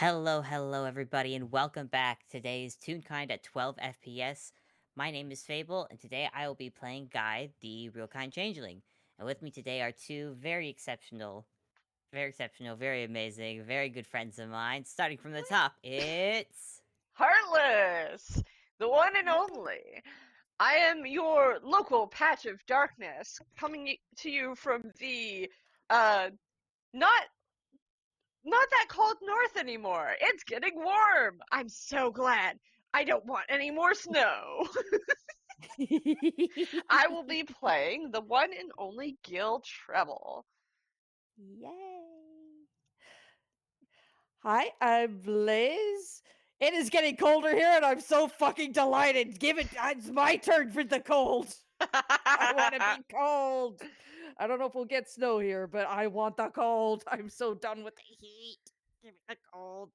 Hello, everybody, and welcome back. Today's Toonkind at 12 FPS. My name is Fable, and today I will be playing Guy, the real kind changeling. And with me today are two very exceptional, very amazing, very good friends of mine. Starting from the top, it's Heartless, the one and only. I am your local patch of darkness, coming to you from the uh not not that cold north anymore. It's getting warm. I'm so glad. I don't want any more snow. I will be playing the one and only Gille Trebble. Yay! Hi, I'm Blaze. It is getting colder here, and I'm so fucking delighted. It's my turn for the cold. I want to be cold. I don't know if we'll get snow here, but I want the cold. I'm so done with the heat. Give me the cold.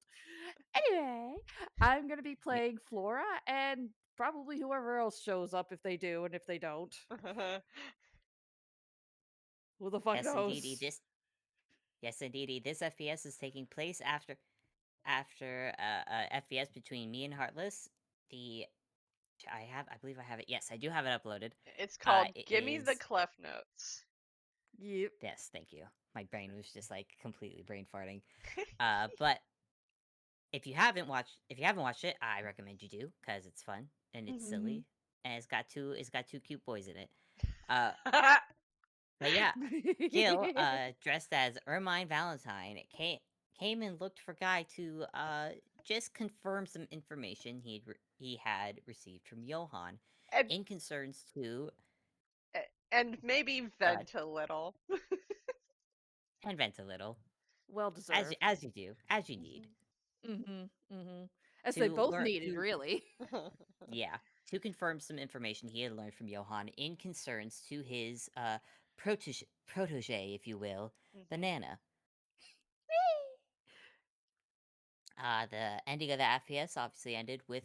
Anyway, I'm gonna be playing Flora, and probably whoever else shows up if they do, and if they don't, who the fuck Yes, indeedy. knows? This FPS is taking place after FPS between me and Heartless. The I believe I have it. Yes, I do have it uploaded. It's called It Gimme the is. Clef Notes. Yep. Yes, thank you. My brain was just like completely brain farting. But if you haven't watched it, I recommend you do because it's fun and it's Mhm. silly and it's got two cute boys in it. Uh, but yeah, Gil, dressed as Ermine Valentine, came and looked for Guy to just confirm some information he had received from Johann and in concerns to and maybe God vent a little. and vent a little, Well deserved. as you do, as you need Mhm. Mhm. As they to both learn needed, to really. yeah, to confirm some information he had learned from Johann in concerns to his protege, if you will, Mhm. Banana. The ending of the FPS obviously ended with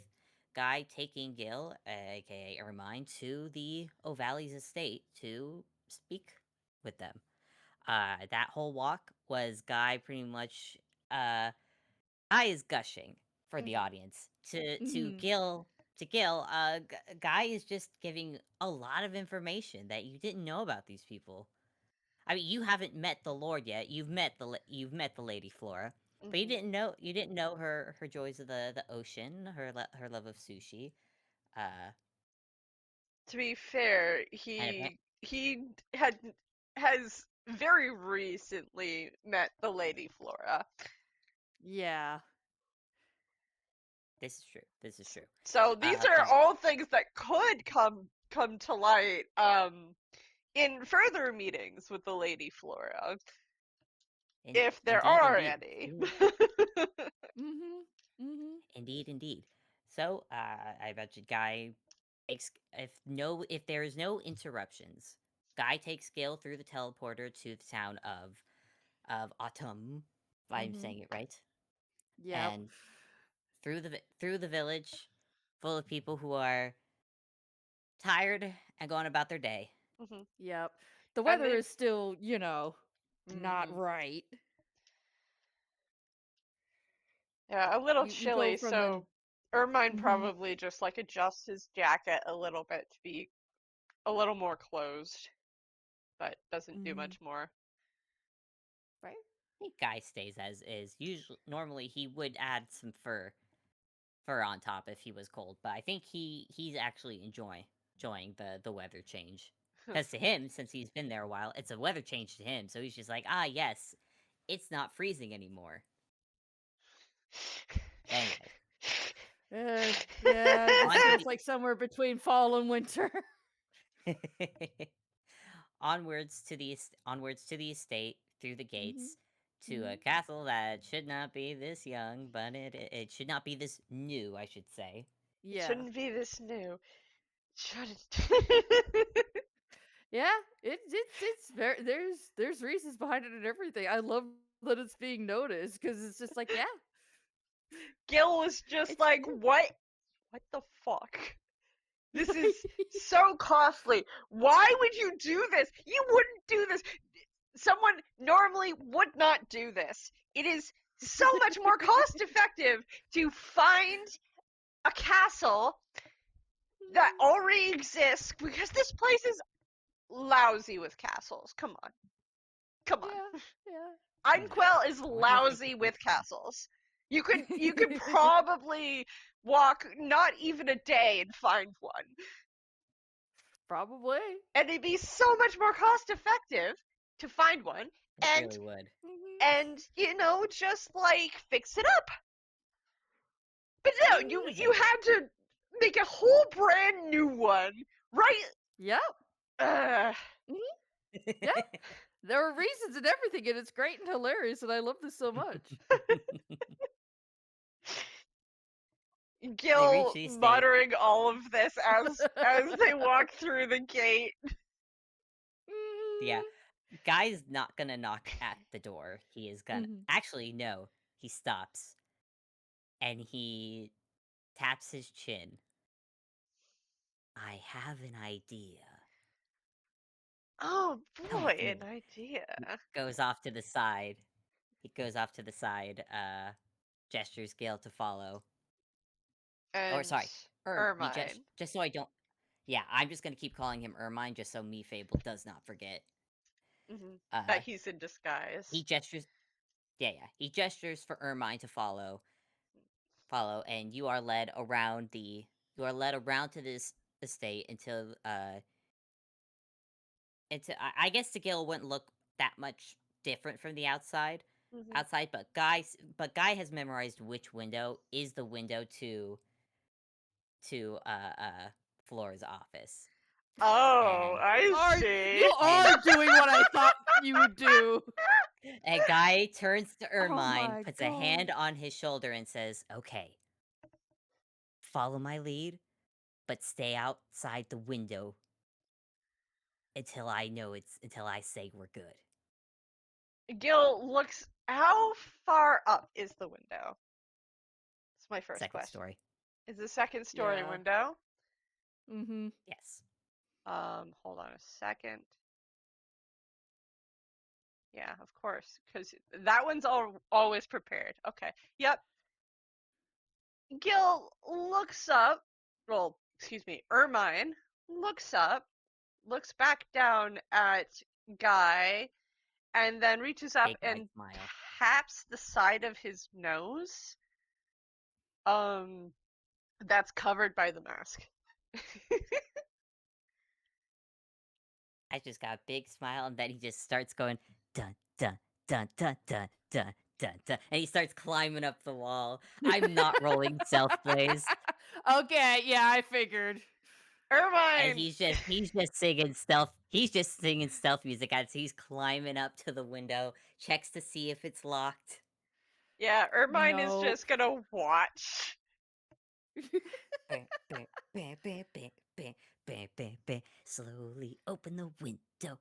Guy taking Gil, aka Ermine, to the O'Valley's estate to speak with them. That whole walk was Guy pretty much. Guy is gushing for the Mhm. audience. To Mhm. Gil, Guy is just giving a lot of information that you didn't know about these people. I mean, you haven't met the Lord yet. You've met the Lady Flora, but Mhm. you didn't know her joys of the ocean, her love of sushi, uh, To be fair, and he had has very recently met the Lady Flora. Yeah. this is true. This is true. So these are But all things that could come to light in further meetings with the Lady Flora, if there are indeed, any. Mhm. Mhm. indeed. So I bet you Guy takes if there is no interruptions, Guy takes Gil through the teleporter to the town of Autumn, if I'm Mhm. saying it right, Yep. and through the village, full of people who are tired and going about their day. Mhm. Yep. The And weather they is still, not mhm. right. Yeah, a little We go chilly, from the so Ermine Mhm. probably just like adjusts his jacket a little bit to be a little more closed, but doesn't do Mhm. much more. Right? I think Guy stays as is. Usually, normally he would add some fur on top if he was cold, but I think he's actually enjoying the weather change. Because to him, since he's been there a while, it's a weather change to him. So he's just like, ah, yes, it's not freezing anymore. Anyway, Yeah, this on to feels like somewhere between fall and winter. the onwards to the estate through the Mhm. gates to a Mhm. castle that should not be this young, but it should not be this new, I should say. It Yeah. shouldn't be this new. It shouldn't. Yeah, it's very there's reasons behind it and everything. I love that it's being noticed because it's just like, yeah, Gil was just it's like, true. What the fuck? This is so costly. Why would you do this? You wouldn't do this. Someone normally would not do this. It is so much more cost effective to find a castle that already exists, because this place is lousy with castles. Come on. Yeah. Einquell is wonder if they lousy could with castles. You could probably walk not even a day and find one. Probably. And it'd be so much more cost effective to find one It and really would. just like fix it up. But no, you Listen, had to make a whole brand new one, right? Yep. Uh, Yeah. There are reasons and everything, and it's great and hilarious, and I love this so much. Gil these days. muttering all of this as they walk through the gate. Yeah. Guy's not gonna knock at the door. He is gonna. Mhm. Actually, no. He stops. And he taps his chin. I have an idea. Oh Come boy, with me. an idea. Goes off to the side. He goes off to the side, gestures Gale to follow. Or And sorry, he Ermine. just so I don't. Yeah, I'm just gonna keep calling him Ermine just so me Fable does not forget. That he's in disguise. He gestures. Yeah. He gestures for Ermine to follow, and you are led around to this estate until I guess the Gale wouldn't look that much different from the outside. But Guy has memorized which window is the window to Flora's office. Oh, And- I see. You are doing what I thought you would do. And Guy turns to Oh Ermine, my puts a hand God. on his shoulder, and says, "Okay, follow my lead, but stay outside the window until I say we're good." Gil looks. How far up is the window? That's my first Second question. story. Is the second story Yeah. window? Mm-hmm. Yes. Hold on a second. Yeah, of course, because that one's always prepared. Okay. Yep. Gil looks up. Well, excuse me. Ermine looks up, looks back down at Guy, and then reaches up Big white and smile. taps the side of his nose. That's covered by the mask. I just got a big smile, and then he just starts going dun dun dun dun dun dun dun dun, and he starts climbing up the wall. I'm not rolling stealth, Blaze, Okay, yeah, I figured. and Ermine. he's just singing stealth. He's just singing stealth music as he's climbing up to the window, checks to see if it's locked. Yeah, Ermine is Nope. just gonna watch. Bam, bam, bam, bam, bam, bam, bam, bam, bam. Slowly open the window,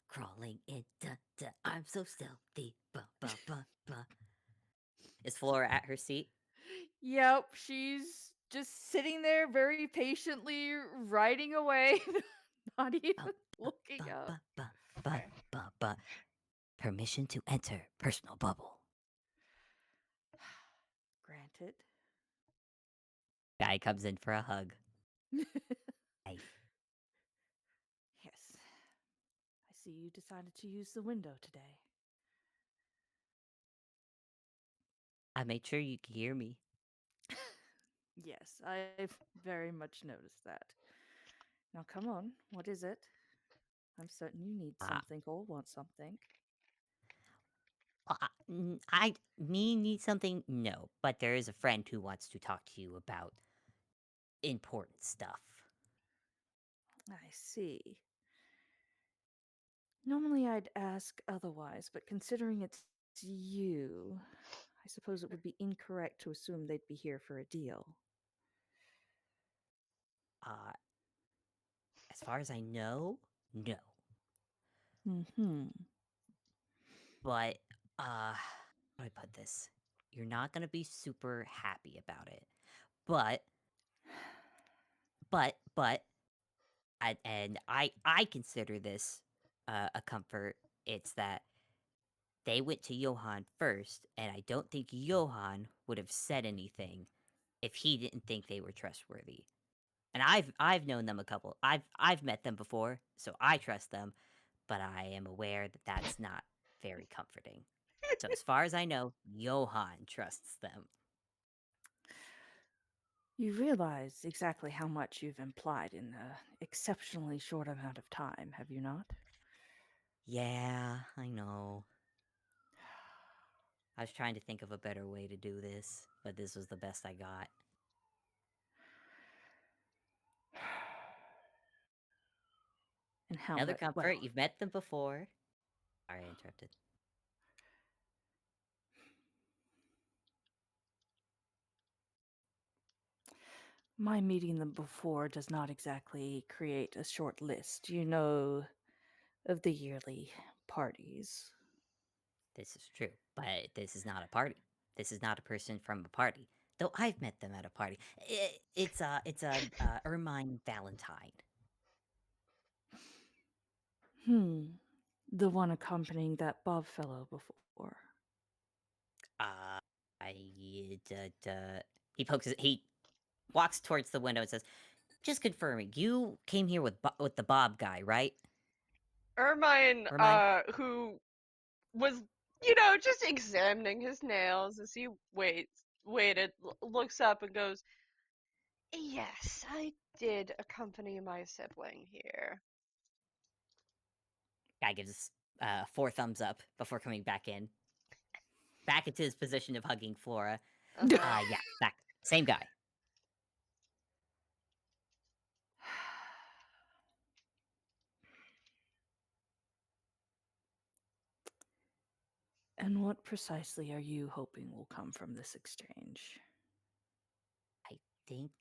crawling in. Dun, dun. I'm so stealthy. Ba, ba, ba, ba. Is Flora at her seat? Yep, she's just sitting there very patiently writing away, not even looking Ba, up. ba, ba, ba, Okay. ba, ba. Permission to enter personal bubble. Granted. Guy comes in for a hug. Hey, Yes. I see you decided to use the window today. I made sure you could hear me. Yes, I've very much noticed that. Now come on, what is it? I'm certain you need Ah. something or want something. Me need something? No, but there is a friend who wants to talk to you about important stuff. I see. Normally I'd ask otherwise, but considering it's you, I suppose it would be incorrect to assume they'd be here for a deal. As far as I know, no. Mm-hmm. But, how do I put this? You're not gonna be super happy about it. But, and I consider this a comfort. It's that they went to Johann first, and I don't think Johann would have said anything if he didn't think they were trustworthy. And I've known them a couple. I've met them before, so I trust them, but I am aware that that's not very comforting. So as far as I know, Johann trusts them. You realize exactly how much you've implied in an exceptionally short amount of time, have you not? Yeah, I know. I was trying to think of a better way to do this, but this was the best I got. And how Another much? comfort, Well, you've met them before. Sorry, I interrupted. my meeting them before does not exactly create a short list. You know of the yearly parties. This is true, but this is not a party. This is not a person from a party. Though I've met them at a party. It's a Ermine Valentine. The one accompanying that Bob fellow before. Uh, I he he walks towards the window and says, "Just confirming, you came here with the Bob guy, right?" Ermine, Ermine? who was, just examining his nails as he waited, looks up and goes, "Yes, I did accompany my sibling here." Guy gives 4 thumbs up before coming back into his position of hugging Flora. Uh-huh. Yeah, back same guy. And what precisely are you hoping will come from this exchange? I think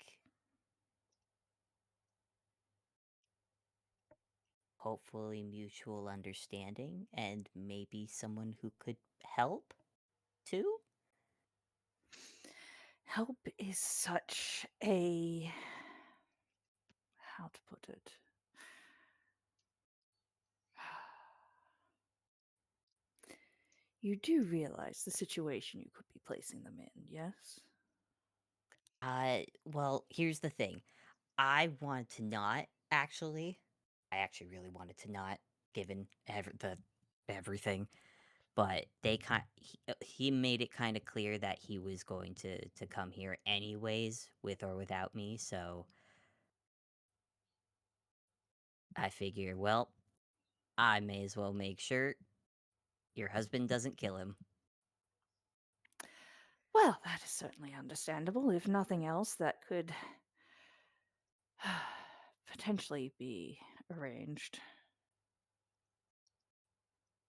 hopefully mutual understanding and maybe someone who could help too. Help is such a. How to put it? You do realize the situation you could be placing them in, yes? Well, here's the thing. I want to not actually. I actually really wanted to not, given everything. But he made it kind of clear that he was going to come here anyways, with or without me. So I figure, well, I may as well make sure your husband doesn't kill him. Well, that is certainly understandable. If nothing else, that could potentially be arranged.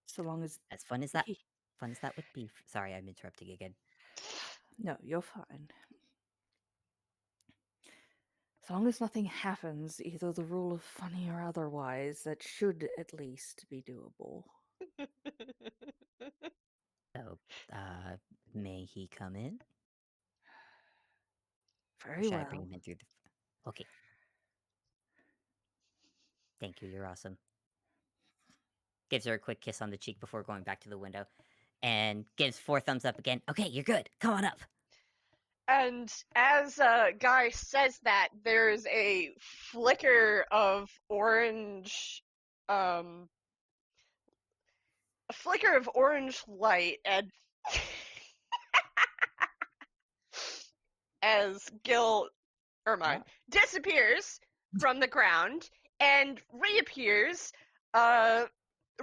So long as As fun as he. that would be. Sorry, I'm interrupting again. No, you're fine. As long as nothing happens, either the rule of funny or otherwise, that should at least be doable. So, may he come in? Or Very should I bring well. him in through the? Okay, thank you. You're awesome. Gives her a quick kiss on the cheek before going back to the window, and gives 4 thumbs up again. Okay, you're good. Come on up. And as Guy says that, there's a flicker of orange, um, a flicker of orange light, and as Ermine What? disappears from the ground and reappears, uh,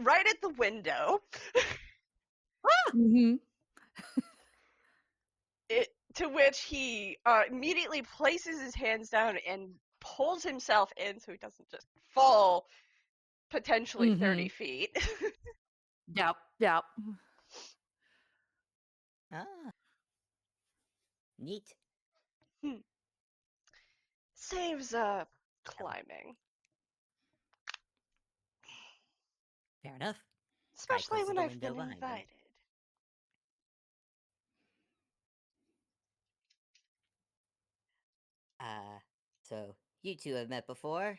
right at the window. Mm-hmm. To which he immediately places his hands down and pulls himself in so he doesn't just fall potentially 30 feet. Yep, yep. Ah, neat. Saves climbing. Fair enough. Guy Especially closes when the I've window been behind him. invited. So you two have met before.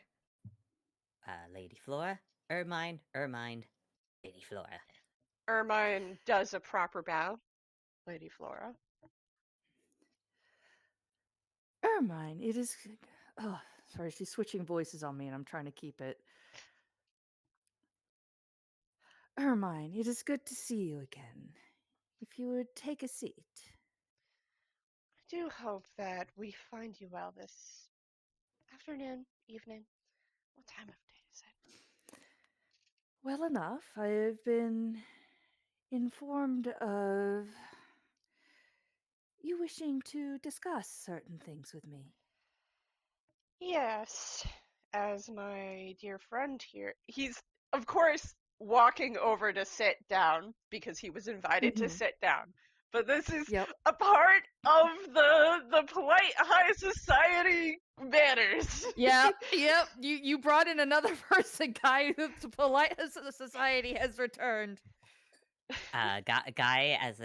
Lady Flora, Ermine, Lady Flora. Ermine does a proper bow, Lady Flora. Ermine, it is. Oh, sorry, she's switching voices on me and I'm trying to keep it. Ermine, it is good to see you again. If you would take a seat. I do hope that we find you well this afternoon, evening. What time of day is it? Well enough. I have been informed of you wishing to discuss certain things with me. Yes, as my dear friend here, he's, of course, walking over to sit down because he was invited to sit down. But this is Yep. a part of the polite high society manners. Yep. You brought in another person, Guy. The polite society has returned. Guy, as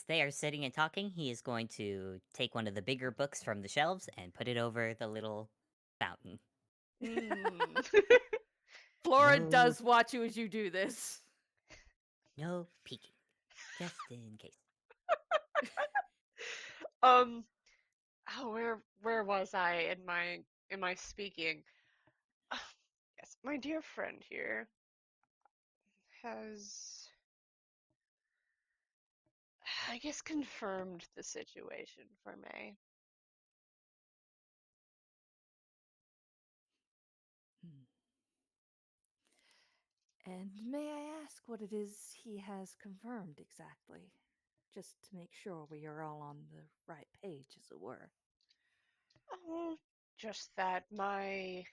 they are sitting and talking, he is going to take one of the bigger books from the shelves and put it over the little fountain. Flora No. does watch you as you do this. No peeking, just in case. Oh, where was I in my speaking? Yes, my dear friend here has, I guess, confirmed the situation for me. And may I ask what it is he has confirmed exactly? Just to make sure we are all on the right page, as it were. Oh, just that my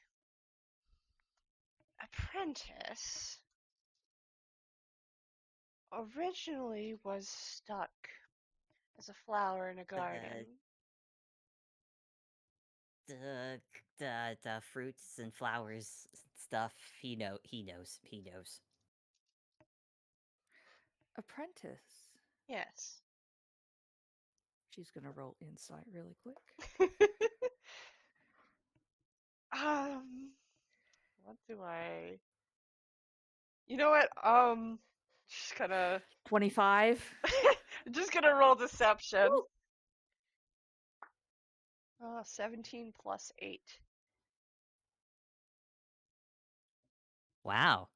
apprentice originally was stuck as a flower in a garden. The fruits and flowers stuff. He knows. Apprentice. Yes. She's gonna roll insight really quick. What do I? You know what? Just gonna 25. just gonna roll deception. 17 plus 8. Wow.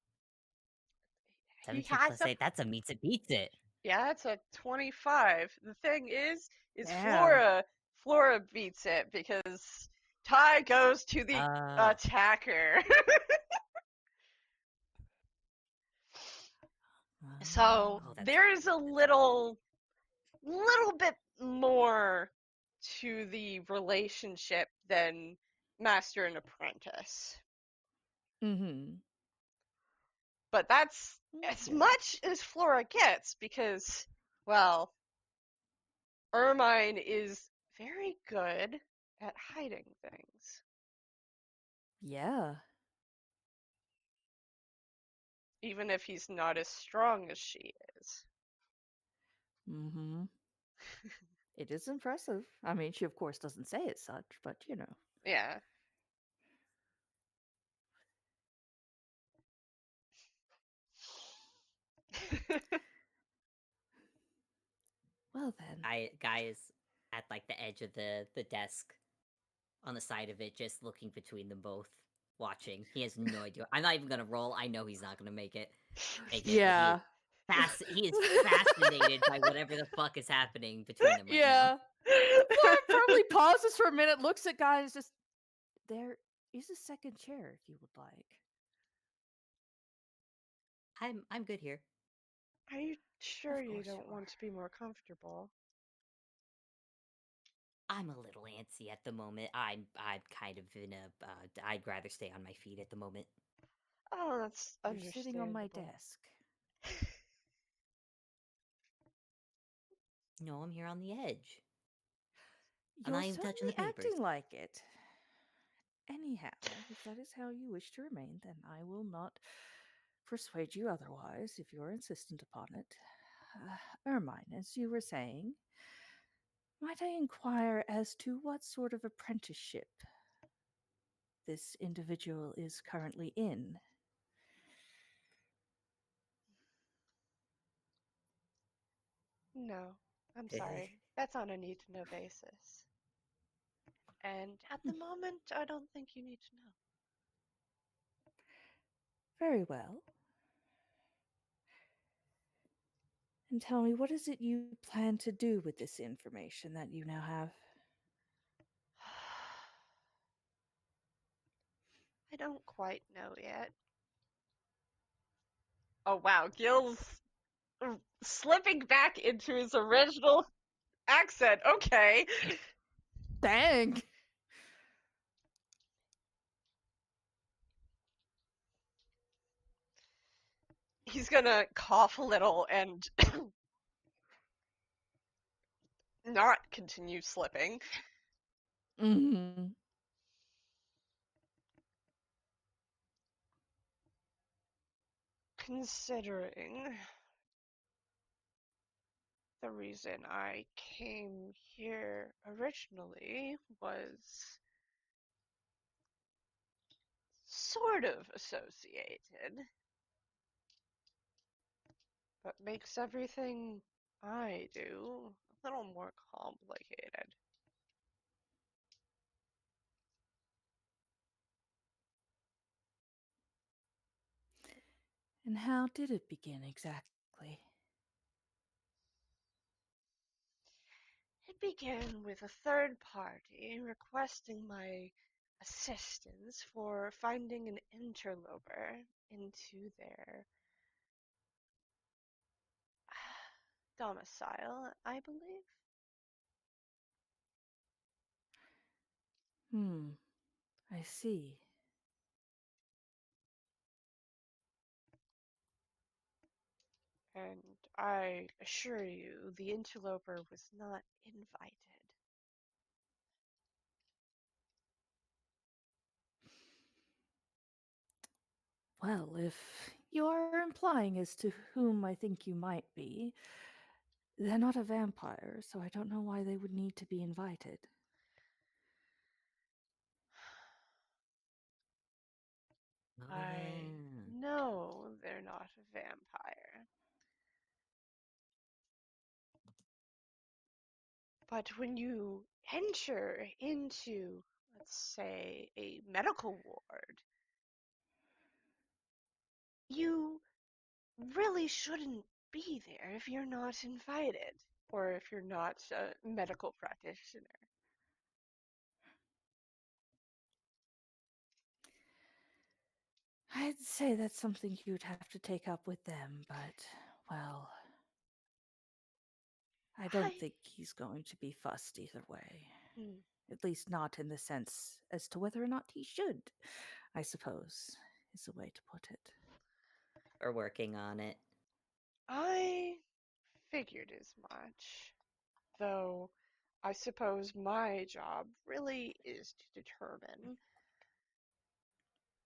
He 17 has plus a 8, that's a meets it beats it. Yeah, it's a 25. The thing is Damn. Flora beats it because tie goes to the attacker. So Oh, that's there right. is a little bit more to the relationship than master and apprentice. Mm-hmm. But that's as Okay. much as Flora gets because, well, Ermine is very good at hiding things. Yeah. Even if he's not as strong as she is. Mm-hmm. It is impressive. I mean, she of course doesn't say it such, but you know. Yeah. Well then. Guy is at like the edge of the desk on the side of it, just looking between them both, watching. He has no idea. I'm not even gonna roll. I know he's not gonna make it. Yeah. He is fascinated by whatever the fuck is happening between them right now. Flora probably pauses for a minute, looks at Guy, and is just, there is a second chair if you would like. I'm good here. Are you sure Of you course don't you want are. to be more comfortable? I'm a little antsy at the moment. I'm kind of in a. I'd rather stay on my feet at the moment. Oh, that's You're sitting on my understandable. desk. No, I'm here on the edge. I'm You're not even touching the certainly papers. acting like it. Anyhow, if that is how you wish to remain, then I will not persuade you otherwise if you're insistent upon it. Ermine, as you were saying, might I inquire as to what sort of apprenticeship this individual is currently in? No, I'm sorry. That's on a need-to-know basis. And at the moment, I don't think you need to know. Very well. And tell me, what is it you plan to do with this information that you now have? I don't quite know yet. Oh wow, Gil's slipping back into his original accent. Okay. Dang! He's gonna cough a little and not continue slipping. Mm-hmm. Considering the reason I came here originally was sort of associated, but makes everything I do a little more complicated. And how did it begin exactly? It began with a third party requesting my assistance for finding an interloper into their domicile, I believe. I see. And I assure you, the interloper was not invited. Well, if you are implying as to whom I think you might be, they're not a vampire, so I don't know why they would need to be invited. I know they're not a vampire. But when you enter into, let's say, a medical ward, you really shouldn't be there if you're not invited or if you're not a medical practitioner. I'd say that's something you'd have to take up with them, but, well, I don't I. think he's going to be fussed either way. Hmm. At least not in the sense as to whether or not he should, I suppose, is a way to put it. We're working on it. I figured as much. Though I suppose my job really is to determine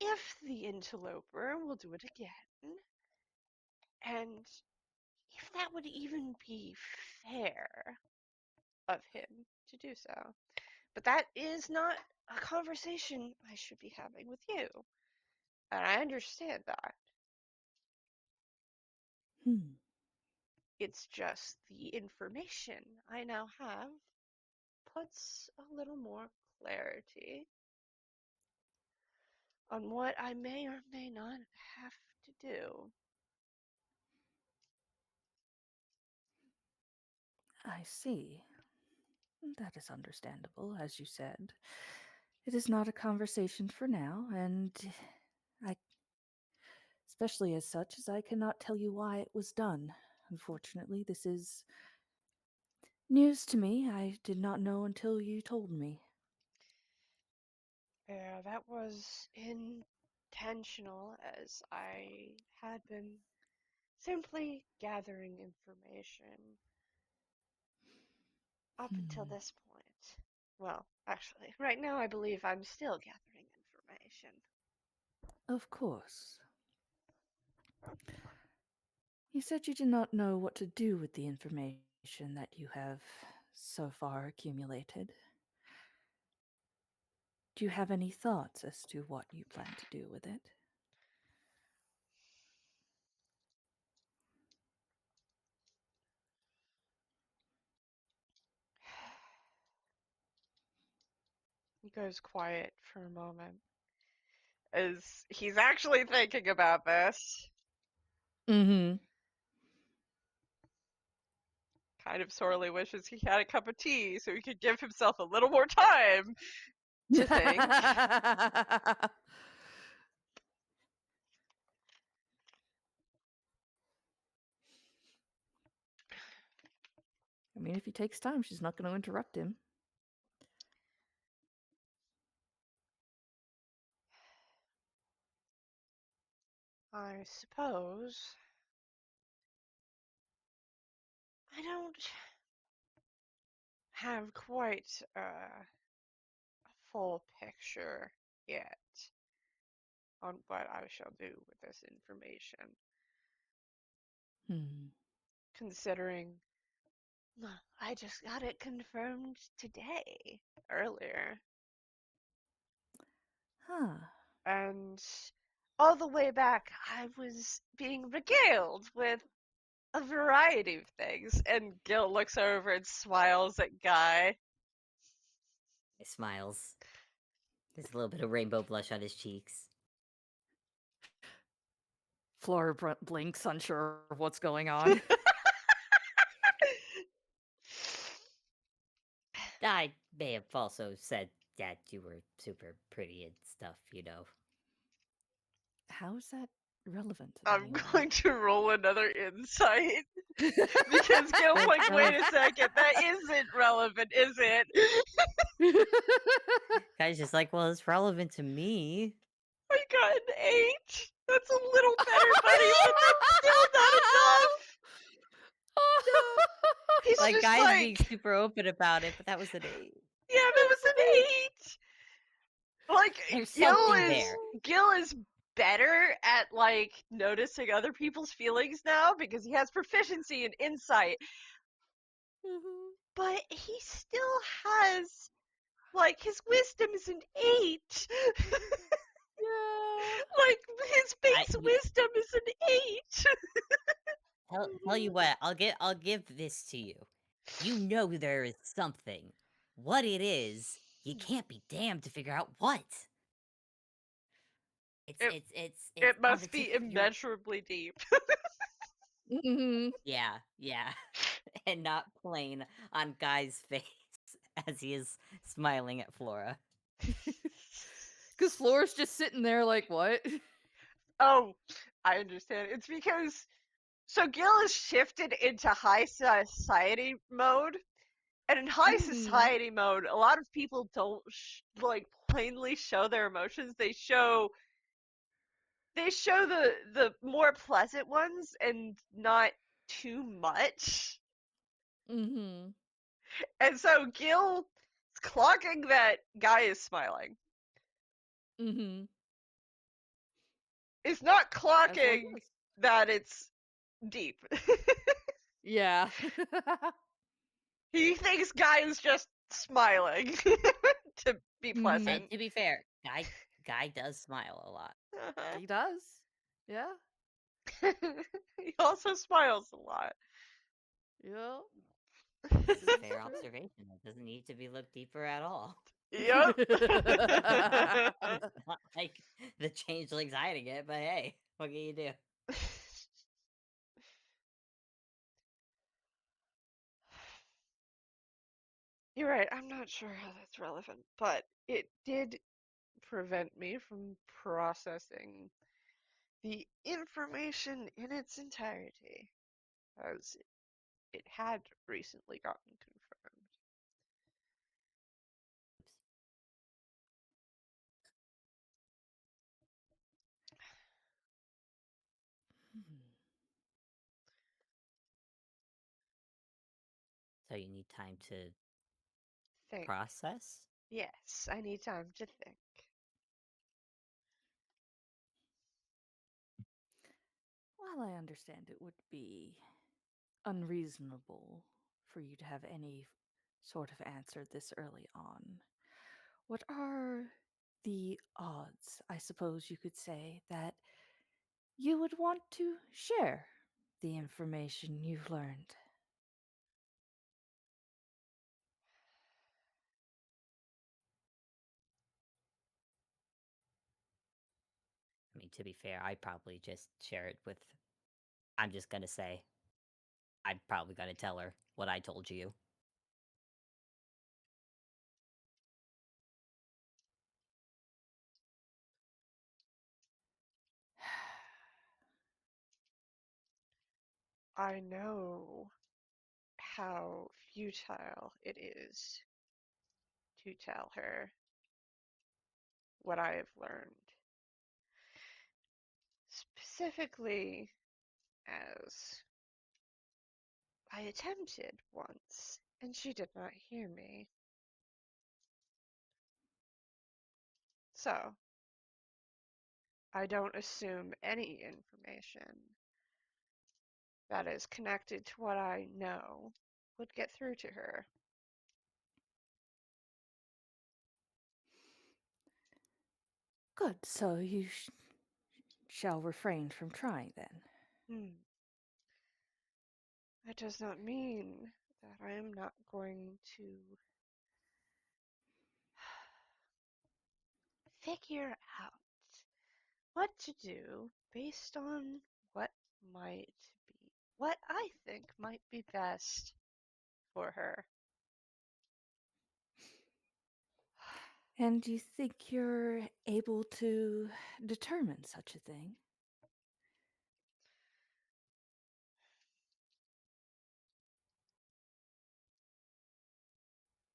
if the interloper will do it again, and if that would even be fair of him to do so. But that is not a conversation I should be having with you, and I understand that. Hmm. It's just the information I now have puts a little more clarity on what I may or may not have to do. I see. That is understandable, as you said. It is not a conversation for now, and I, especially as such, as I cannot tell you why it was done. Unfortunately, this is news to me. I did not know until you told me. Yeah, that was intentional as I had been simply gathering information up until this point. Well, actually, right now I believe I'm still gathering information. Of course. You said you did not know what to do with the information that you have so far accumulated. Do you have any thoughts as to what you plan to do with it? He goes quiet for a moment as he's actually thinking about this. Mm-hmm. Kind of sorely wishes he had a cup of tea so he could give himself a little more time to think. I mean, if he takes time, she's not going to interrupt him. I suppose I don't have quite a full picture yet on what I shall do with this information, Hmm. considering I just got it confirmed today, earlier. Huh. And all the way back, I was being regaled with a variety of things. And Gil looks over and smiles at Guy. He smiles. There's a little bit of rainbow blush on his cheeks. Flora blinks, unsure of what's going on. I may have also said that you were super pretty and stuff, you know. How is that relevant I'm anyway? going to roll another insight. Because Gil's Good like, wait God. a second, that isn't relevant, is it? Guy's just like, well, it's relevant to me. I got an 8. That's a little better, buddy, but that's still not enough. No. He's Like, just Guy's like, being super open about it, but that was an 8. yeah, that was an 8. Like, There's something there. Gil is better at, like, noticing other people's feelings now because he has proficiency and insight. But he still has, like, his wisdom is an 8. Yeah. Like, his base wisdom is an 8. Tell you what, I'll give this to you. You know there is something. What it is, you can't be damned to figure out what. It's It on the must be tip of your... immeasurably deep. Yeah. And not plain on Guy's face as he is smiling at Flora. Because Flora's just sitting there like, what? Oh, I understand. It's because so Gil is shifted into high society mode, and in high society mode, a lot of people don't like plainly show their emotions. They show the more pleasant ones and not too much. Mm-hmm. And so Gil is clocking that Guy is smiling. Mm-hmm. It's not As one clocking does. that it's deep. Yeah. He thinks Guy is just smiling to be pleasant. And to be fair, Guy does smile a lot. He does. Yeah. He also smiles a lot. Yeah. This is This is fair true. observation. It doesn't need to be looked deeper at all. Yep. It's not like the changeling's hiding it, but hey, what can you do? You're right, I'm not sure how that's relevant, but it did prevent me from processing the information in its entirety, as it had recently gotten confirmed. So you need time to Think. process? Yes, I need time to think. While I understand it would be unreasonable for you to have any sort of answer this early on, what are the odds, I suppose you could say, that you would want to share the information you've learned? to be fair, I'd probably just share it with. I'm just gonna say, I'm probably gonna tell her what I told you. I know how futile it is to tell her what I have learned. Specifically, as I attempted once, and she did not hear me. So, I don't assume any information that is connected to what I know would get through to her. Good, so you shall refrain from trying then. That does not mean that I am not going to figure out what to do based on what might be, what I think might be best for her. And you think you're able to determine such a thing?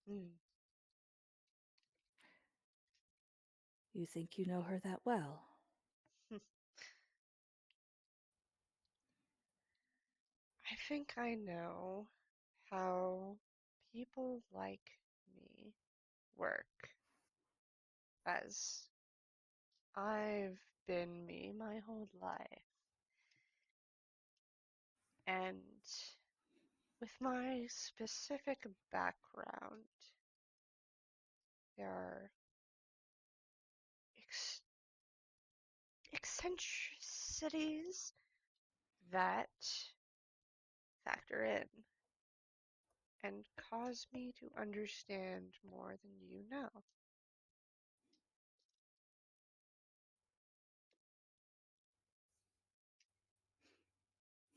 Hmm. You think you know her that well? I think I know how people like me work, as I've been me my whole life. And with my specific background, there are eccentricities that factor in and cause me to understand more than you know.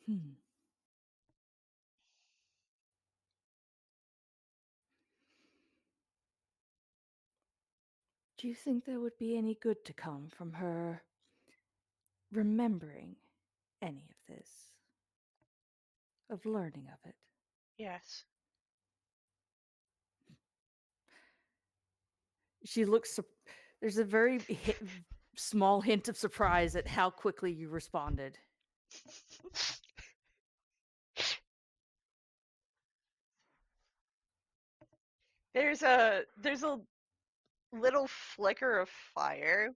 Hmm. Do you think there would be any good to come from her remembering any of this? Of learning of it? Yes. She looks. There's a very small hint of surprise at how quickly you responded. There's a little flicker of fire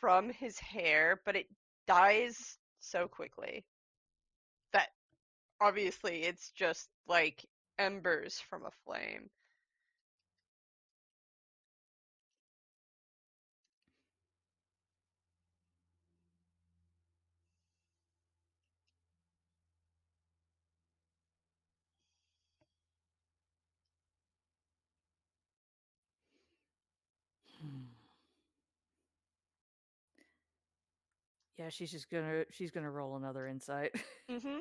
from his hair, but it dies so quickly that obviously it's just like embers from a flame. Hmm. Yeah, she's gonna roll another insight. Mm-hmm.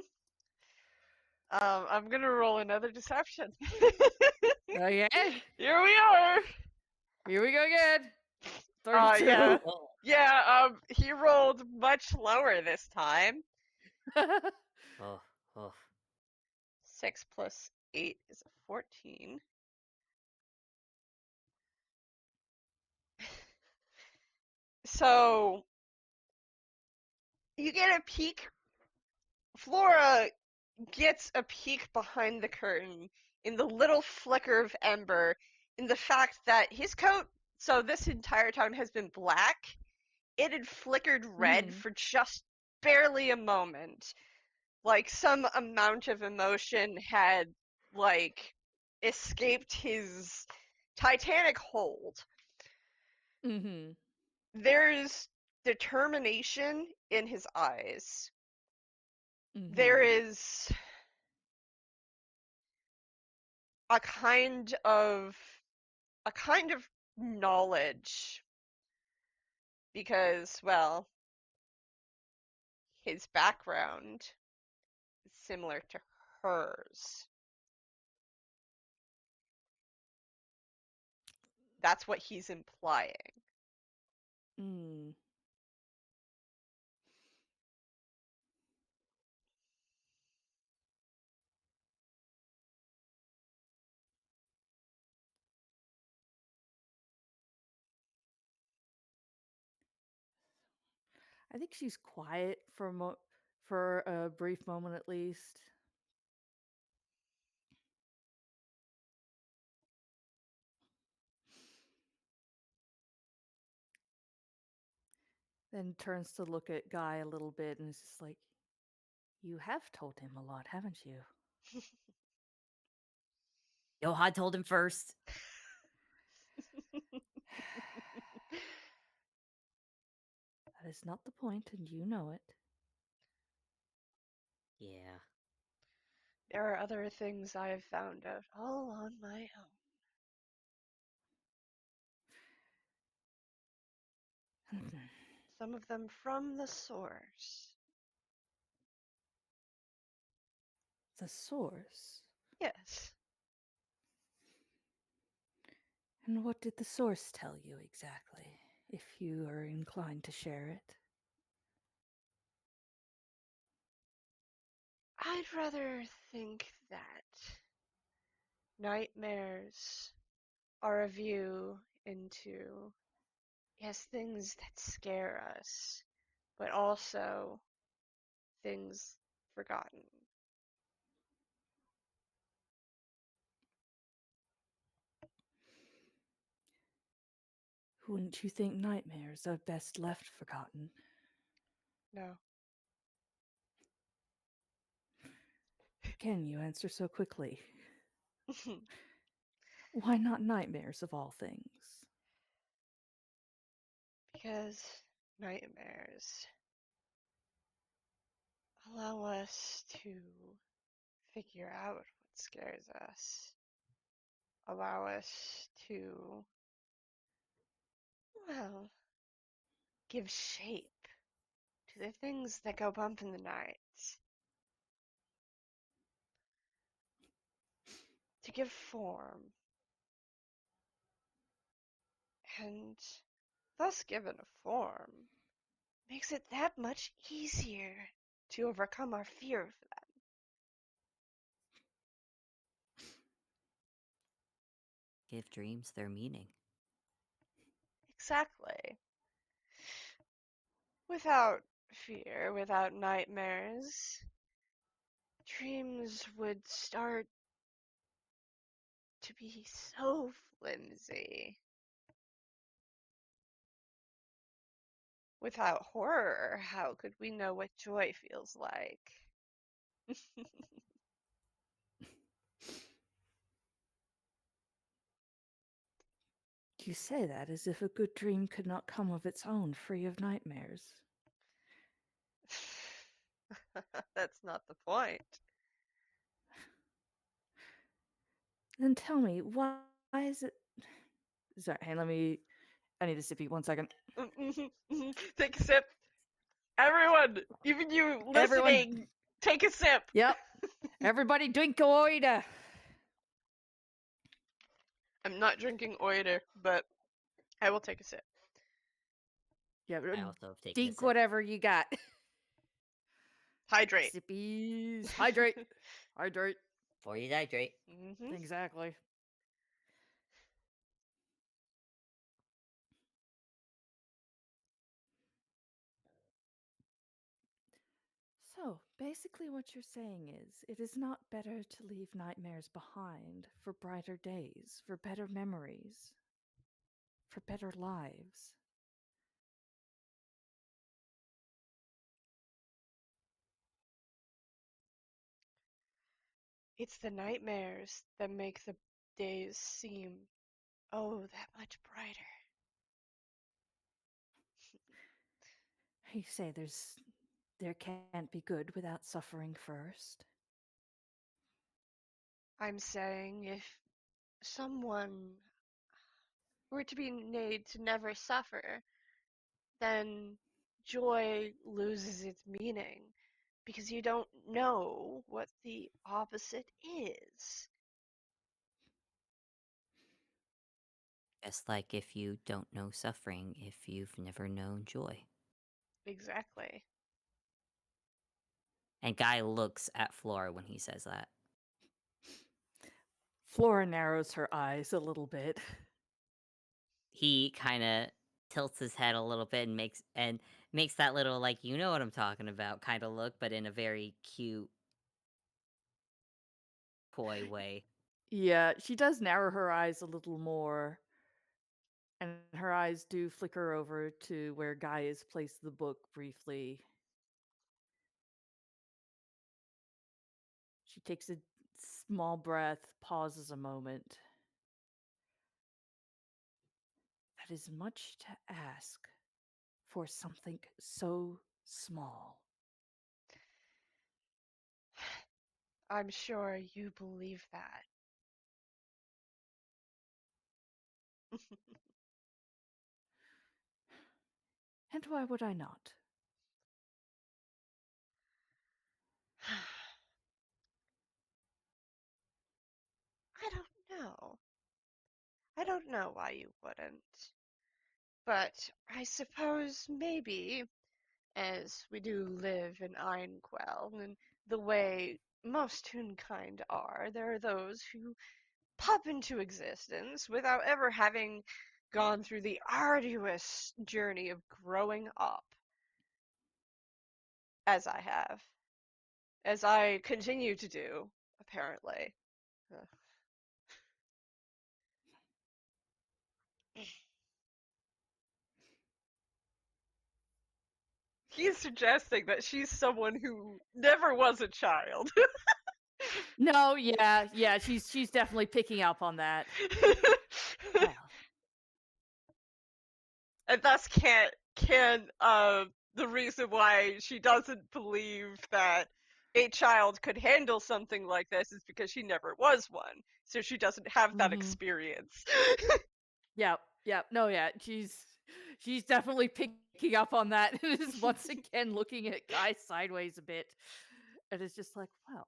I'm gonna roll another deception. Okay, Here we are. here we go again. 32. Yeah. Oh, Yeah, he rolled much lower this time. oh, oh. 6 plus 8 is a 14. So, you get a peek. Flora gets a peek behind the curtain in the little flicker of ember, in the fact that his coat, so this entire time, has been black. It had flickered red Mhm. for just barely a moment. Like some amount of emotion had, like, escaped his titanic hold. Mhm. There's determination in his eyes. There Mhm. is a kind of a kind of knowledge Because, well, his background is similar to hers. That's what he's implying. Hmm. I think she's quiet for a brief moment at least. Then turns to look at Guy a little bit and is just like, "You have told him a lot, haven't you?" Yoha told him first. That is not the point, and you know it. Yeah. There are other things I have found out all on my own. Some of them from the source. The source? Yes. And what did the source tell you exactly, if you are inclined to share it? I'd rather think that nightmares are a view into, yes, things that scare us, but also things forgotten. Wouldn't you think nightmares are best left forgotten? No. Again, you answer so quickly. Why not nightmares of all things? Because nightmares allow us to figure out what scares us, allow us to, well, give shape to the things that go bump in the night, to give form, and thus given a form makes it that much easier to overcome our fear of them. Give dreams their meaning. Exactly. Without fear, without nightmares, dreams would start to be so flimsy. Without horror, how could we know what joy feels like? You say that as if a good dream could not come of its own, free of nightmares. That's not the point. Then tell me, why is it... Sorry, hey, I need a sippy, 1 second. Take a sip. Everyone, even you Everyone, listening, take a sip. yep. Everybody drink oida. I'm not drinking oiter, but I will take a sip. Yeah, I also have taken a drink sip. whatever you got. Hydrate. Sippies. Hydrate. Hydrate. Before you hydrate. Mm-hmm. Exactly. So, basically, what you're saying is it is not better to leave nightmares behind for brighter days, for better memories, for better lives. It's the nightmares that make the days seem, oh, that much brighter. You say there can't be good without suffering first. I'm saying if someone were to be made to never suffer, then joy loses its meaning because you don't know what the opposite is. Just like if you don't know suffering, if you've never known joy. Exactly. And Guy looks at Flora when he says that. Flora narrows her eyes a little bit. He kind of tilts his head a little bit and makes that little, like, you know what I'm talking about kind of look, but in a very cute, coy way. Yeah, she does narrow her eyes a little more, and her eyes do flicker over to where Guy has placed the book briefly. She takes a small breath, pauses a moment. That is much to ask for something so small. I'm sure you believe that. And why would I not? I don't know. I don't know why you wouldn't. But I suppose maybe, as we do live in Einquell, and the way most Toonkind are, there are those who pop into existence without ever having gone through the arduous journey of growing up, as I have, as I continue to do, apparently. Ugh. He's suggesting that she's someone who never was a child. No, yeah, she's definitely picking up on that. Well, And thus the reason why she doesn't believe that a child could handle something like this is because she never was one, so she doesn't have that experience. Yep, no, yeah, she's definitely picking up on that and is once again looking at Guy sideways a bit. And it's just like, well,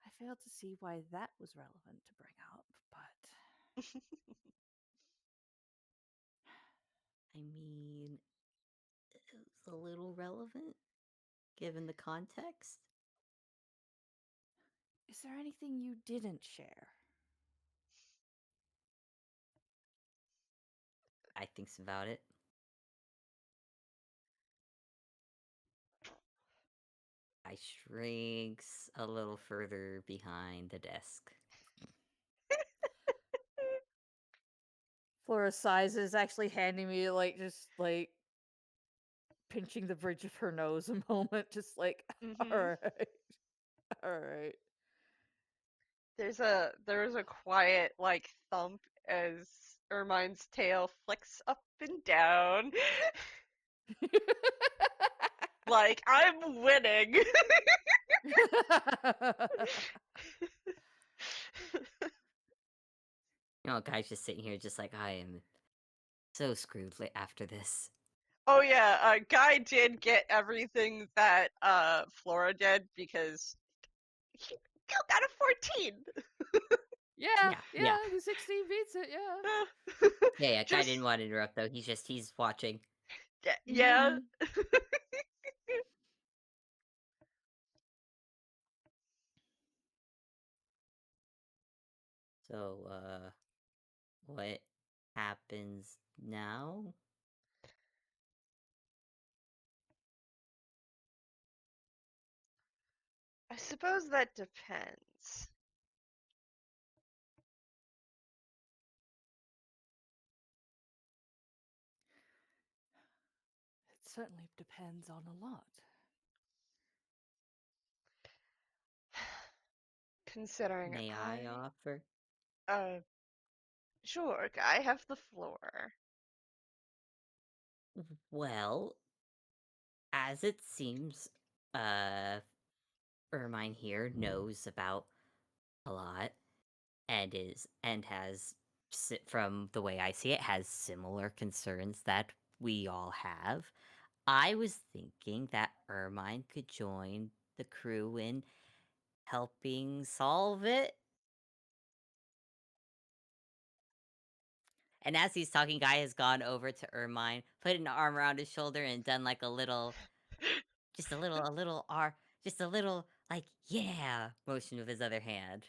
I failed to see why that was relevant to bring up, but I mean, it's a little relevant, given the context. is there anything you didn't share? I thinks about it. I shrinks a little further behind the desk. Flora sizes, actually handing me just pinching the bridge of her nose a moment, just like, all right, all right. There's a quiet like thump as Ermine's tail flicks up and down. Like I'm winning. You know, Guy's just sitting here, just like, I am so screwed after this. Oh yeah, Guy did get everything that Flora did because he got a 14. Yeah, the 16 beats it, Yeah, Guy Just didn't want to interrupt, though. He's watching. yeah. So, what happens now? I suppose that depends. It certainly depends on a lot. Considering May I offer? Sure, Guy, have the floor. Well, as it seems, Ermine here knows about a lot, and has, from the way I see it, has similar concerns that we all have, I was thinking that Ermine could join the crew in helping solve it. And as he's talking, Guy has gone over to Ermine, put an arm around his shoulder, and done like a little, just a little just a little like yeah motion with his other hand.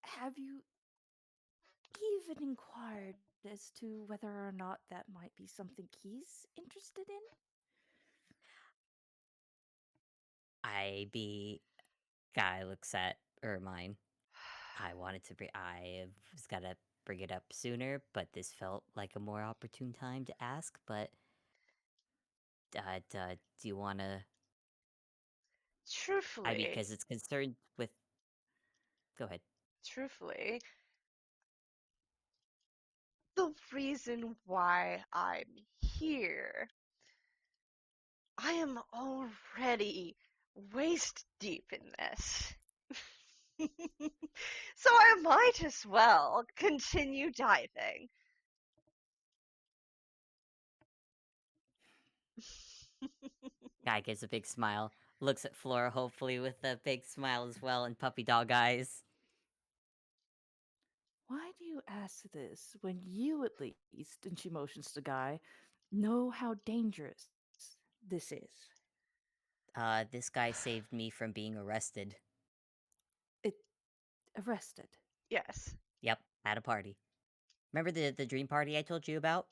Have you even inquired as to whether or not that might be something he's interested in? Guy looks at Ermine. I was gonna bring it up sooner, but this felt like a more opportune time to ask. But do you wanna? Truthfully, Because it's concerned with. Go ahead. truthfully, the reason why I'm here, I am already waist deep in this. So I might as well continue diving. Guy gives a big smile, looks at Flora hopefully with a big smile as well, and puppy dog eyes. Why do you ask this when you, at least, and she motions to Guy, know how dangerous this is? This guy saved me from being arrested. It arrested. Yes. Yep, at a party. Remember the dream party I told you about?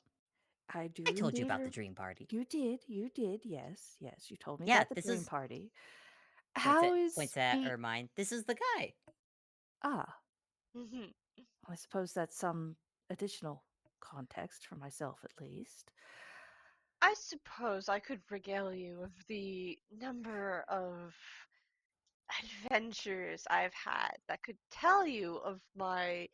I do I told you indeed. about the dream party. You did. Yes. You told me Yeah, about the this dream is party. points How at is points at the Ermine. This is the guy. ah? Hmm. I suppose that's some additional context for myself, at least. I suppose I could regale you of the number of adventures I've had that could tell you of my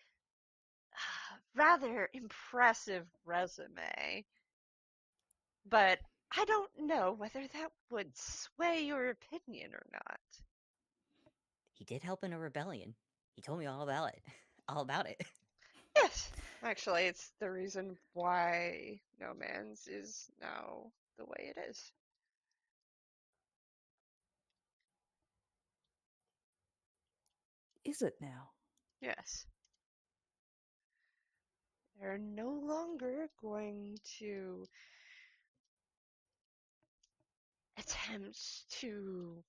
rather impressive resume. But I don't know whether that would sway your opinion or not. He did help in a rebellion. He told me all about it. All about it. Yes, actually, it's the reason why No Man's is now the way it is. Is it now? Yes. They're no longer going to attempt to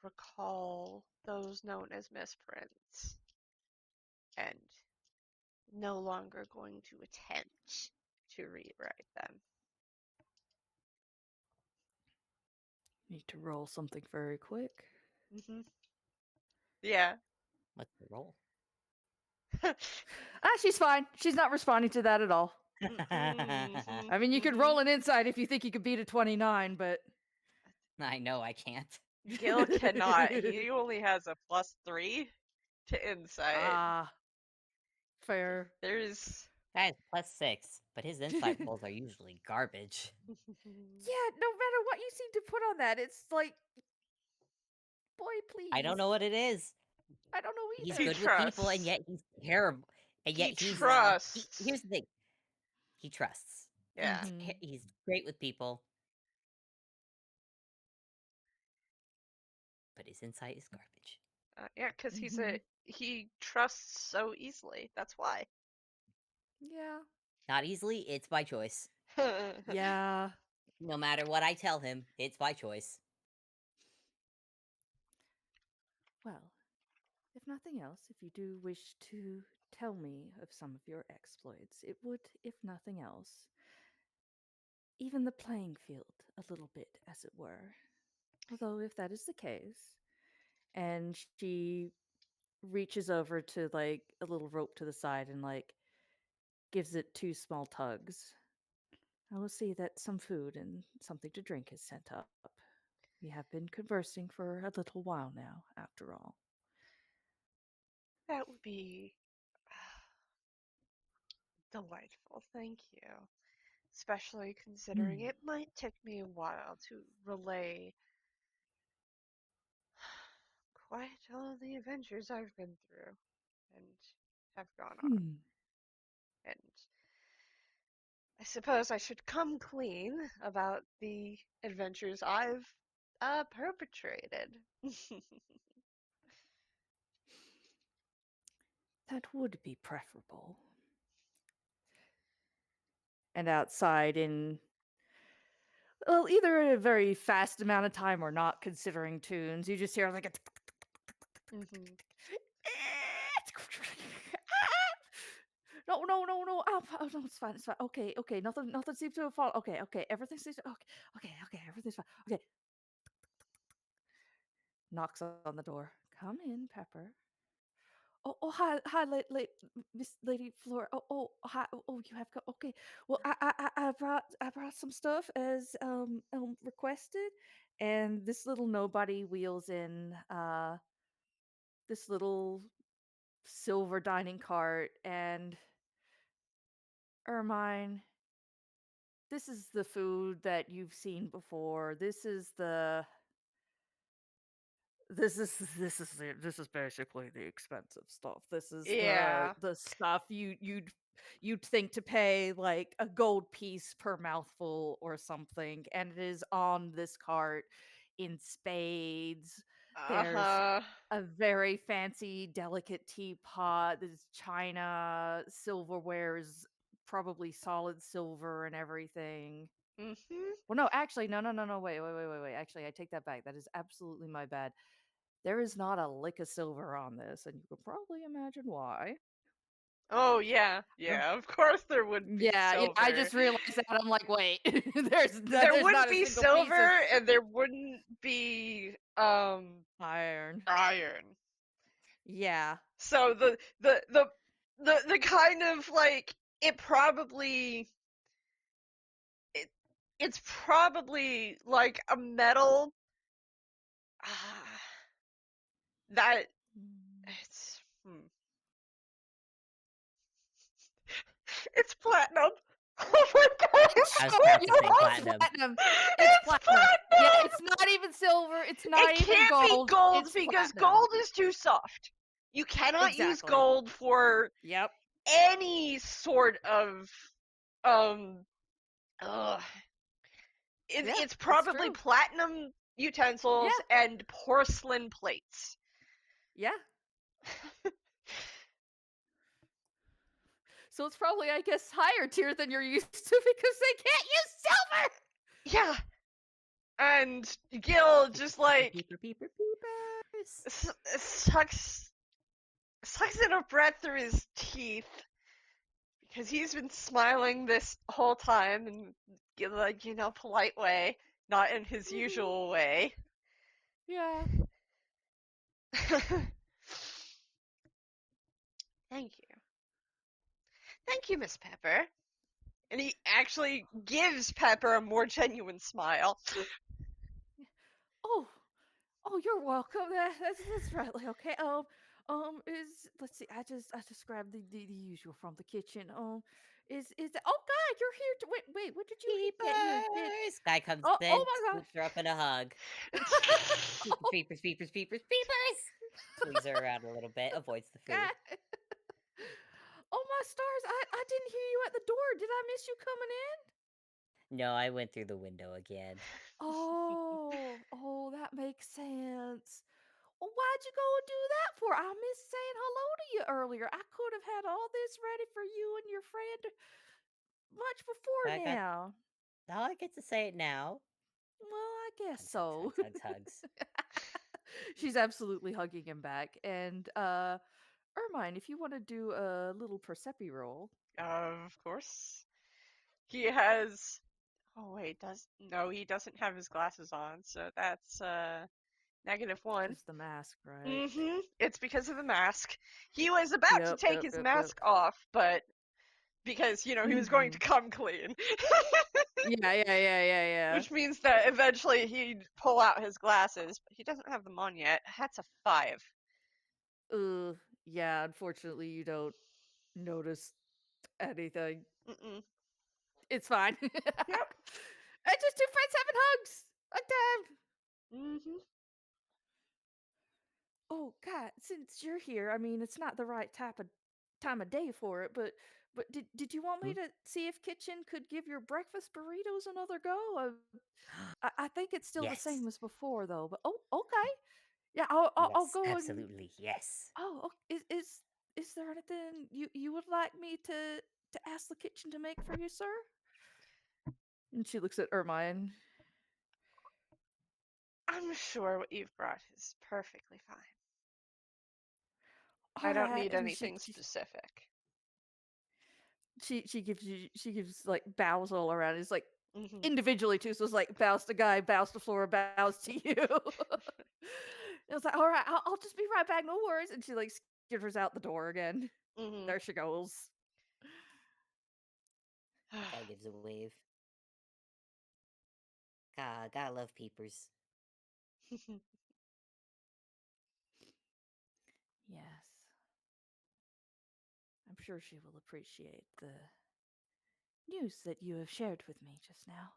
recall those known as misprints, and no longer going to attempt to rewrite them. Need to roll something very quick. Hmm. Yeah. What's the roll? She's fine. She's not responding to that at all. Mhm, I mean, you could mhm. roll an insight if you think you could beat a 29, but I know I can't. Gil cannot. He only has a +3 to insight. Fair. There's. Guy has +6, but his insight rolls are usually garbage. Yeah, no matter what you seem to put on that, it's like, boy, please. I don't know what it is. I don't know He's either. He good with people, and trusts. yet he's terrible. And He yet he's trusts. here's the thing. He trusts. Yeah. Mhm. He's great with people, but his insight is garbage. Yeah, because Mhm. he trusts so easily. That's why. Yeah. Not easily, it's by choice. Yeah. No matter what I tell him, it's by choice. Well, if nothing else, if you do wish to tell me of some of your exploits, it would, if nothing else, even the playing field a little bit, as it were. Although, if that is the case, and she reaches over to like a little rope to the side and like gives it two small tugs, I will see that some food and something to drink is sent up. We have been conversing for a little while now, after all. That would be delightful. Thank you. Especially considering it might take me a while to relay quite all the adventures I've been through and have gone on. Hmm. And I suppose I should come clean about the adventures I've perpetrated. That would be preferable. And outside in, well, either a very fast amount of time or not considering tunes, you just hear like a Mhm. no, no, no, no. Oh, no, it's fine. It's fine. Okay, okay. Nothing seems to have fallen. Okay, okay. Everything seems to. Okay, okay, okay. Everything's fine. Okay. Knocks on the door. Come in, Pepper. Oh, hi, Miss Lady Flora. Hi. Oh, you have okay. Well, I brought some stuff as requested, and this little nobody wheels in this little silver dining cart, and Ermine, this is the food that you've seen before. This is basically the expensive stuff. This is Yeah. the stuff you'd think to pay like a gold piece per mouthful or something, and it is on this cart in spades. There's Uh-huh. a very fancy, delicate teapot. There's china, silverware is probably solid silver and everything. Mhm. Well, no, actually, no. Wait. Actually, I take that back. That is absolutely my bad. There is not a lick of silver on this, and you can probably imagine why. Oh yeah. Um, Yeah, of course there would be yeah, I silver. just realized that. I'm like, wait, There there's wouldn't not a be single piece of silver and there wouldn't be iron. iron. Yeah. So the kind of like it probably it it's probably like a metal ah, that it's it's platinum. Oh my god, I was Sure, about to yeah, say it's platinum. platinum. It's it's platinum. Yeah, platinum. it's not even silver. It's not It even can't be gold. gold It's because platinum. gold is too soft. You cannot use Exactly. gold for Yep. any sort of um ugh. Yeah, It's it's probably true. platinum Yeah. utensils and porcelain plates. Yeah. So it's probably, I guess, higher tier than you're used to because they can't use silver. Yeah. And Gil just like Peepers. sucks in a breath through his teeth because he's been smiling this whole time in like polite way, not in his usual way. Yeah. Thank you. Thank you, Miss Pepper. And he actually gives Pepper a more genuine smile. Oh, you're welcome. That's rightly okay. Is let's see. I just grabbed the usual from the kitchen. Is oh God, you're here. Wait. When did you get here? Peepers. Guy comes Oh in, my gosh. scoops her up in a hug. Peepers. Swings her around a little bit, avoids the food. God. Oh my stars! I didn't hear you at the door. Did I miss you coming in? No, I went through the window again. Oh, that makes sense. Well, why'd you go and do that for? I missed saying hello to you earlier. I could have had all this ready for you and your friend much before I got. now. Now I get to say it now. Well, I guess Hugs. so. Hugs. She's absolutely hugging him back. And Ermine, if you want to do a little Persepi roll. Of course. He has. Oh wait, he doesn't have his glasses on, so that's -1. Just the mask, right? It's because of the mask. He was about to Yep, take yep, his yep, yep. mask off, but because he was going to come clean. Yeah. Which means that eventually he'd pull out his glasses, but he doesn't have them on yet. That's a 5. Yeah, unfortunately you don't notice anything. Mm-mm. It's fine. Yep. I just two friends having hugs. Hug time. Oh God, since you're here, I mean it's not the right time of day for it, but But did you want me to see if Kitchen could give your breakfast burritos another go? I think it's still the Yes. same as before, though. But okay. Yeah, I'll Yes, go and. absolutely. Yes. Oh, is there anything you would like me to ask the kitchen to make for you, sir? And she looks at Ermine. I'm sure what you've brought is perfectly fine. All I don't right, need and anything specific. she gives like bows all around. It's like Mm-hmm. individually too. So it's like bows to Guy, bows to Flora, bows to you. It was like, all right, I'll just be right back. No worries. And she like skitters out the door again. Mm-hmm. There she goes. Guy gives a wave. God, gotta love peepers. Yes. I'm sure she will appreciate the news that you have shared with me just now.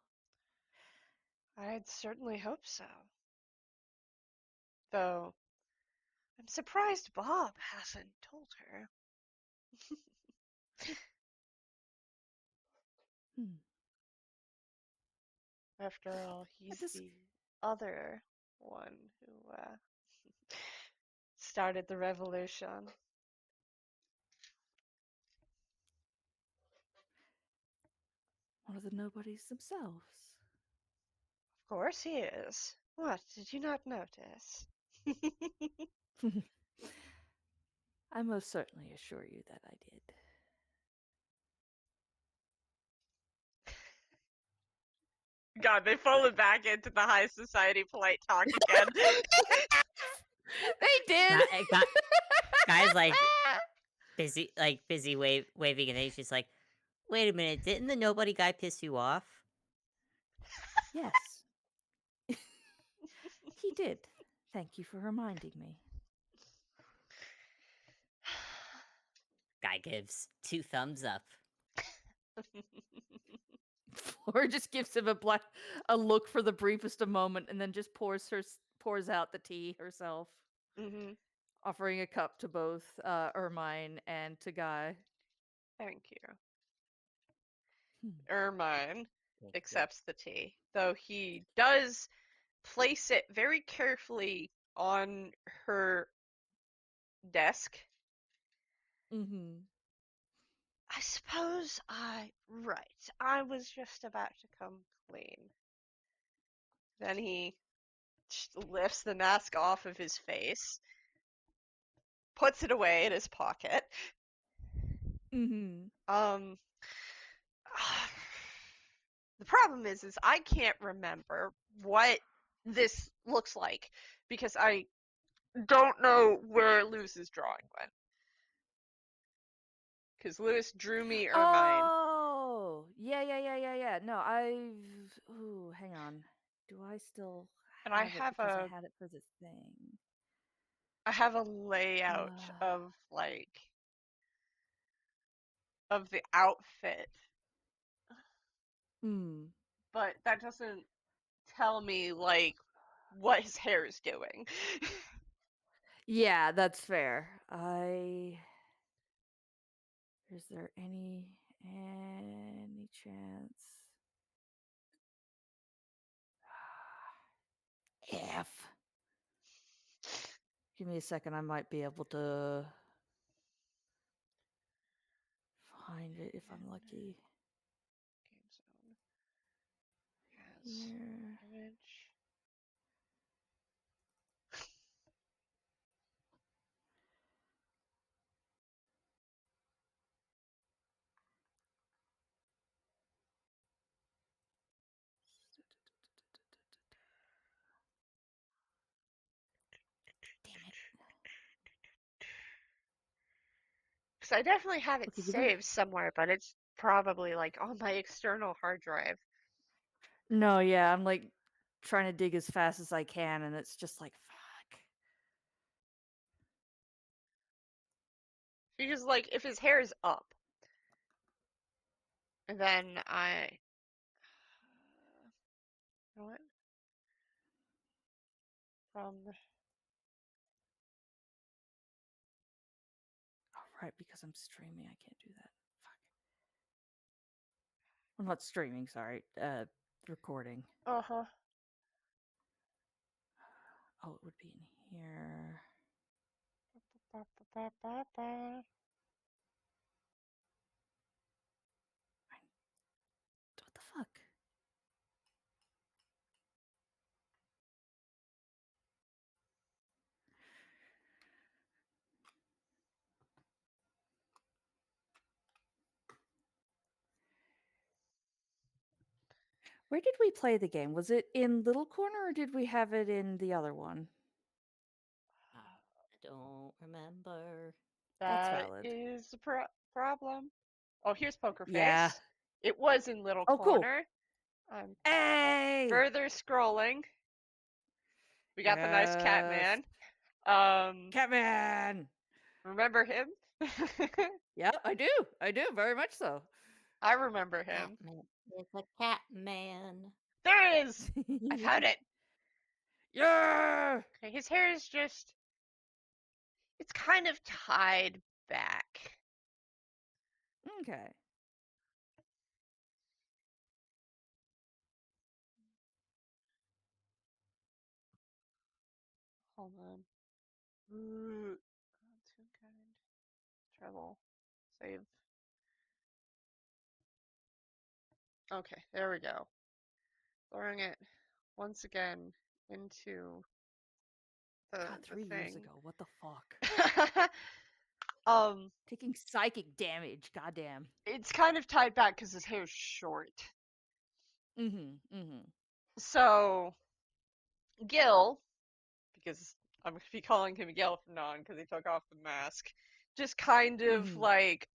I'd certainly hope so. Though, I'm surprised Bob hasn't told her. Hmm. After all, he's This the other one who started the revolution. one of the nobodies themselves. Of course he is. What, did you not notice? I most certainly assure you that I did. God, they folded back into the high society polite talk again. They did. Guy's like busy waving, and then he's just like, "Wait a minute, didn't the nobody guy piss you off?" Yes. He did. Thank you for reminding me. Guy gives 2 thumbs up. Flora just gives him a look for the briefest of moment, and then just pours out the tea herself, Mm-hmm. offering a cup to both Ermine and to Guy. Thank you. Hmm. Ermine Thank you. accepts the tea, though he does place it very carefully on her desk. Mm-hmm. I suppose right. I was just about to come clean. Then he lifts the mask off of his face, puts it away in his pocket. Mm-hmm. The problem is I can't remember what this looks like because I don't know where Lewis's drawing went. Because Lewis drew me Ermine. Oh, yeah. No, Ooh, hang on. Do I still And I have it have because I a had it for the thing? layout of of the outfit, Hmm. but that doesn't tell me what his hair is doing. Yeah, that's fair. Is there any chance? If. Give me a second. I might be able to find it if I'm lucky. Game zone has Here. image. Damn it. Because I definitely have it Okay, give me. saved somewhere, but it's probably on my external hard drive. No, yeah, I'm like trying to dig as fast as I can, and it's just like, fuck. Because if his hair is up, and then you know what? From Oh, right, because I'm streaming, I can't do that. Fuck. I'm not streaming, sorry. Recording. Uh-huh. Oh, it would be in here. What the fuck? Where did we play the game? Was it in Little Corner or did we have it in the other one? I don't remember. That's That valid. is the problem. Oh, here's Poker Yeah. Face. It was in Little Oh, cool. Corner. I'm Hey! further scrolling. We got the nice Yes. Catman. Catman! Remember him? Yeah, I do. I do, very much so. I remember him. Catman is a Catman. There it is! I found it! Yeah! Okay, his hair is just... It's kind of tied back. Okay. Hold on. Ooh. Toonkind. Treble. Save. Okay, there we go. Throwing it once again into God, the 3 years thing. ago. What the fuck? um, Taking psychic damage. Goddamn. it's kind of tied back because his hair's short. Mm-hmm. Mm-hmm. So, Gille, because I'm going to be calling him Gille from now on because he took off the mask, just kind of like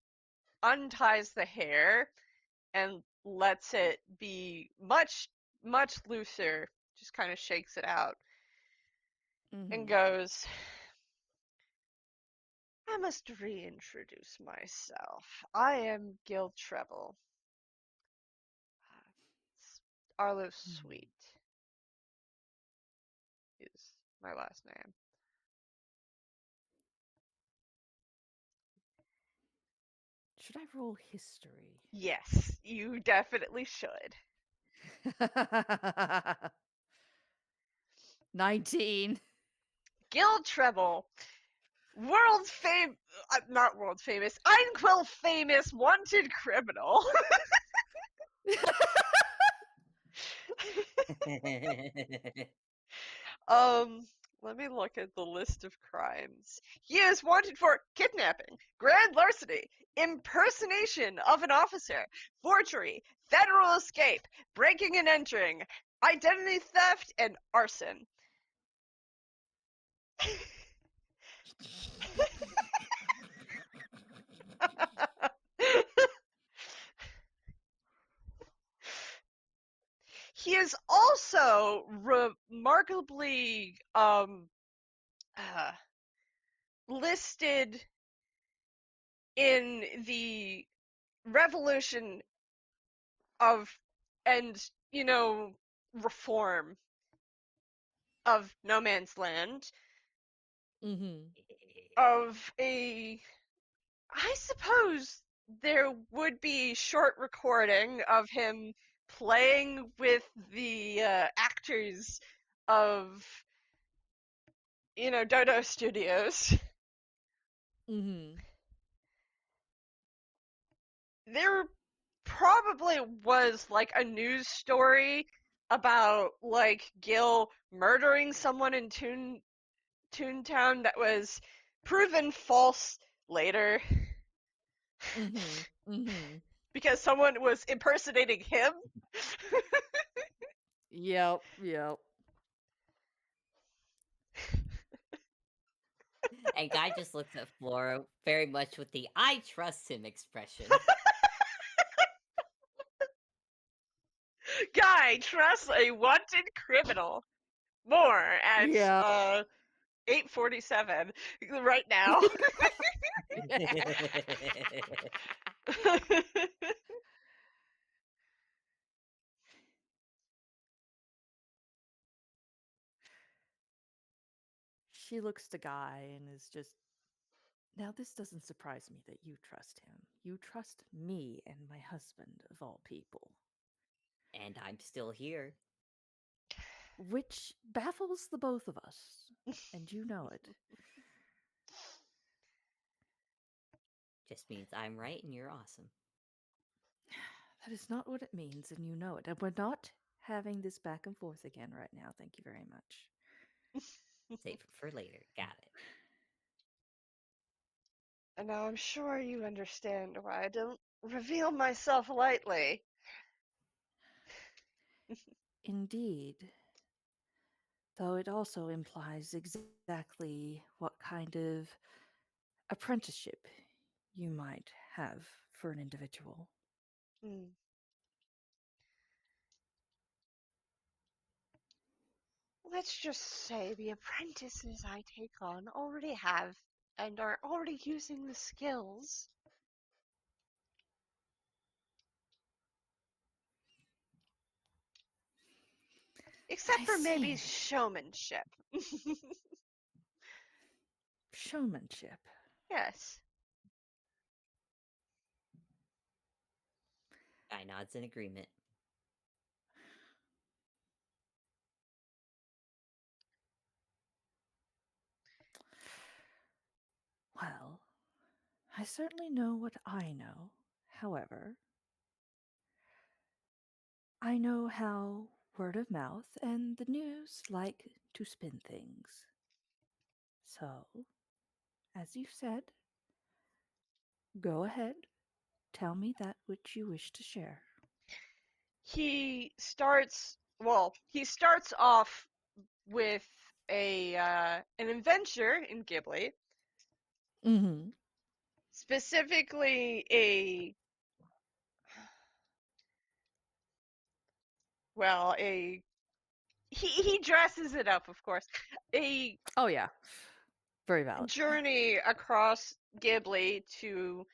unties the hair and lets it be much, much looser, just kind of shakes it out and goes, I must reintroduce myself. I am Gille Trebble. Arlo Sweet is my last name. Should I roll history? Yes, you definitely should. 19. Gille Trebble, not world famous, Einquill famous wanted criminal. Let me look at the list of crimes. He is wanted for kidnapping, grand larceny, impersonation of an officer, forgery, federal escape, breaking and entering, identity theft, and arson. He is also remarkably listed in the revolution of and reform of No Man's Land, of I suppose there would be short recording of him playing with the actors of Dodo Studios. There probably was like a news story about like Gil murdering someone in Toontown that was proven false later because someone was impersonating him. Yep, yep. And Guy just looks at Flora very much with the I trust him expression. Guy trusts a wanted criminal. More at Yeah. 8:47 right now. She looks to Guy and is just Now, this doesn't surprise me that you trust him. You trust me and my husband, of all people. And I'm still here. Which baffles the both of us, and you know it. Just means I'm right and you're awesome. That is not what it means, and you know it. And we're not having this back and forth again right now. Thank you very much. Save it for later. Got it. And now I'm sure you understand why I don't reveal myself lightly. Indeed. Though it also implies exactly what kind of apprenticeship you might have for an individual. Hmm. Let's just say the apprentices I take on already have and are already using the skills. Except I for maybe see. showmanship. Showmanship. Yes. Guy nods in agreement. Well, I certainly know what I know. However, I know how word of mouth and the news like to spin things. So, as you said, go ahead, tell me that which you wish to share. He starts off with an adventure in Ghibli, Mm-hmm. specifically a he dresses it up, of course. A Oh, yeah. Very valid. journey across Ghibli to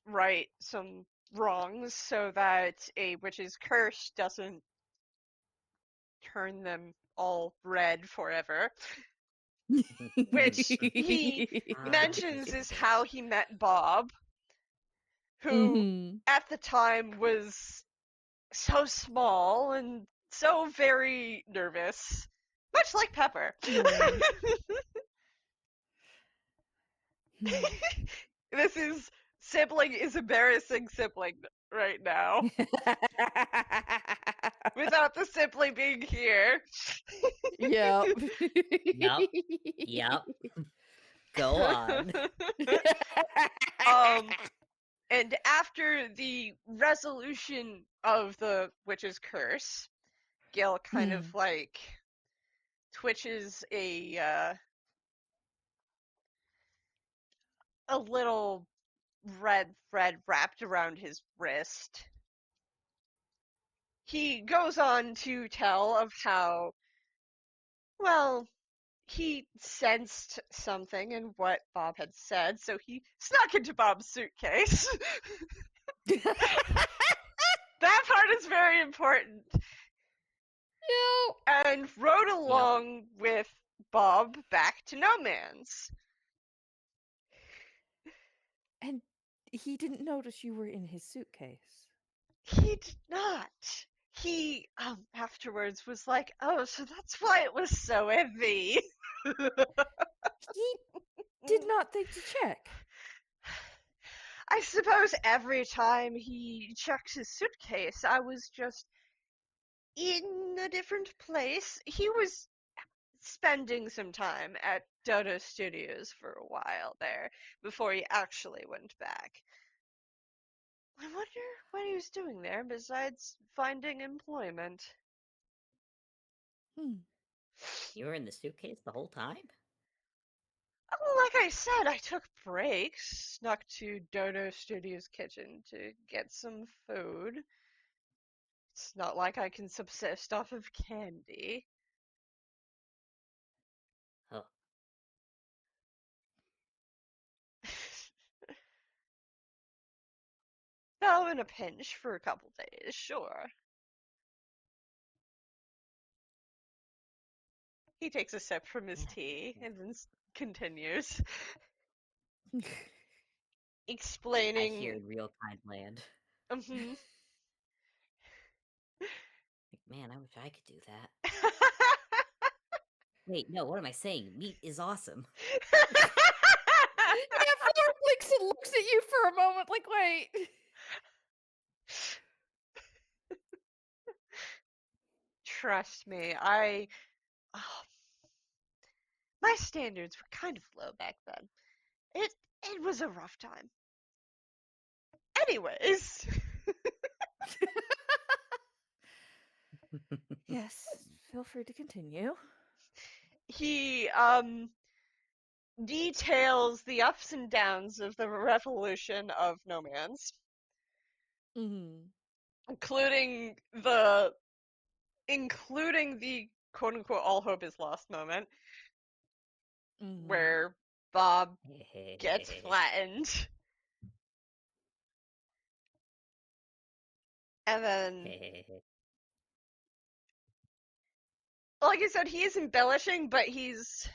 right some wrongs so that a witch's curse doesn't turn them all red forever. Which he mentions is Typical. how he met Bob, who Mm-hmm. at the time was so small and so very nervous, much like Pepper. Right. This is sibling is embarrassing sibling right now. Without the sibling being here. Yep. Yup. Yup. Go on. um, and after the resolution of the witch's curse, Gil kind of Hmm. like twitches a little red thread wrapped around his wrist. He goes on to tell of how, well, he sensed something in what Bob had said, so he snuck into Bob's suitcase. That part is very important. Yep. And rode Yep. along with Bob back to No Man's. And he didn't notice you were in his suitcase. He did not. He afterwards was like, "Oh, so that's why it was so heavy." He did not think to check. I suppose every time he checked his suitcase, I was just in a different place. He was spending some time at Dodo Studios for a while there before he actually went back. I wonder what he was doing there besides finding employment. Hmm. You were in the suitcase the whole time? Like I said, I took breaks, snuck to Dodo Studios kitchen to get some food. It's not like I can subsist off of candy. Oh, Though in a pinch for a couple days, sure. He takes a sip from his yeah. tea Yeah. and then continues. I explaining. hear in real kind land. Mhm. Like, man, I wish I could do that. Wait, no, what am I saying? Meat is awesome. Yeah, Flora blinks and looks at you for a moment, like, wait. Trust me, oh, my standards were kind of low back then. It was a rough time. Anyways, Yes, feel free to continue. he details the ups and downs of the revolution of No Man's, Mm-hmm. including the quote unquote all hope is lost moment Mm-hmm. where Bob gets flattened. And then, like I said, he is embellishing, but he's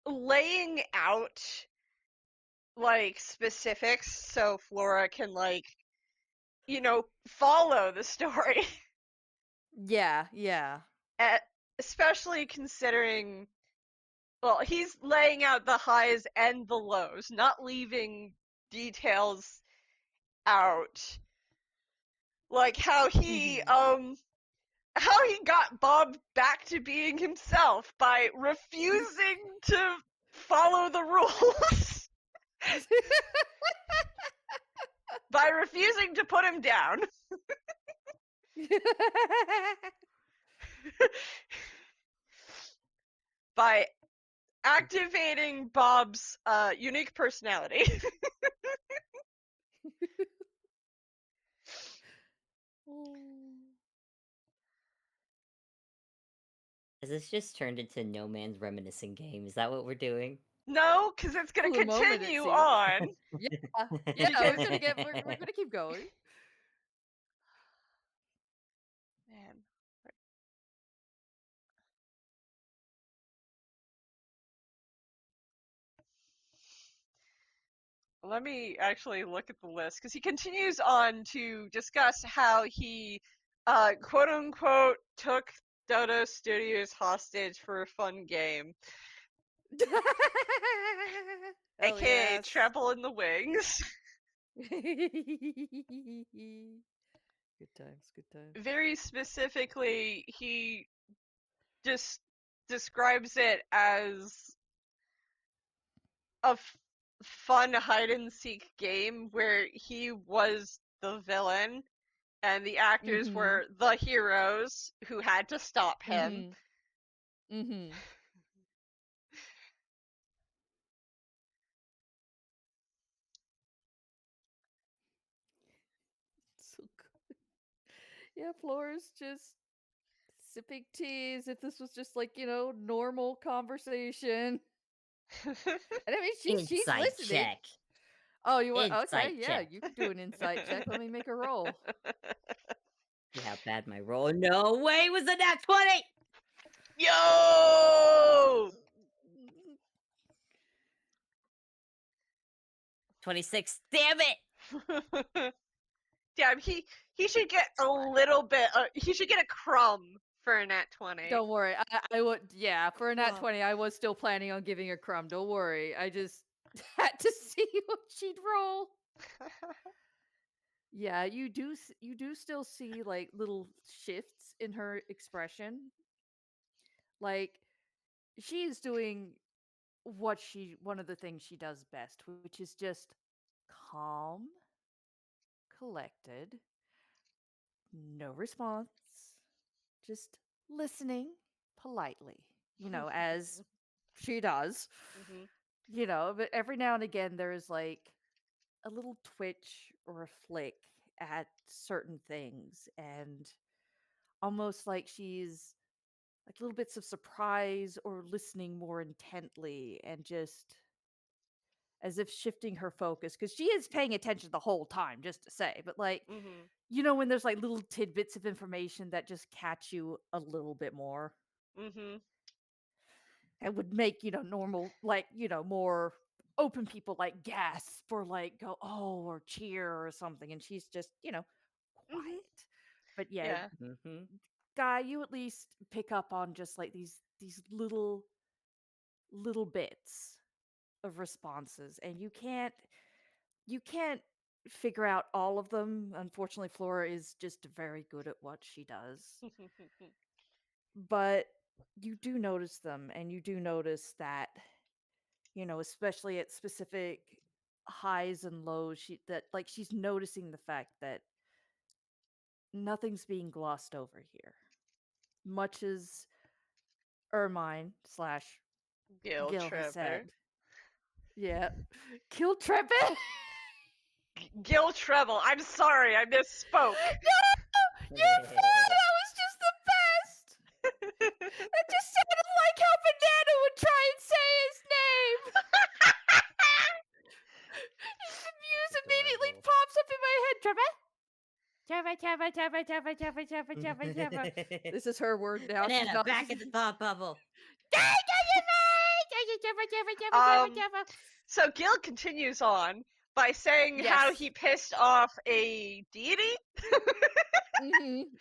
laying out like specifics so Flora can follow the story. Yeah, yeah. Especially considering, well, he's laying out the highs and the lows, not leaving details out. Like how he got Bob back to being himself by refusing to follow the rules. By refusing to put him down. By activating Bob's unique personality. Has this just turned into No Man's reminiscing game? Is that what we're doing? No, because it's going For to the moment, it continue seems. on. Yeah, we're gonna keep going. Man. Let me actually look at the list, because he continues on to discuss how he, quote unquote, took Dodo Studios hostage for a fun game. AKA yes. Treble in the Wings. Good times, good times. Very specifically, he just describes it as a fun hide and seek game where he was the villain and the actors were the heroes who had to stop him. So good. Yeah, Flora's just sipping tea as if this was just like, normal conversation. And I mean, she's Insight listening. check. Oh, you want? Okay, Insight yeah, check. you can do an insight check. Let me make a roll. See how bad my roll. No way it was a nat 20! Yo! 26. Damn it! Damn, he should get a little bit. He should get a crumb for a nat 20. Don't worry. I would, yeah, for a nat Wow. 20, I was still planning on giving a crumb. Don't worry. I just had to see what she'd roll. Yeah, you do still see like little shifts in her expression. Like she's doing one of the things she does best, which is just calm, collected, no response, just listening politely, as she does. But every now and again there's like a little twitch or a flick at certain things, and almost like she's like little bits of surprise or listening more intently, and just as if shifting her focus, because she is paying attention the whole time, just to say, but like when there's like little tidbits of information that just catch you a little bit more, and would make normal, like more open people like gasp or like go oh or cheer or something, and she's just quiet. But yeah, Yeah. Mm-hmm. Guy, you at least pick up on just like these little bits of responses, and you can't figure out all of them. Unfortunately, Flora is just very good at what she does. But you do notice them, and you do notice that, especially at specific highs and lows, she's noticing the fact that nothing's being glossed over here. Much as Ermine slash Gille Gil has Trebble. said. Yeah. Gille Trebble? Gille Trebble. I'm sorry, I misspoke. No! You're fine! That was just the best! That just sounded like how Banana would try and say his name! The muse immediately Adorable. pops up in my head. Trevor. This is her word now. She's Banana, not. back in the thought bubble. So Gil continues on by saying how Yes. he pissed off a deity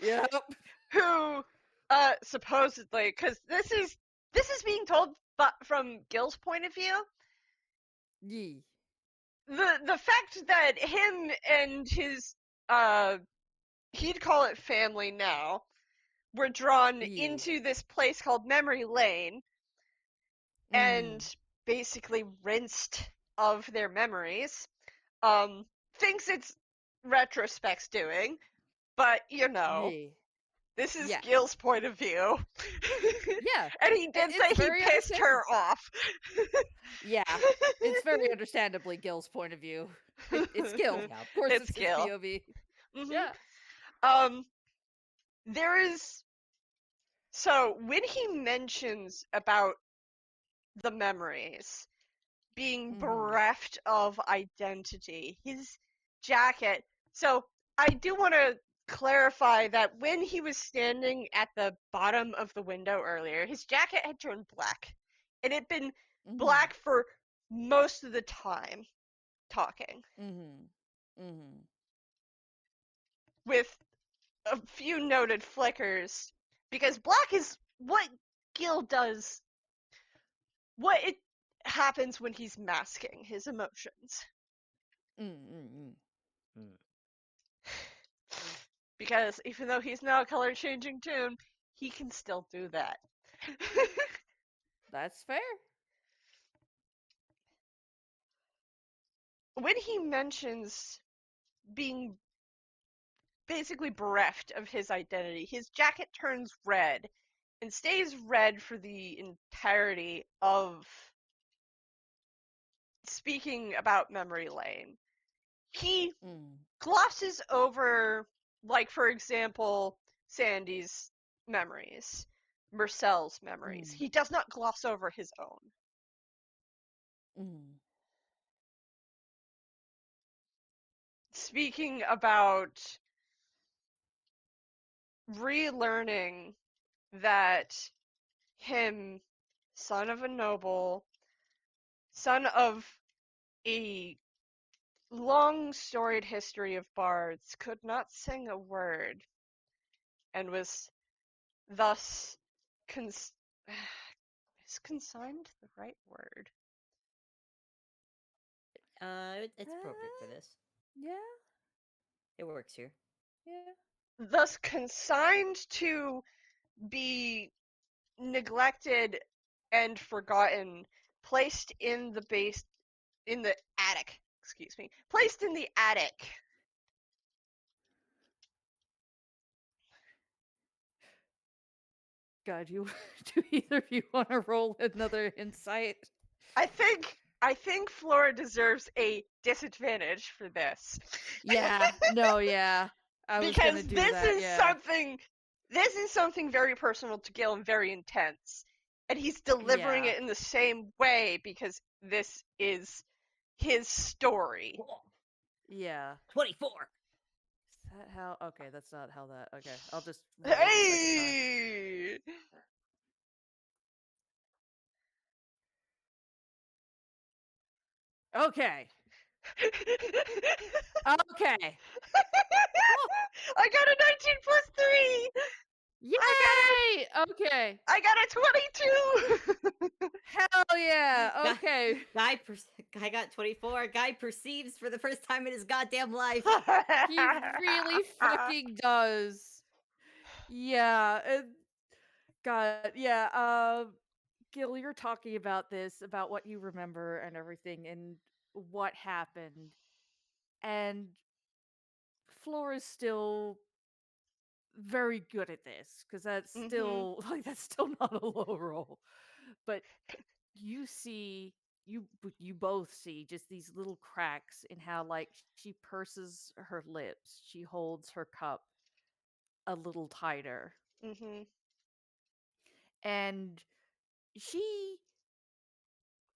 Yep. who supposedly, because this is being told from Gil's point of view. Yee. The fact that him and his he'd call it family now were drawn Yeah. into this place called Memory Lane and basically rinsed of their memories. Thinks it's retrospect's doing, but Yeah. this is Yeah. Gil's point of view. Yeah. And he did say It's he very pissed her understandable. off. Yeah. It's very understandably Gil's point of view. It's Gil. Yep. Of course, It's it's his Gil. POV. Mhm. Yeah. There is. So when he mentions about the memories being bereft of identity, his jacket. So I do want to clarify that when he was standing at the bottom of the window earlier, his jacket had turned black. It had been black for most of the time talking, with a few noted flickers, because black is what Gil does, what it happens when he's masking his emotions. Because even though he's now a color changing toon, he can still do that. That's fair. When he mentions being basically bereft of his identity, his jacket turns red and stays red for the entirety of speaking about Memory Lane. He glosses over, like, for example, Sandy's memories, Marcel's memories. He does not gloss over his own. Speaking about relearning that him, son of a noble, son of a long storied history of bards, could not sing a word, and was thus is consigned the right word? It's appropriate for this. Yeah. It works here. Yeah. Thus consigned to be neglected and forgotten, placed in the attic, excuse me, placed in the attic. God, do either of you want to roll another insight? I think Flora deserves a disadvantage for this. Yeah. No, yeah. I was gonna Because do this that, is yeah. something very personal to Gil and very intense. And he's delivering Yeah. it in the same way because this is his story. Cool. Yeah. 24. Is that how? Okay, that's not how that. Okay, I'll just roll it the second time. Hey! Okay. Okay. I got a 19 plus 3! Yay! Okay. I got a 22! Hell yeah. Okay. Guy got 24. Guy perceives for the first time in his goddamn life. He really fucking does. Yeah. God, yeah. Gil, you're talking about this, about what you remember and everything and what happened. And Flora's still very good at this because that's still that's still not a low roll. But you see you both see just these little cracks in how like she purses her lips, she holds her cup a little tighter, and she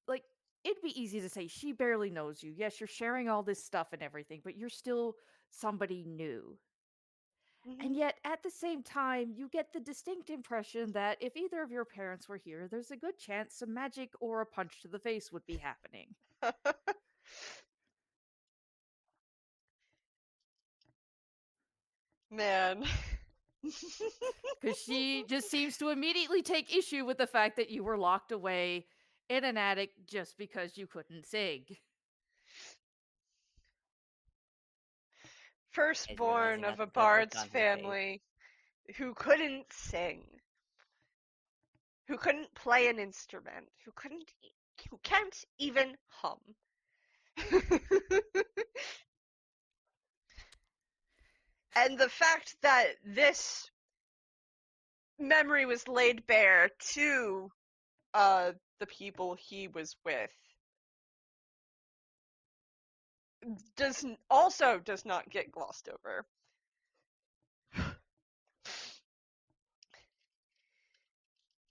like it'd be easy to say she barely knows you. Yes, you're sharing all this stuff and everything, but you're still somebody new. And yet, at the same time, you get the distinct impression that if either of your parents were here, there's a good chance some magic or a punch to the face would be happening. Man. Because she just seems to immediately take issue with the fact that you were locked away in an attic just because you couldn't sing. Firstborn Realizing of that a the look bard's on her face. family who couldn't sing, who couldn't play an instrument, who can't even hum. And the fact that this memory was laid bare to the people he was with does not get glossed over.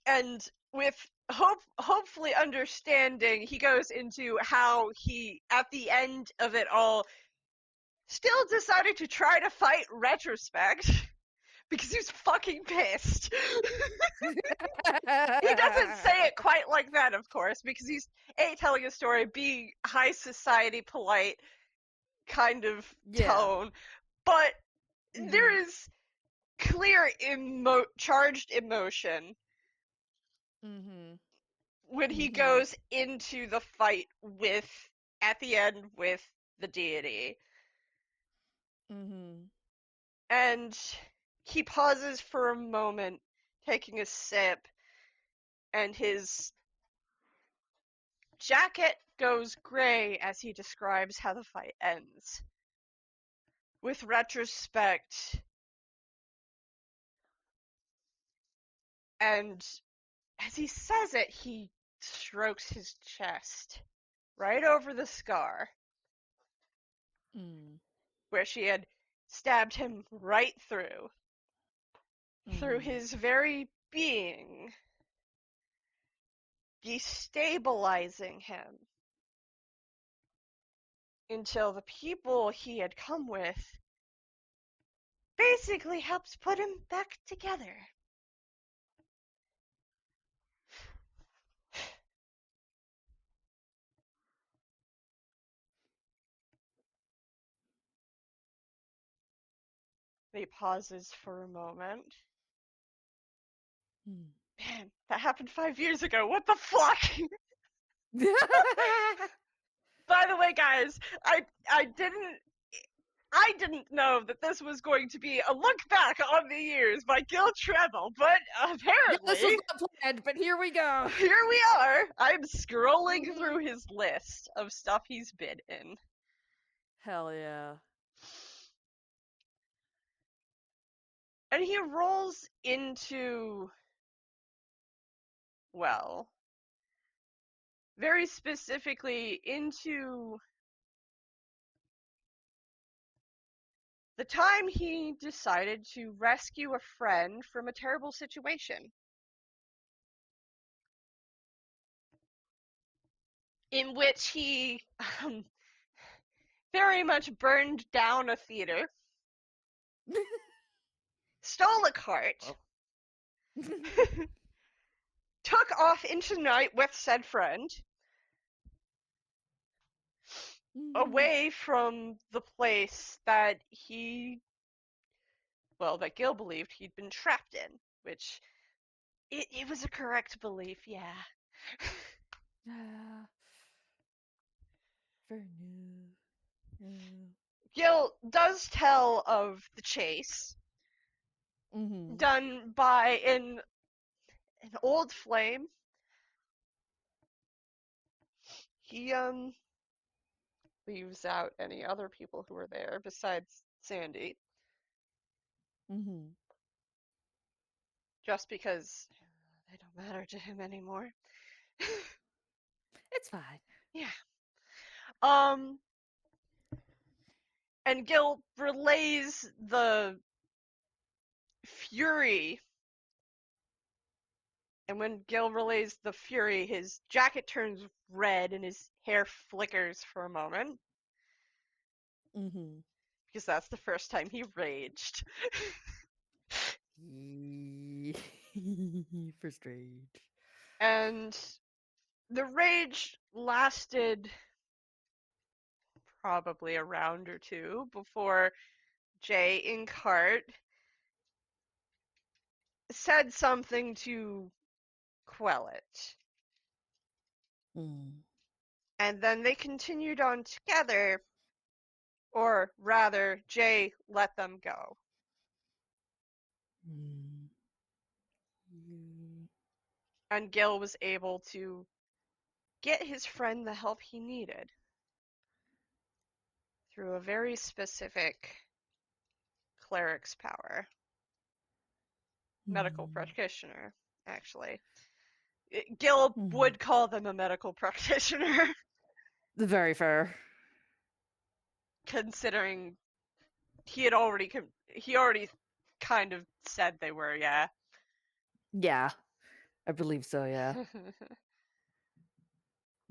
And with hopefully understanding, he goes into how he, at the end of it all, still decided to try to fight Retrospect because he's fucking pissed. He doesn't say it quite like that, of course, because he's telling a story, being high society, polite kind of tone, but there is clear charged emotion when he goes into the fight at the end with the deity. And he pauses for a moment, taking a sip, and his jacket goes gray as he describes how the fight ends. With Retrospect, and as he says it, he strokes his chest right over the scar where she had stabbed him right through his very being, destabilizing him until the people he had come with basically helped put him back together. He pauses for a moment. Man, that happened 5 years ago. What the fuck? By the way, guys, I didn't know that this was going to be a look back on the years by Gille Trebble, but apparently this was not planned, but here we go. Here we are. I'm scrolling through his list of stuff he's been in. Hell yeah. And he rolls into, well, very specifically into the time he decided to rescue a friend from a terrible situation, in which he very much burned down a theater, stole a cart, took off into the night with said friend, away from the place that that Gil believed he'd been trapped in, which it was a correct belief, yeah. Ah, very new. Gil does tell of the chase Mm-hmm. done by an old flame. He leaves out any other people who were there besides Sandy, Mm-hmm. just because they don't matter to him anymore. It's fine. Yeah. Um, and Gil relays the fury. And when Gil relays the fury, his jacket turns red and his hair flickers for a moment. Mm-hmm. Because that's the first time he raged. First rage. And the rage lasted probably a round or two before Jay in cart said something to quell it. Mm. And then they continued on together, or rather, Jay let them go. Mm. Mm. And Gil was able to get his friend the help he needed through a very specific cleric's power. Medical practitioner, actually. Gil would call them a medical practitioner, Very fair. considering he already kind of said they were, yeah. Yeah, I believe so. Yeah.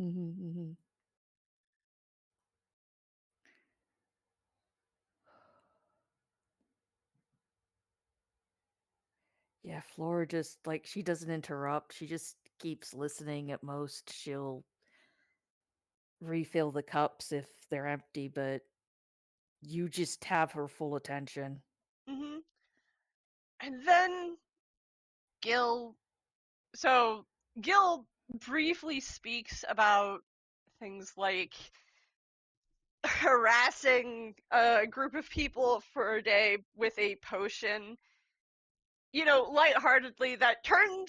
Mm-hmm. Yeah, Flora just like she doesn't interrupt. She just keeps listening. At most, she'll refill the cups if they're empty, but you just have her full attention. hmm And then Gil. So Gil briefly speaks about things like harassing a group of people for a day with a potion, lightheartedly, that turned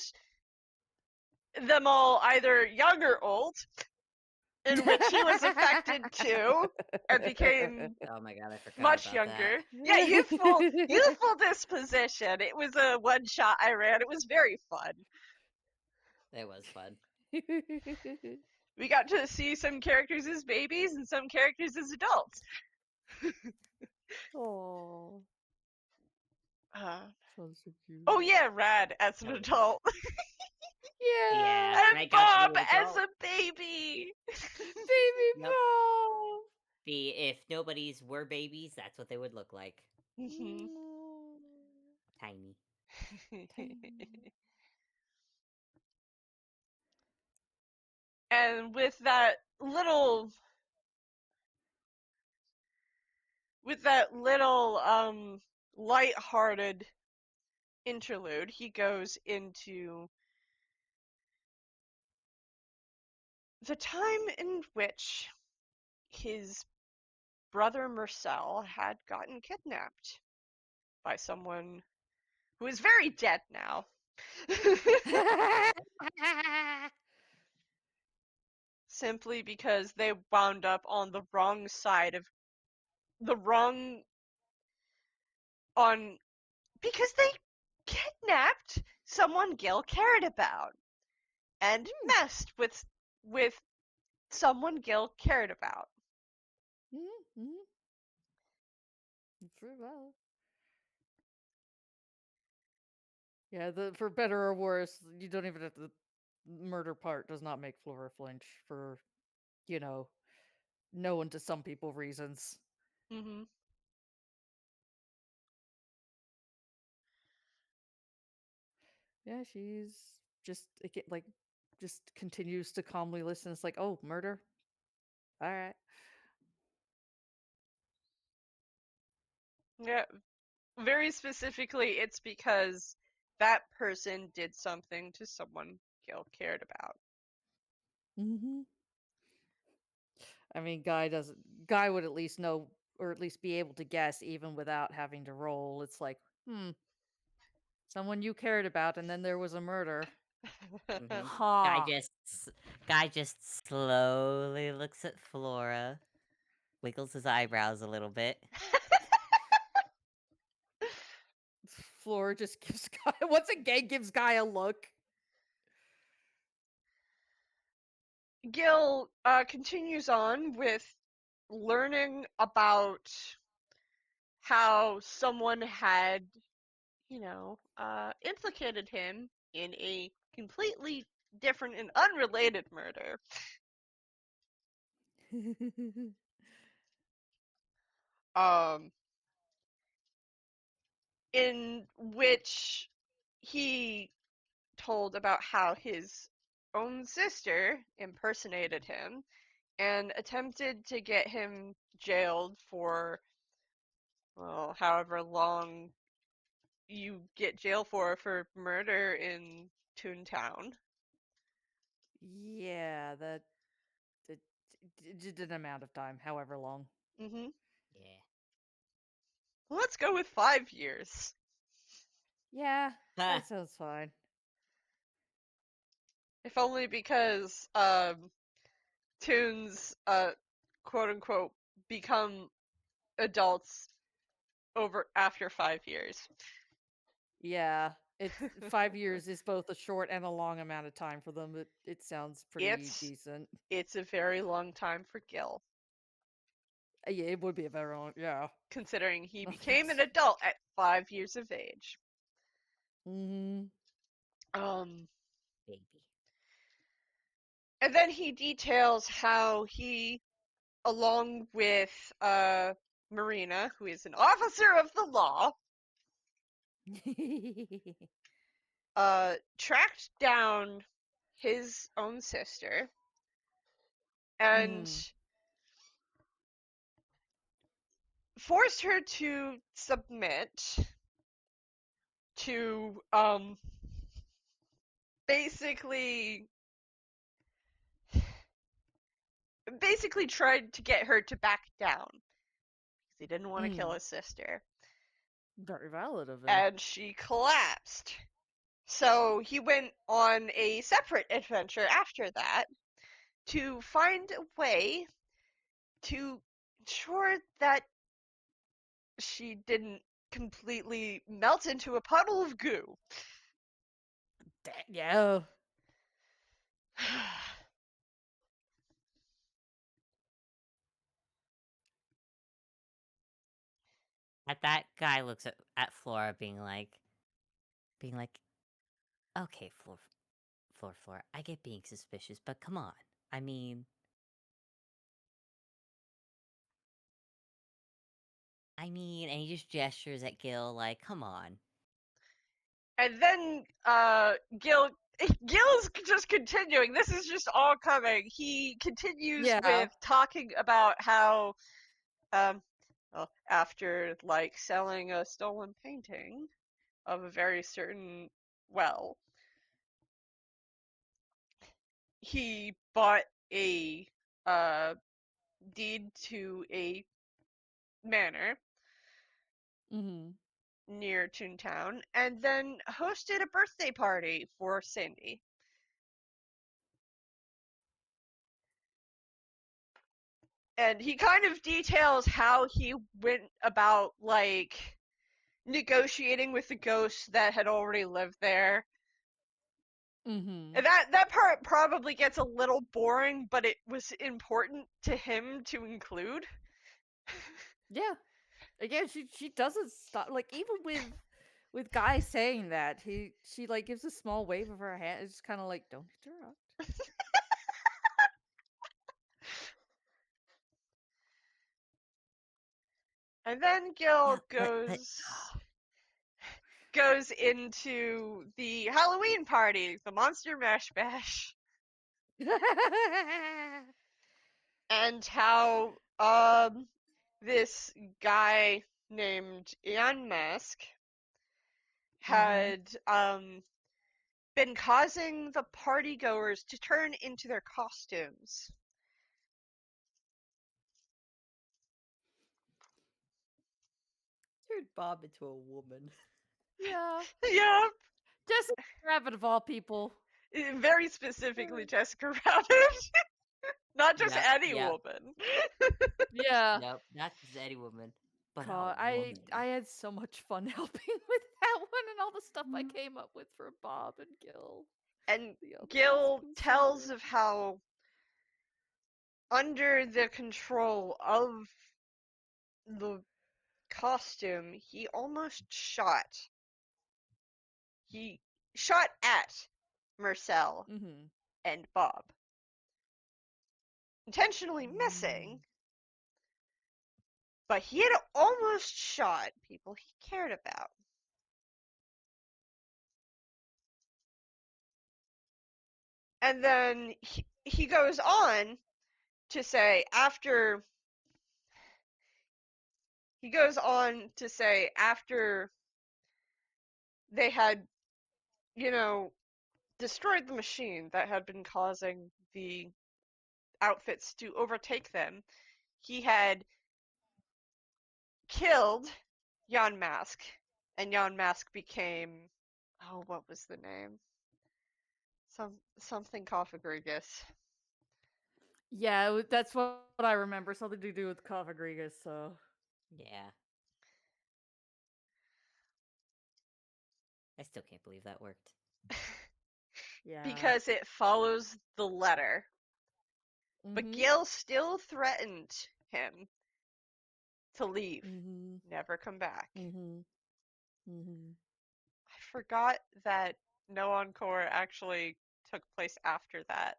them all either young or old, in which he was affected too, and became Oh my god, I forgot much about that. younger. Yeah, youthful disposition. It was a one shot I ran. It was very fun. It was fun. We got to see some characters as babies and some characters as adults. Oh, Uh, sounds so cute. oh yeah, Rad as an That was adult. Yeah, Yeah, and I And got to be Bob an as adult. a baby. baby Yep. Bob. If nobody's were babies, that's what they would look like. Mhm. Tiny. Tiny. And with that little light-hearted interlude, he goes into the time in which his brother Marcel had gotten kidnapped by someone who is very dead now. Simply because they wound up on the wrong side of the wrong on because they kidnapped someone Gil cared about and messed with someone Gil cared about. Mm-hmm. For well. Yeah, for better or worse, you don't even have the murder part does not make Flora flinch for, you know, known to some people reasons. hmm Yeah, she's just like just continues to calmly listen. It's like, oh, murder. All right. Yeah, very specifically, it's because that person did something to someone Gil cared about. Mm-hmm. I mean, Guy would at least know, or at least be able to guess, even without having to roll. It's like, someone you cared about, and then there was a murder. Mhm. Ha! Guy just slowly looks at Flora, wiggles his eyebrows a little bit. Floor just gives Guy once again gives Guy a look. Gil continues on with learning about how someone had, implicated him in a completely different and unrelated murder. Um, in which he told about how his own sister impersonated him and attempted to get him jailed for, well, however long you get jail for murder in Toontown. Yeah, that did an amount of time, however long. Mm-hmm. Yeah. Let's go with 5 years. Yeah, Huh. that sounds fine. If only because Toons quote unquote become adults over after 5 years. Yeah, it's 5 years is both a short and a long amount of time for them. It sounds pretty It's decent. it's a very long time for Gil, Yeah, it would be a very long. Yeah. considering he became an adult at 5 years of age. Mm-hmm. Um, Baby. and then he details how he, along with Marina, who is an officer of the law, tracked down his own sister and mm-hmm. forced her to submit to basically tried to get her to back down because he didn't want to kill his sister, Very valid of him. and she collapsed. So he went on a separate adventure after that to find a way to ensure that she didn't completely melt into a puddle of goo. Yeah. At that, Guy looks at Flora, being like, okay, Flora, I get being suspicious, but come on. I mean, and he just gestures at Gil, like, come on. And then Gil's just continuing. This is just all coming. He continues Yeah. with talking about how well, after like selling a stolen painting of a very certain well, he bought a uh deed to a manor Mm-hmm. near Toontown and then hosted a birthday party for Cindy. And he kind of details how he went about like negotiating with the ghosts that had already lived there. Mm-hmm. And that part probably gets a little boring, but it was important to him to include. Yeah. Again, she doesn't stop. Like even with Guy saying that, she like gives a small wave of her hand. It's just kind of like, don't interrupt. And then Yeah, Gil but goes into the Halloween party, the Monster Mash Bash, and how this guy named Ian Mask Mm-hmm. had been causing the partygoers to turn into their costumes. Turned Bob into a woman. Yeah. Yep. Jessica Rabbit of all people. Very specifically Jessica Rabbit. Not just Yep, any yep, woman. Yeah. nope, not just any woman, but God, a woman. I had so much fun helping with that one and all the stuff I Mm. came up with for Bob and Gil. And The others. Gil It was so tells good. of how, under the control of the costume, he almost shot. He shot at Marcel Mm-hmm. and Bob, intentionally missing, but he had almost shot people he cared about. And then he goes on to say after they had, destroyed the machine that had been causing the outfits to overtake them, he had killed Jan Mask, and Jan Mask became, oh, what was the name? Something Coffagrigus. Yeah, that's what I remember. Something to do with Cofagrigus, so. Yeah. I still can't believe that worked. Yeah. Because it follows the letter. But Mm-hmm. Gil still threatened him to leave, Mm-hmm. never come back. Mm-hmm. Mm-hmm. I forgot that No Encore actually took place after that.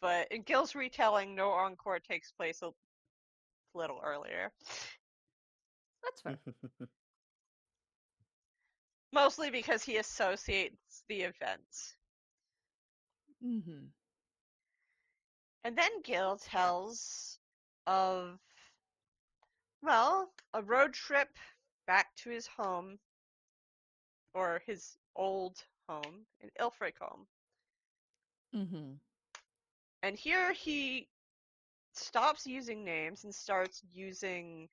But in Gil's retelling, No Encore takes place a little earlier. That's fair. Mostly because he associates the events. Mm-hmm. And then Gil tells of, well, a road trip back to his home, or his old home in Ilfracombe. Mm-hmm. And here he stops using names and starts using,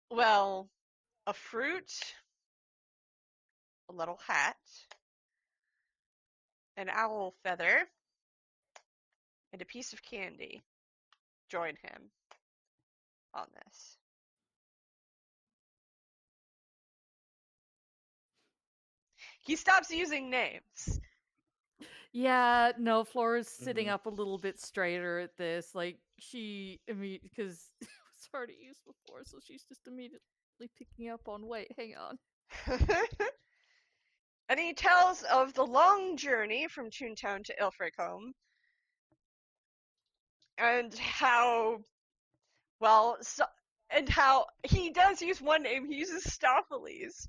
well, a fruit, a little hat, an owl feather, and a piece of candy join him on this. He stops using names. Yeah, no, Flora's sitting Mhm. up a little bit straighter at this. Like, because it was already used before, so she's just immediately picking up on, wait, hang on. And he tells of the long journey from Toontown to Ilfracombe, and how, well, and how he does use one name. He uses Stopheles,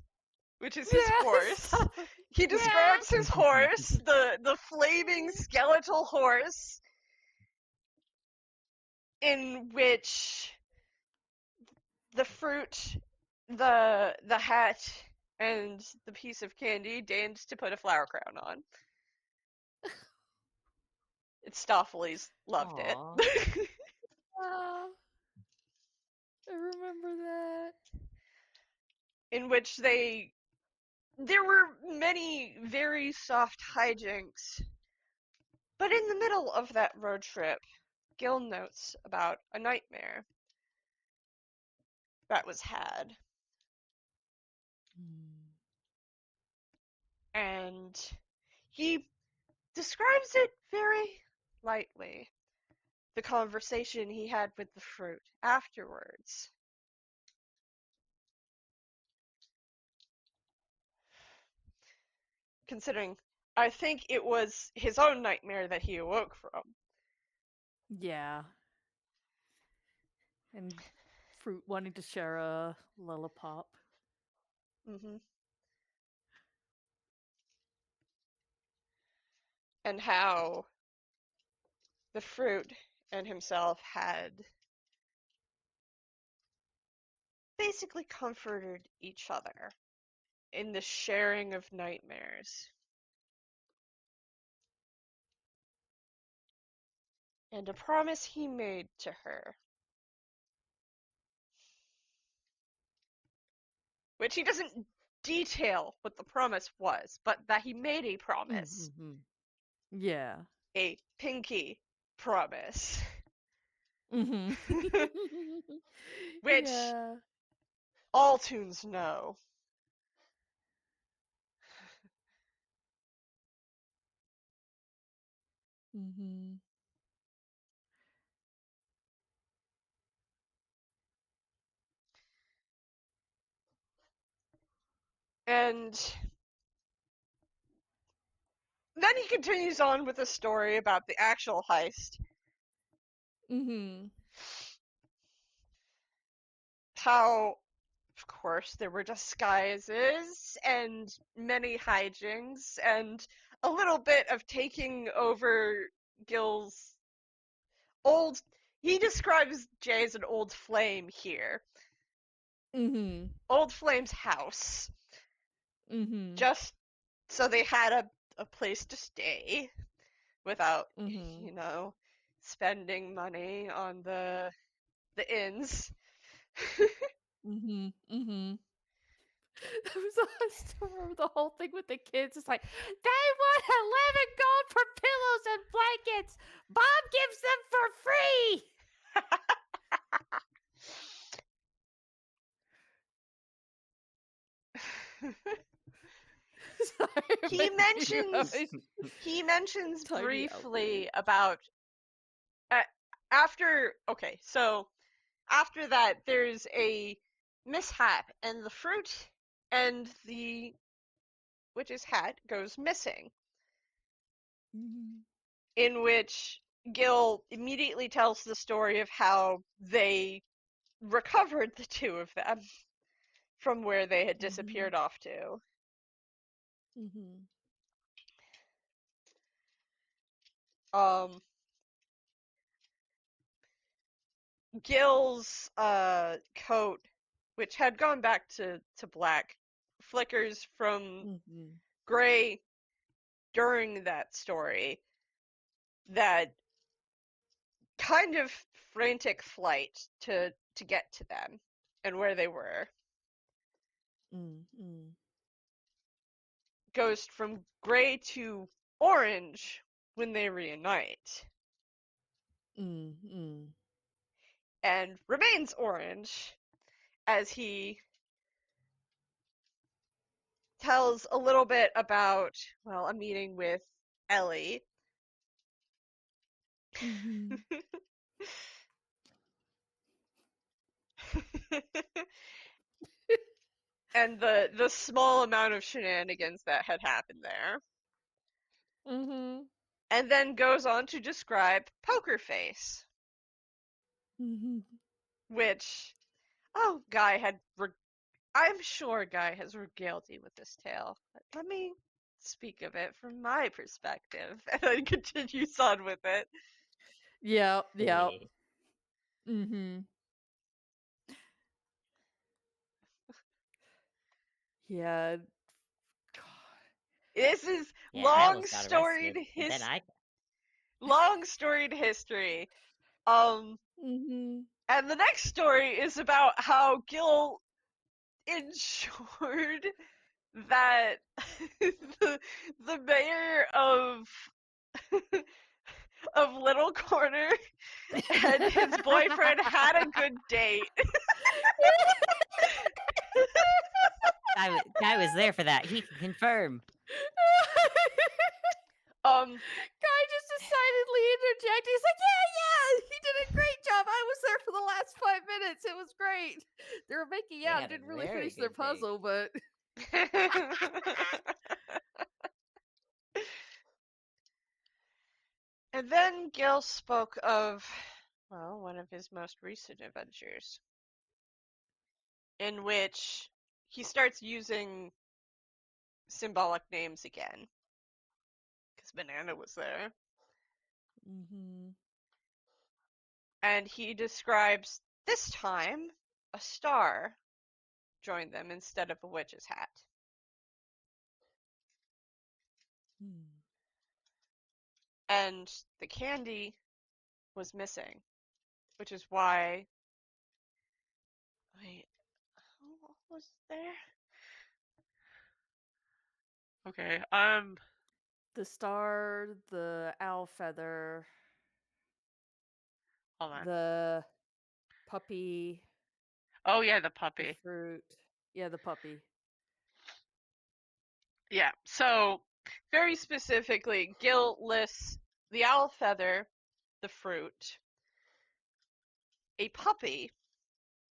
which is his Yeah, horse. stop. He Yeah. describes his horse, the flaming skeletal horse, in which the fruit, the hat, and the piece of candy deigned to put a flower crown on. Stopheles loved it. Aw. Ah, I remember that. In which there were many very soft hijinks, but in the middle of that road trip, Gil notes about a nightmare that was had. And he describes it very lightly. The conversation he had with the fruit afterwards. Considering, I think it was his own nightmare that he awoke from. Yeah. And Fruit wanting to share a lollipop. Mm-hmm. And how the fruit and himself had basically comforted each other in the sharing of nightmares. And a promise he made to her, which he doesn't detail what the promise was, but that he made a promise. Mhm. Yeah. A pinky promise. Mhm. Which Yeah. all toons know. Mhm. And then he continues on with a story about the actual heist. Mhm. How, of course, there were disguises and many hijinks and a little bit of taking over Gille's old. He describes Jay as an old flame here. Mhm. Old Flame's house. Mhm. Just so they had a place to stay without, Mhm. spending money on the inns. Mhm. Mhm. I still remember the whole thing with the kids. It's like they want 11 gold for pillows and blankets. Bob gives them for free. Sorry, he you mentions always he mentions tiny briefly outburst. about uh, after that there's a mishap and the fruit and the witch's hat goes missing, Mhm. in which Gil immediately tells the story of how they recovered the two of them from where they had Mhm. disappeared off to. Mhm. Um, Gil's coat, which had gone back to black, flickers from Mhm. gray during that story. That kind of frantic flight to get to them and where they were Mhm. goes from gray to orange when they reunite, Mhm. and remains orange as he tells a little bit about, well, a meeting with Ellie. Mhm. And the small amount of shenanigans that had happened there. Mhm. And then goes on to describe Poker Face, Mhm. which, oh, Guy had. I'm sure Guy has regaled you with this tale. But let me speak of it from my perspective, and then continues on with it. Yep. Yep. Eh, Mhm. Yeah. This is yeah, I almost got arrested, and then I. long storied history. Um, Mhm. and the next story is about how Gil ensured that the mayor of Little Corner and his boyfriend had a good date. Guy was there for that. He can confirm. Um, Guy just decidedly interjected. He's like, "Yeah, yeah, he did a great job. I was there for the last 5 minutes. It was great. They were making They out, had a didn't really very finish their good date. puzzle, but and then Gil spoke of, well, one of his most recent adventures, in which he starts using symbolic names again, because Banana was there. Mhm. And he describes this time a star joined them instead of a witch's hat. And the candy was missing, which is why. Wait, what was there? Okay, The star, the owl feather, hold on. the puppy, Oh yeah, the the puppy. fruit. Yeah, the puppy. Yeah, so very specifically, Gil lists the owl feather, the fruit, a puppy,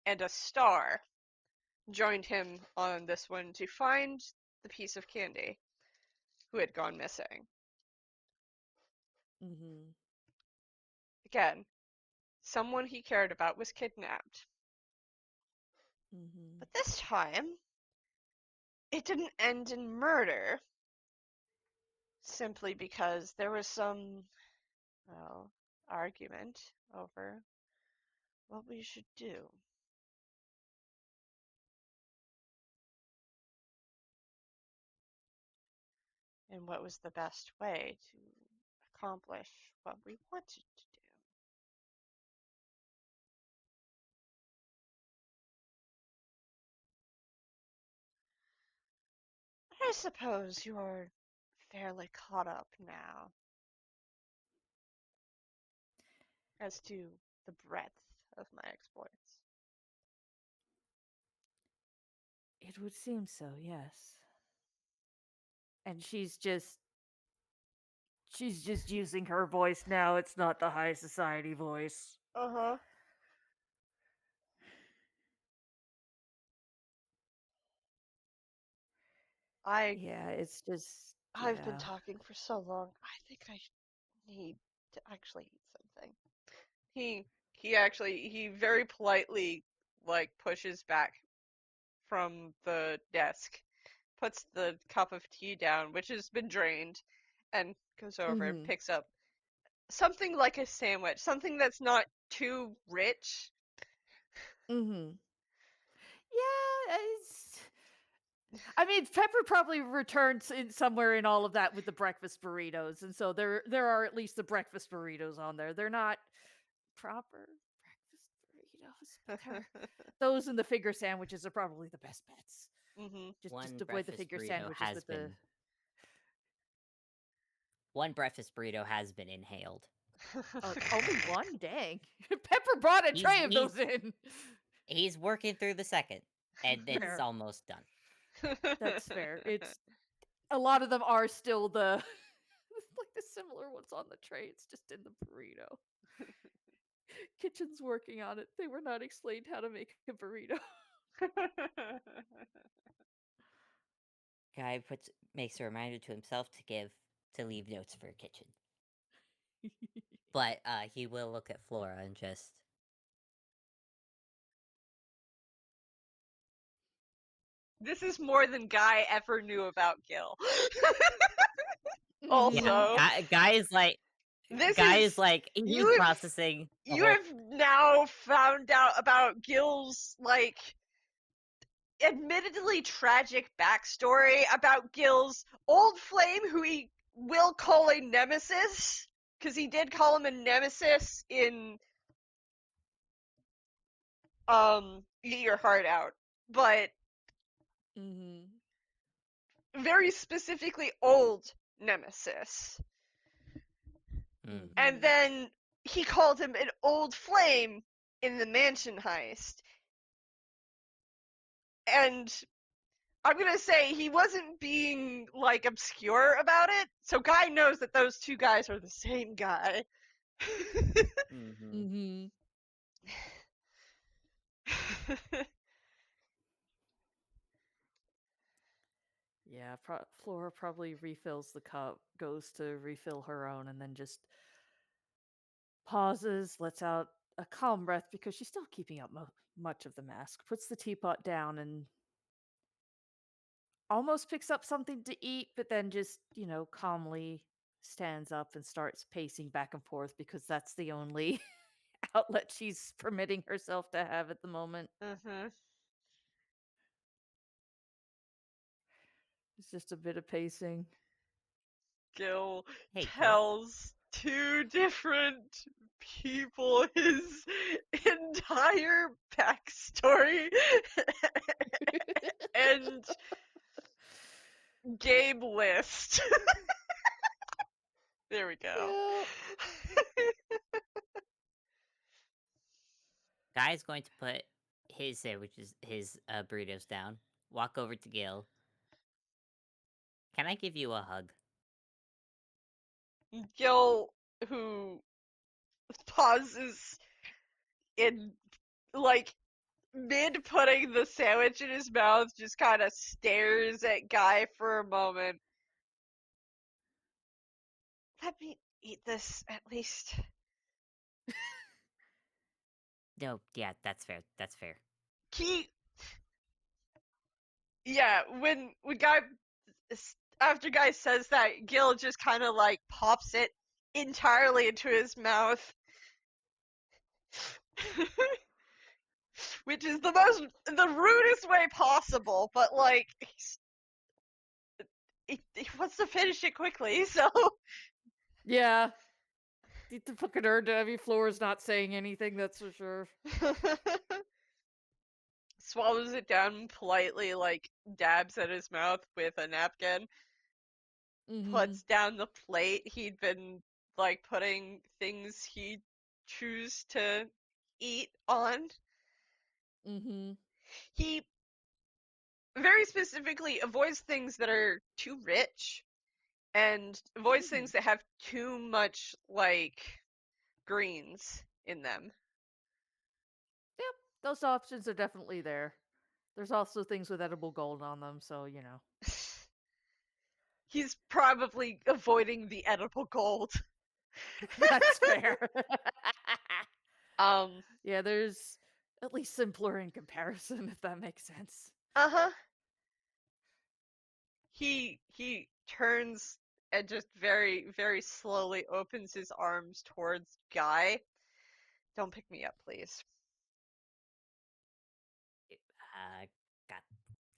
and a star joined him on this one to find the piece of candy who had gone missing. Mm-hmm. Again, someone he cared about was kidnapped. Mm-hmm. But this time, it didn't end in murder, simply because there was some, well, argument over what we should do. And what was the best way to accomplish what we wanted to do. I suppose you're fairly caught up now as to the breadth of my exploits. It would seem so, yes. And she's just using her voice now. It's not the high society voice. Uh-huh. Yeah, it's just I've been yeah. talking for so long. I think I need to actually eat something. He very politely pushes back from the desk, puts the cup of tea down, which has been drained, and goes over and Mm-hmm. picks up something like a sandwich, something that's not too rich. Mm-hmm. Yeah, I mean, Pepper probably returns in somewhere in all of that with the breakfast burritos, and so there are at least the breakfast burritos on there. They're not proper breakfast burritos, but those and the figure sandwiches are probably the best bets. Mm-hmm. Just One avoid the breakfast figure burrito sandwiches with the. inhaled. Only one, dang. Pepper brought a He's tray of he's those in. he's working through the second, and it's Fair. almost done. That's fair. It's a lot of them are still the like the similar ones on the tray. It's just in the burrito. Kitchen's working on it. They were not explained how to make a burrito. Guy makes a reminder to himself to leave notes for kitchen. But he will look at Flora and just This is more than Guy ever knew about Gil. yeah. Also, Guy is like this Guy is is like you he's have processing the you whole. have now found out about Gil's admittedly tragic backstory about Gil's old flame, who he will call a nemesis, because he did call him a nemesis in Eat Your Heart Out, but Mm-hmm. very specifically old nemesis. Mm. And then he called him an old flame in the mansion heist. And I'm gonna say he wasn't being obscure about it, so Guy knows that those two guys are the same guy. Mm-hmm. Mm-hmm. Yeah, Flora probably refills the cup, goes to refill her own, and then just pauses, lets out a calm breath because she's still keeping up much of the mask, puts the teapot down, and almost picks up something to eat, but then just, calmly stands up and starts pacing back and forth because that's the only outlet she's permitting herself to have at the moment. It's just a bit of pacing. Gille Hey, Gille. tells two different people his entire backstory and game list. There we go. Guy's going to put his sandwiches, his burritos down. Walk over to Gille. Can I give you a hug? Gille, who pauses in, like, mid putting the sandwich in his mouth, just kind of stares at Guy for a moment. Let me eat this, at least. No, yeah, that's fair. That's fair. Yeah, when Guy, after Guy says that, Gil just kind of like pops it entirely into his mouth. Which is the rudest way possible, but like, he wants to finish it quickly, so. Yeah. The fucking Flora's not saying anything, that's for sure. Swallows it down politely, like, dabs at his mouth with a napkin. Puts down the plate he'd been, like, putting things he'd choose to eat on. He very specifically avoids things that are too rich and avoids things that have too much, like, greens in them. Yep, those options are definitely there. There's also things with edible gold on them, so, you know. He's probably avoiding the edible gold. That's fair. Um, Yeah, there's at least simpler in comparison, if that makes sense. He turns and just very, very slowly opens his arms towards Guy. Don't pick me up, please.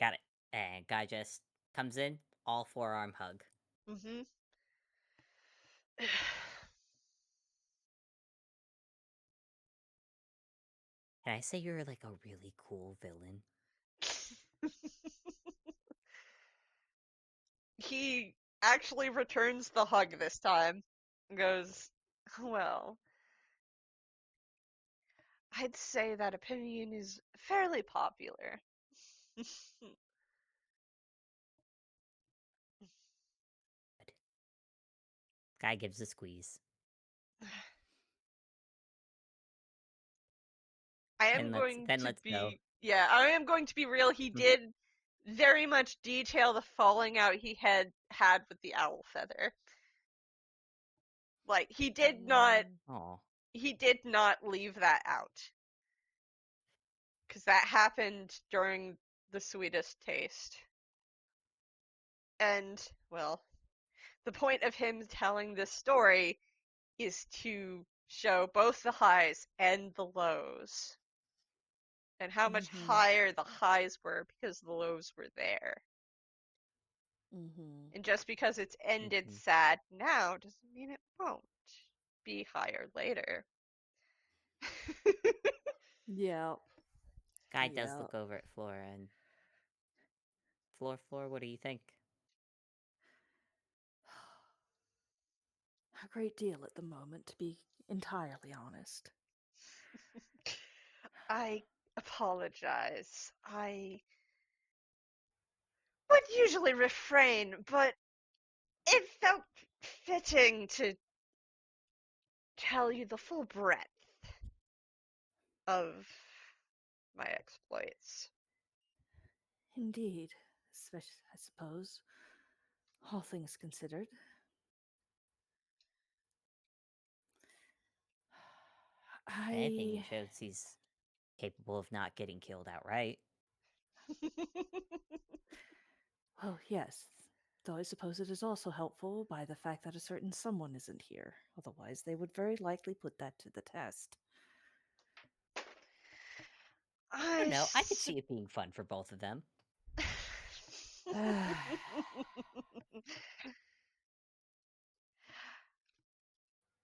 Got it. And Guy just comes in, all forearm hug. Can I say you're like a really cool villain? He actually returns the hug this time and goes, well, I'd say that opinion is fairly popular. Guy gives a squeeze. I am going to let's go. be, yeah, I am going to be real. He did very much detail the falling out he had with the owl feather. Like, he did not leave that out. Because that happened during the sweetest taste. And, well, the point of him telling this story is to show both the highs and the lows. And how much higher the highs were because the lows were there. And just because it's ended sad now doesn't mean it won't be higher later. Yeah. Guy does look over at Flora and... Flora, what do you think? A great deal at the moment, to be entirely honest. I apologize. I would usually refrain, but it felt fitting to tell you the full breadth of my exploits. Indeed. Especially, I suppose, all things considered. If anything, it shows he's capable of not getting killed outright. Well, yes. Though I suppose it is also helpful by the fact that a certain someone isn't here. Otherwise, they would very likely put that to the test. I don't know. I could see it being fun for both of them.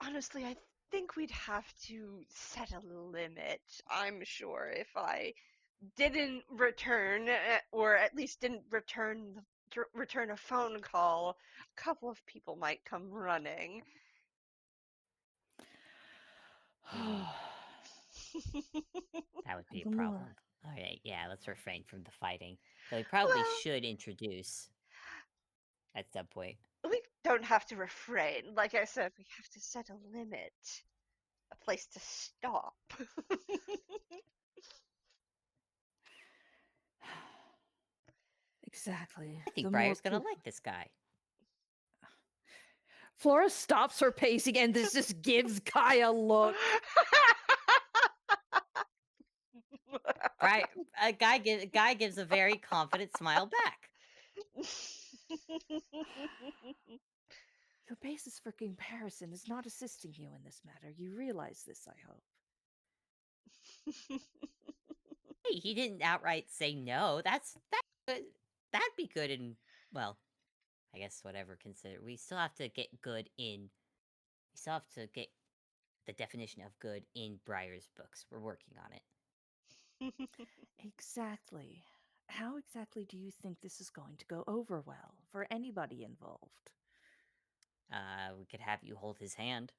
Honestly, I think we'd have to set a limit. I'm sure if I didn't return, or at least didn't return a phone call, a couple of people might come running. That would be a The more- problem. Okay, yeah, let's refrain from the fighting. Though we probably Well- should introduce at some point. We don't have to refrain. Like I said, we have to set a limit. A place to stop. Exactly. I think The Briar's more gonna peop- like this guy. Flora stops her pacing and this just gives Guy a look. Briar, Guy gives a very confident smile back. Your basis for comparison is not assisting you in this matter. You realize this, I hope. Hey, he didn't outright say no. That's good. That'd be good in, well, I guess whatever consider. We still have to get good in. We still have to get the definition of good in Briar's books. We're working on it. Exactly. How exactly do you think this is going to go over well for anybody involved? We could have you hold his hand.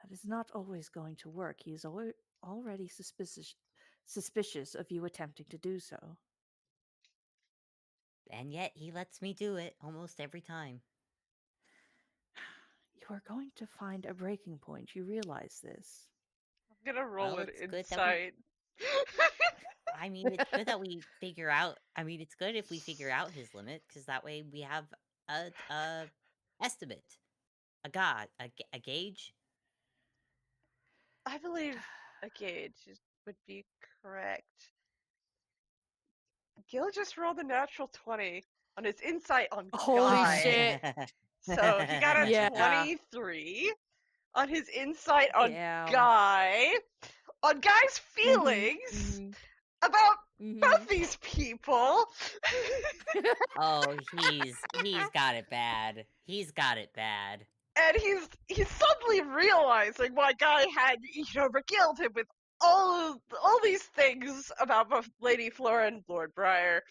That is not always going to work. He is already suspicious of you attempting to do so. And yet he lets me do it almost every time. You are going to find a breaking point. You realize this. I'm gonna roll Well, an it's good that insight. I mean, it's good that we figure out. I mean, it's good if we figure out his limit, because that way we have a estimate, a gauge. I believe a gauge would be correct. Gil just rolled a natural 20 on his insight on Holy Guy. shit. So he got a Yeah. 23 on his insight on Damn. Guy. On Guy's feelings about both these people. Oh, he's got it bad. He's got it bad. And he's suddenly realizing why Guy had, regaled him with all these things about both Lady Flora and Lord Briar.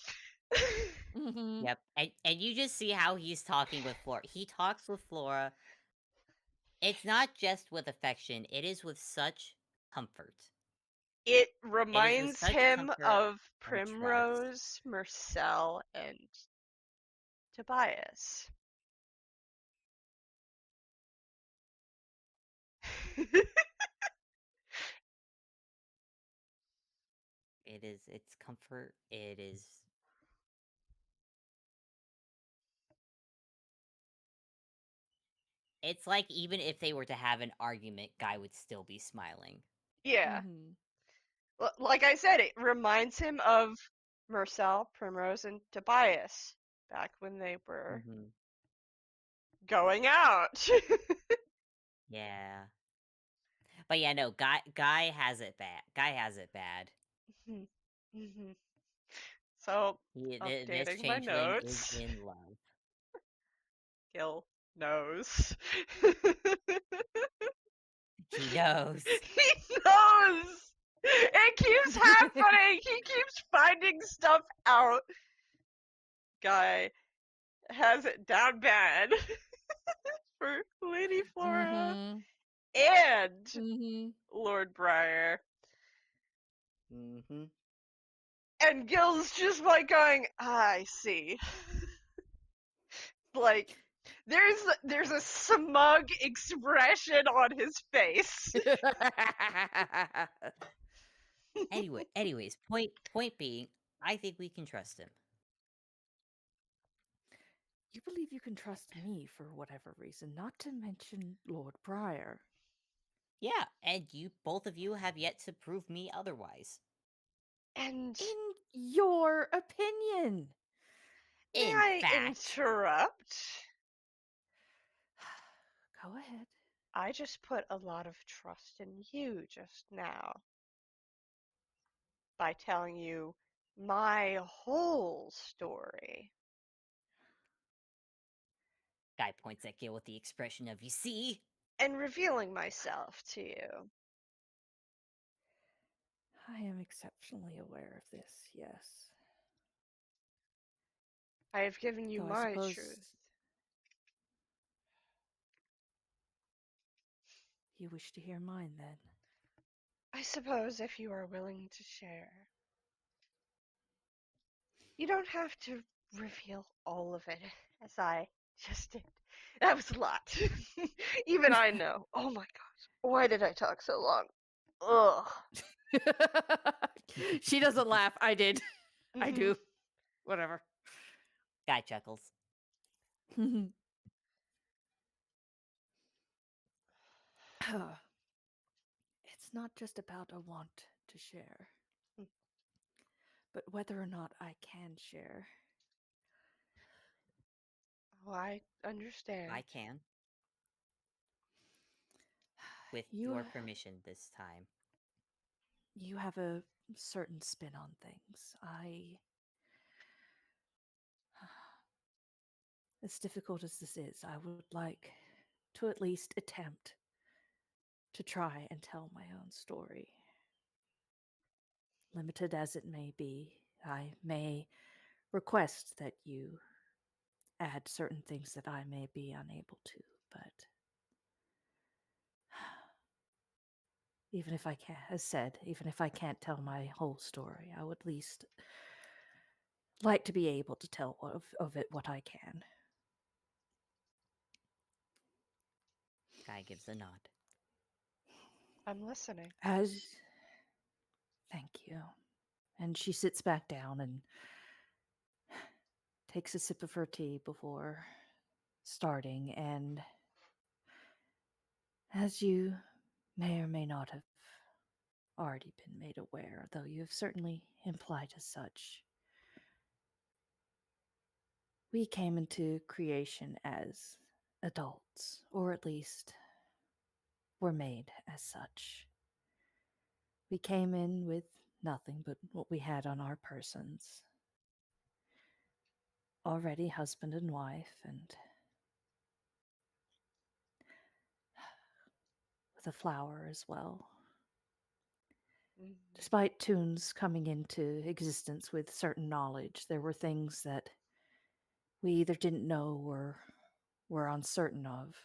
Yep, and you just see how he's talking with Flora. He talks with Flora. It's not just with affection; it is with such comfort. It reminds such him comfort of and trust. Primrose, Marcel, and Tobias. It's comfort. It is. It's like even if they were to have an argument, Guy would still be smiling. Yeah. Like I said, it reminds him of Marcel, Primrose, and Tobias back when they were going out. Yeah. But yeah, no, Guy has it bad. Guy has it bad. So, This updating my changeling notes. is in love. Gil knows. He knows. He knows! It keeps happening! He keeps finding stuff out. Guy has it down bad for Lady Flora and Lord Briar. And Gil's just like going, I see. Like, there's a smug expression on his face. Anyways, point being, I think we can trust him. You believe you can trust me for whatever reason, not to mention Lord Briar. Yeah, and both of you have yet to prove me otherwise. And in your opinion, may in I fact, interrupt? Go ahead. I just put a lot of trust in you just now by telling you my whole story. Guy points at Gil with the expression of, you see? And revealing myself to you. I am exceptionally aware of this, yes. I have given you Though I my suppose truth. you wish to hear mine, then. I suppose if you are willing to share. You don't have to reveal all of it, as I just did. That was a lot. Even I know. Oh my gosh. Why did I talk so long? Ugh. She doesn't laugh. I did. I Mhm. do. Whatever. Guy chuckles. It's not just about a want to share, Mm. but whether or not I can share. Oh, I understand. I can. With You, your permission this time. you have a certain spin on things. As difficult as this is, I would like to at least attempt to try and tell my own story. Limited as it may be, I may request that you add certain things that I may be unable to, but even if I can't, as said, even if I can't tell my whole story, I would at least like to be able to tell of it what I can. Guy gives a nod. I'm listening. Thank you. And she sits back down and takes a sip of her tea before starting, and as you may or may not have already been made aware, though you have certainly implied as such, we came into creation as adults, or at least were made as such. We came in with nothing but what we had on our persons. Already husband and wife, and with a flower as well. Mhm. Despite Toons coming into existence with certain knowledge, there were things that we either didn't know or were uncertain of.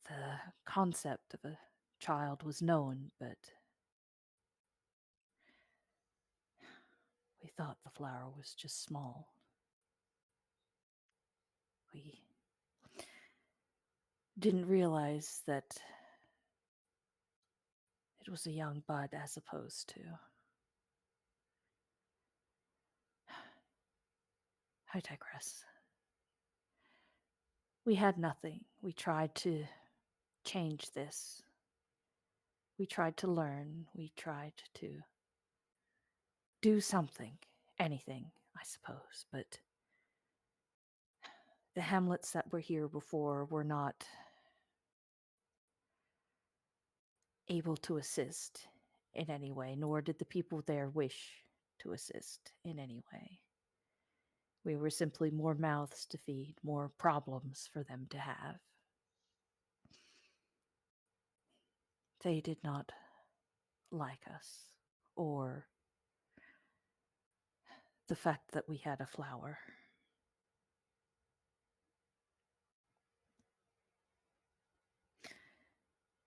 The concept of a child was known, but we thought the flower was just small. We didn't realize that it was a young bud as opposed to. I digress. We had nothing. We tried to change this. We tried to learn. We tried to do something, anything, I suppose, but the hamlets that were here before were not able to assist in any way, nor did the people there wish to assist in any way. We were simply more mouths to feed, more problems for them to have. They did not like us, or the fact that we had a flower.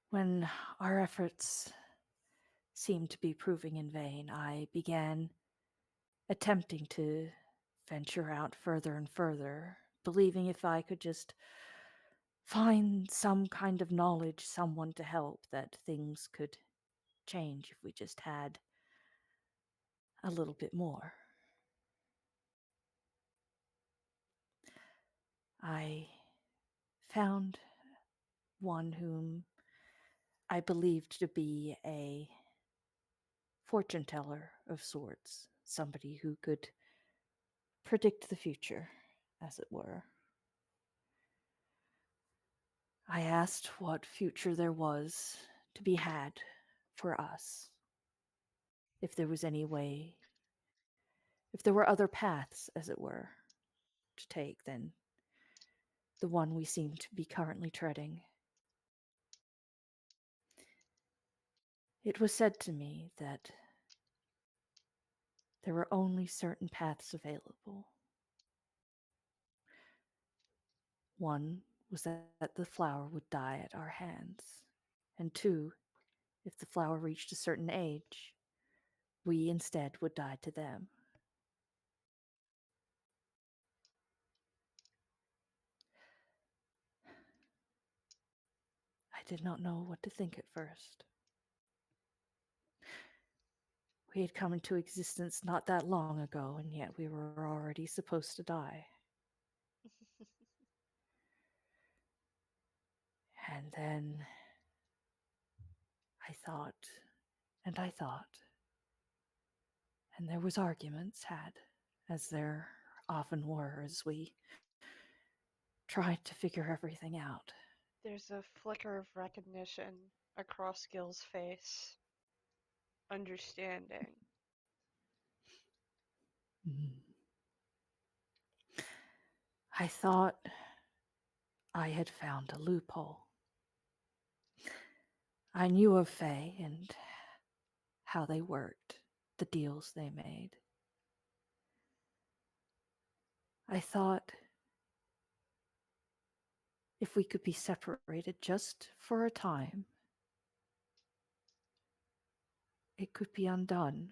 When our efforts seemed to be proving in vain, I began attempting to venture out further and further, believing if I could just find some kind of knowledge, someone to help, that things could change if we just had a little bit more. I found one whom I believed to be a fortune teller of sorts, somebody who could predict the future, as it were. I asked what future there was to be had for us. If there was any way, if there were other paths, as it were, to take than the one we seem to be currently treading. It was said to me that there were only certain paths available. One was that the flower would die at our hands, and two, if the flower reached a certain age, we instead would die to them. I did not know what to think at first. We had come into existence not that long ago, and yet we were already supposed to die. And then I thought, and I thought, and there was arguments had, as there often were, as we tried to figure everything out. There's a flicker of recognition across Gille's face. Understanding. I thought I had found a loophole. I knew of Fae and how they worked, the deals they made. I thought if we could be separated just for a time, it could be undone.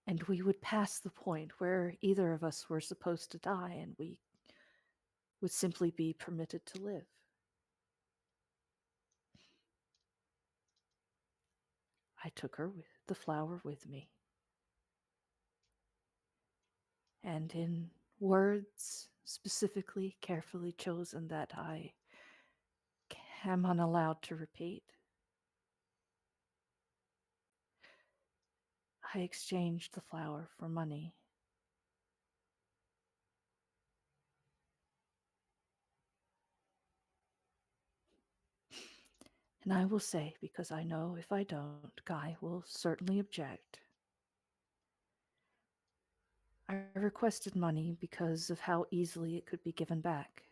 And we would pass the point where either of us were supposed to die and we would simply be permitted to live. I took the flower with me. And in words specifically, carefully chosen that I am unallowed to repeat, I exchanged the flower for money. And I will say, because I know if I don't, Guy will certainly object. I requested money because of how easily it could be given back.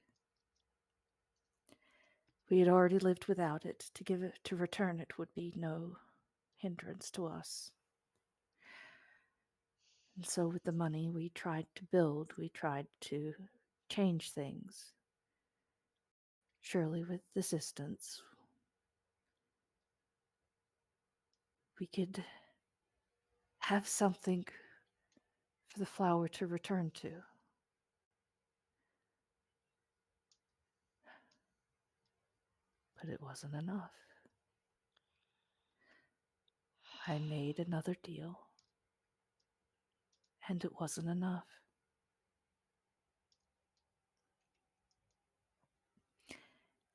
We had already lived without it. To return it would be no hindrance to us. And so with the money we tried to build, we tried to change things. Surely with assistance, we could have something for the flower to return to. But it wasn't enough. I made another deal, and it wasn't enough.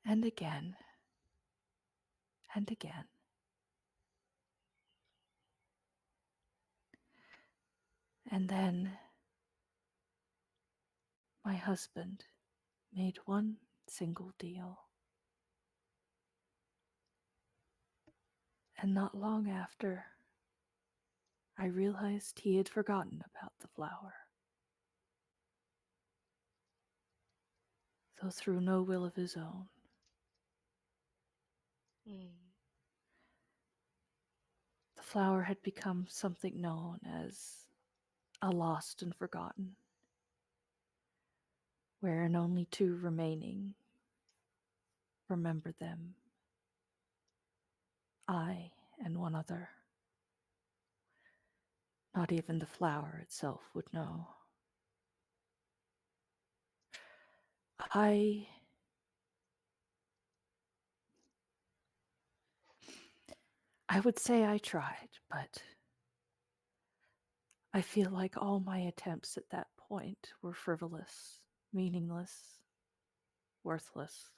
And again, and again. And then my husband made one single deal. And not long after, I realized he had forgotten about the flower. Though through no will of his own. The flower had become something known as a lost and forgotten, wherein only two remaining remembered them. I and one other. Not even the flower itself would know. I would say I tried, but I feel like all my attempts at that point were frivolous, meaningless, worthless.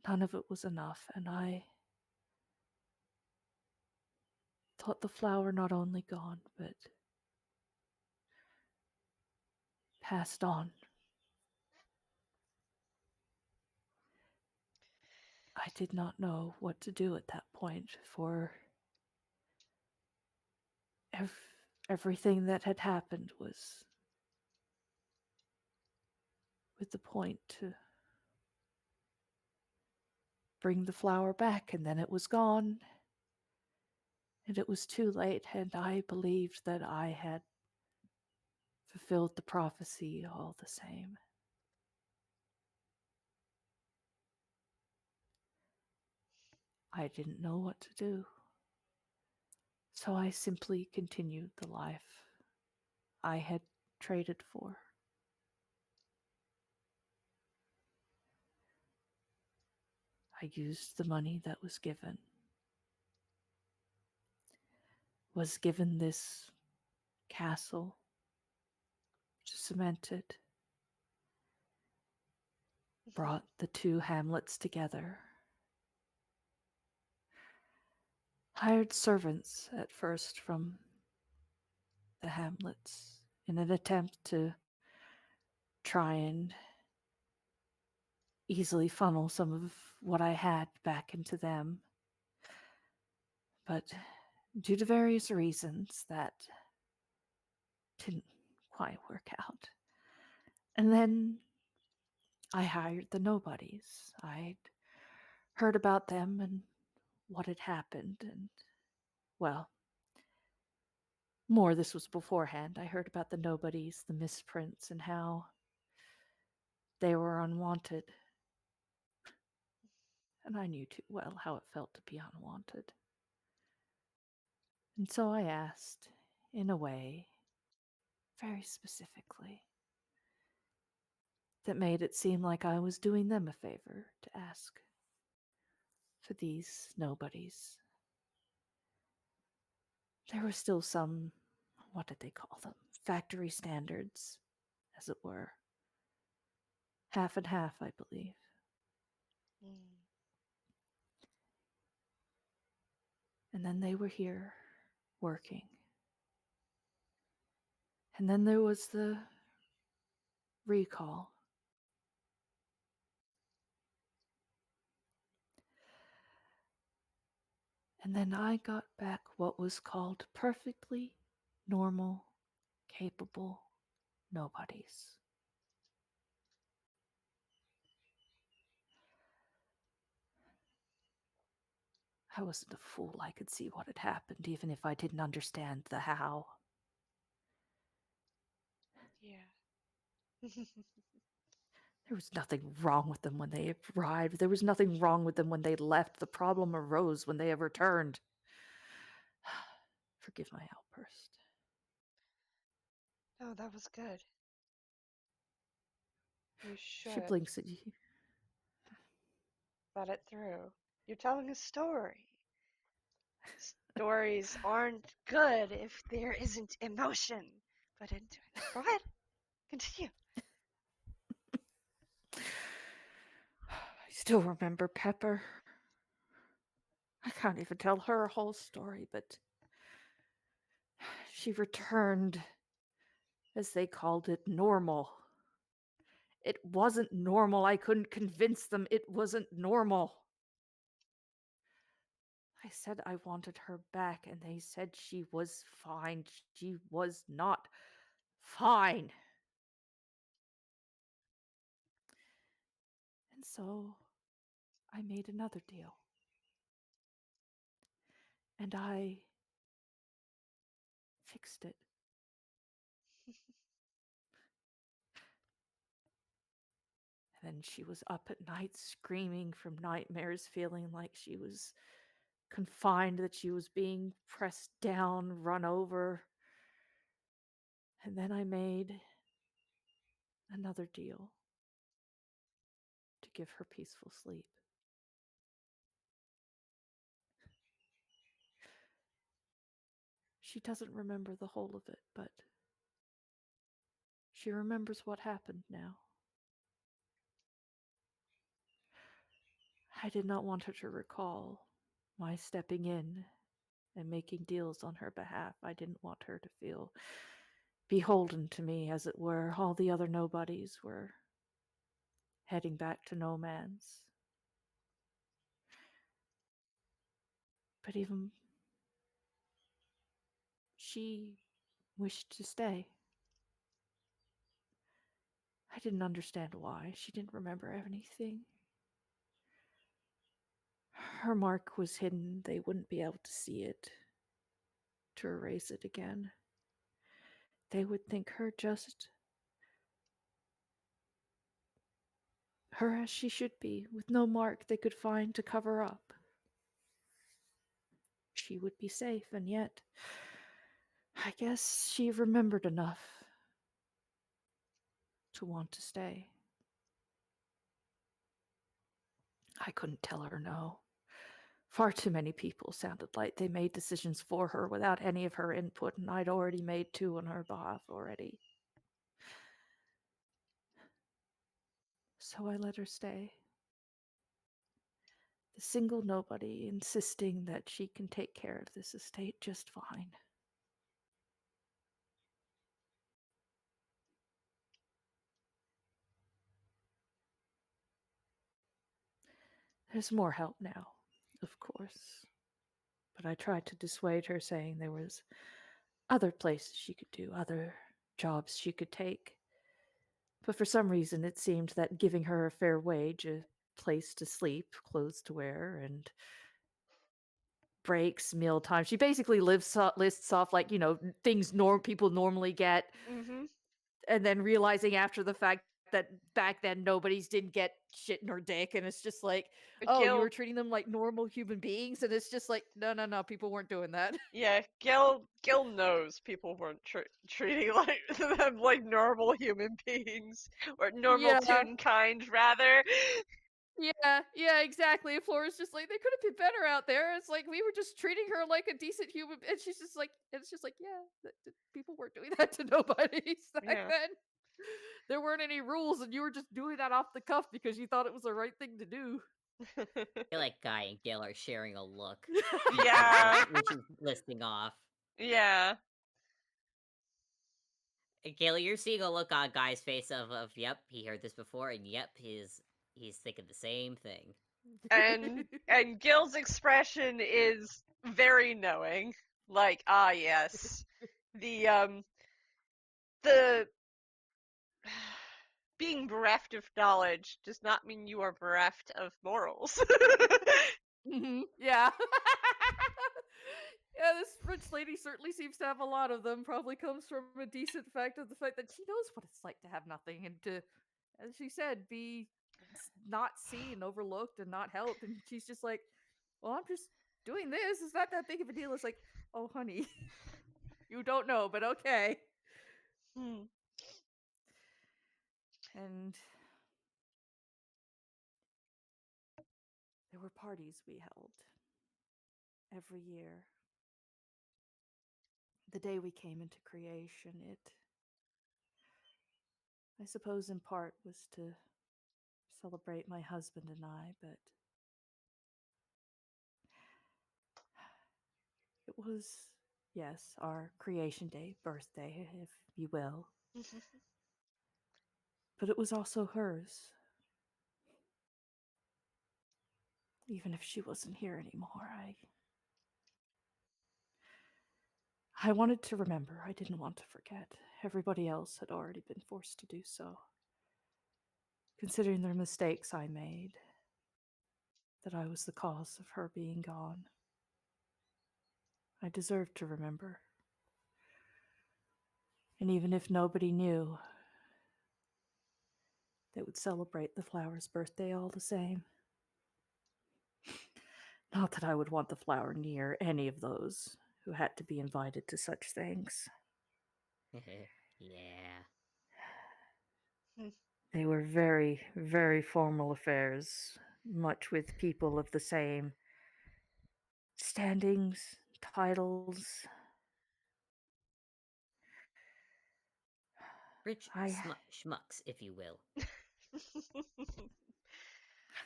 None of it was enough, and I thought the flower not only gone, but passed on did not know what to do at that point, for everything that had happened was with the point to bring the flower back, and then it was gone. And it was too late, and I believed that I had fulfilled the prophecy all the same. I didn't know what to do. So I simply continued the life I had traded for. I used the money that was given this castle to cement it, brought the two hamlets together, hired servants at first from the hamlets in an attempt to try and easily funnel some of what I had back into them. But due to various reasons, that didn't quite work out. And then I hired the nobodies. I'd heard about them and what had happened, and, well, more this was beforehand. I heard about the nobodies, the misprints, and how they were unwanted. And I knew too well how it felt to be unwanted. And so I asked, in a way, very specifically, that made it seem like I was doing them a favor to ask for these nobodies. There were still some, what did they call them? Factory standards, as it were. Half and half, I believe. And then they were here, working. And then there was the recall. And then I got back what was called perfectly normal, capable nobodies. I wasn't a fool. I could see what had happened, even if I didn't understand the how. Yeah. There was nothing wrong with them when they arrived. There was nothing wrong with them when they left. The problem arose when they have returned. Forgive my outburst. Oh, that was good. You She should blinks at you. thought it through. You're telling a story. Stories aren't good if there isn't emotion put into it. Go ahead. Continue. I still remember Pepper. I can't even tell her whole story, but she returned, as they called it, normal. It wasn't normal. I couldn't convince them it wasn't normal. I said I wanted her back, and they said she was fine. She was not fine. And so I made another deal. And I fixed it. And then she was up at night screaming from nightmares, feeling like she was confined, that she was being pressed down, run over. And then I made another deal to give her peaceful sleep. She doesn't remember the whole of it, but she remembers what happened now. I did not want her to recall my stepping in and making deals on her behalf. I didn't want her to feel beholden to me, as it were. All the other nobodies were heading back to no man's. But even she wished to stay. I didn't understand why. She didn't remember anything. Her mark was hidden. They wouldn't be able to see it, to erase it again. They would think her as she should be, with no mark they could find to cover up. She would be safe, and yet, I guess she remembered enough to want to stay. I couldn't tell her no. Far too many people sounded like they made decisions for her without any of her input, and I'd already made 2 on her behalf already. So I let her stay. The single nobody insisting that she can take care of this estate just fine. There's more help now, of course. But I tried to dissuade her, saying there was other places she could do, other jobs she could take. But for some reason it seemed that giving her a fair wage, a place to sleep, clothes to wear, and breaks, meal time. She basically lists off like, things people normally get, Mm-hmm. and then realizing after the fact that back then nobody's didn't get shit in her dick, and it's just like, oh, you were Gil, treating them like normal human beings, and it's just like, no, people weren't doing that. yeah, Gil knows people weren't treating like them like normal human beings, or normal Yeah, Toonkind, rather. yeah, exactly. Flora's just like, they could have been better out there. It's like we were just treating her like a decent human, and she's just like, it's just like, yeah, people weren't doing that to nobody back Yeah. then. There weren't any rules, and you were just doing that off the cuff because you thought it was the right thing to do. I feel like Guy and Gil are sharing a look. Yeah. Which she's listing off. Yeah. Gil, you're seeing a look on Guy's face of yep, he heard this before, and yep, he's thinking the same thing. And Gil's expression is very knowing. Like, ah, yes. The being bereft of knowledge does not mean you are bereft of morals. Yeah. Yeah, this rich lady certainly seems to have a lot of them. Probably comes from a decent fact of the fact that she knows what it's like to have nothing and to, as she said, be not seen, overlooked, and not helped. And she's just like, well, I'm just doing this. It's not that big of a deal. It's like, oh, honey, you don't know, but okay. And there were parties we held every year. The day we came into creation, it, I suppose in part, was to celebrate my husband and I, but it was, yes, our creation day, birthday, if you will. But it was also hers. Even if she wasn't here anymore, I wanted to remember. I didn't want to forget. Everybody else had already been forced to do so. Considering the mistakes I made, that I was the cause of her being gone, I deserved to remember. And even if nobody knew, they would celebrate the flower's birthday all the same. Not that I would want the flower near any of those who had to be invited to such things. Yeah. They were very, very formal affairs, much with people of the same standings, titles. Rich schmucks, if you will.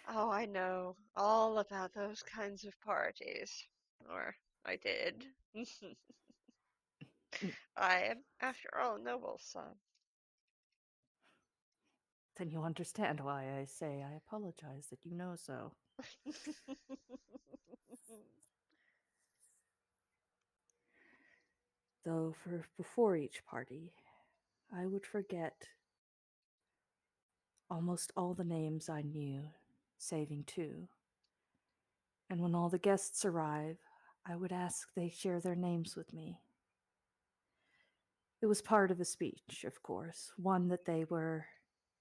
Oh, I know all about those kinds of parties. Or I did. I am, after all, a noble son. Then you understand why I say I apologize that you know so. Though before each party, I would forget almost all the names I knew, saving 2. And when all the guests arrive, I would ask they share their names with me. It was part of a speech, of course, one that they were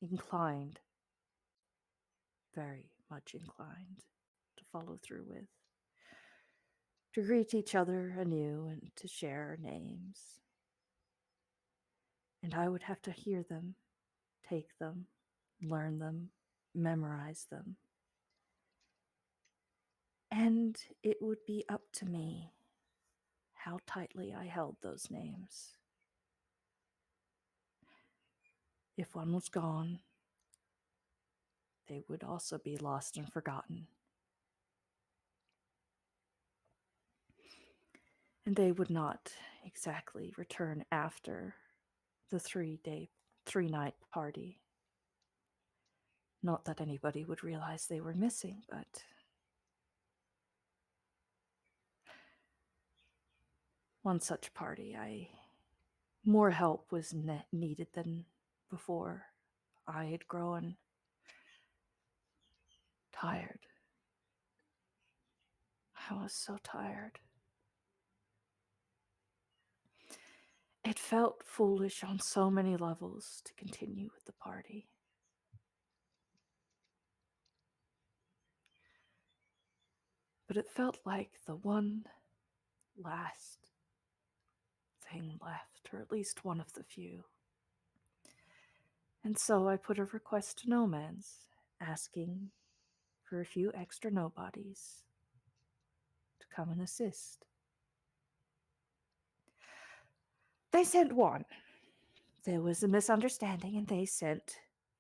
inclined, very much inclined, to follow through with. To greet each other anew and to share names. And I would have to hear them, take them, learn them, memorize them. And it would be up to me how tightly I held those names. If one was gone, they would also be lost and forgotten. And they would not exactly return after the 3-night party. Not that anybody would realize they were missing, but one such party, more help was needed than before. I had grown tired. I was so tired. It felt foolish on so many levels to continue with the party. But it felt like the one last thing left, or at least one of the few. And so I put a request to Nomads, asking for a few extra nobodies to come and assist. They sent one. There was a misunderstanding, and they sent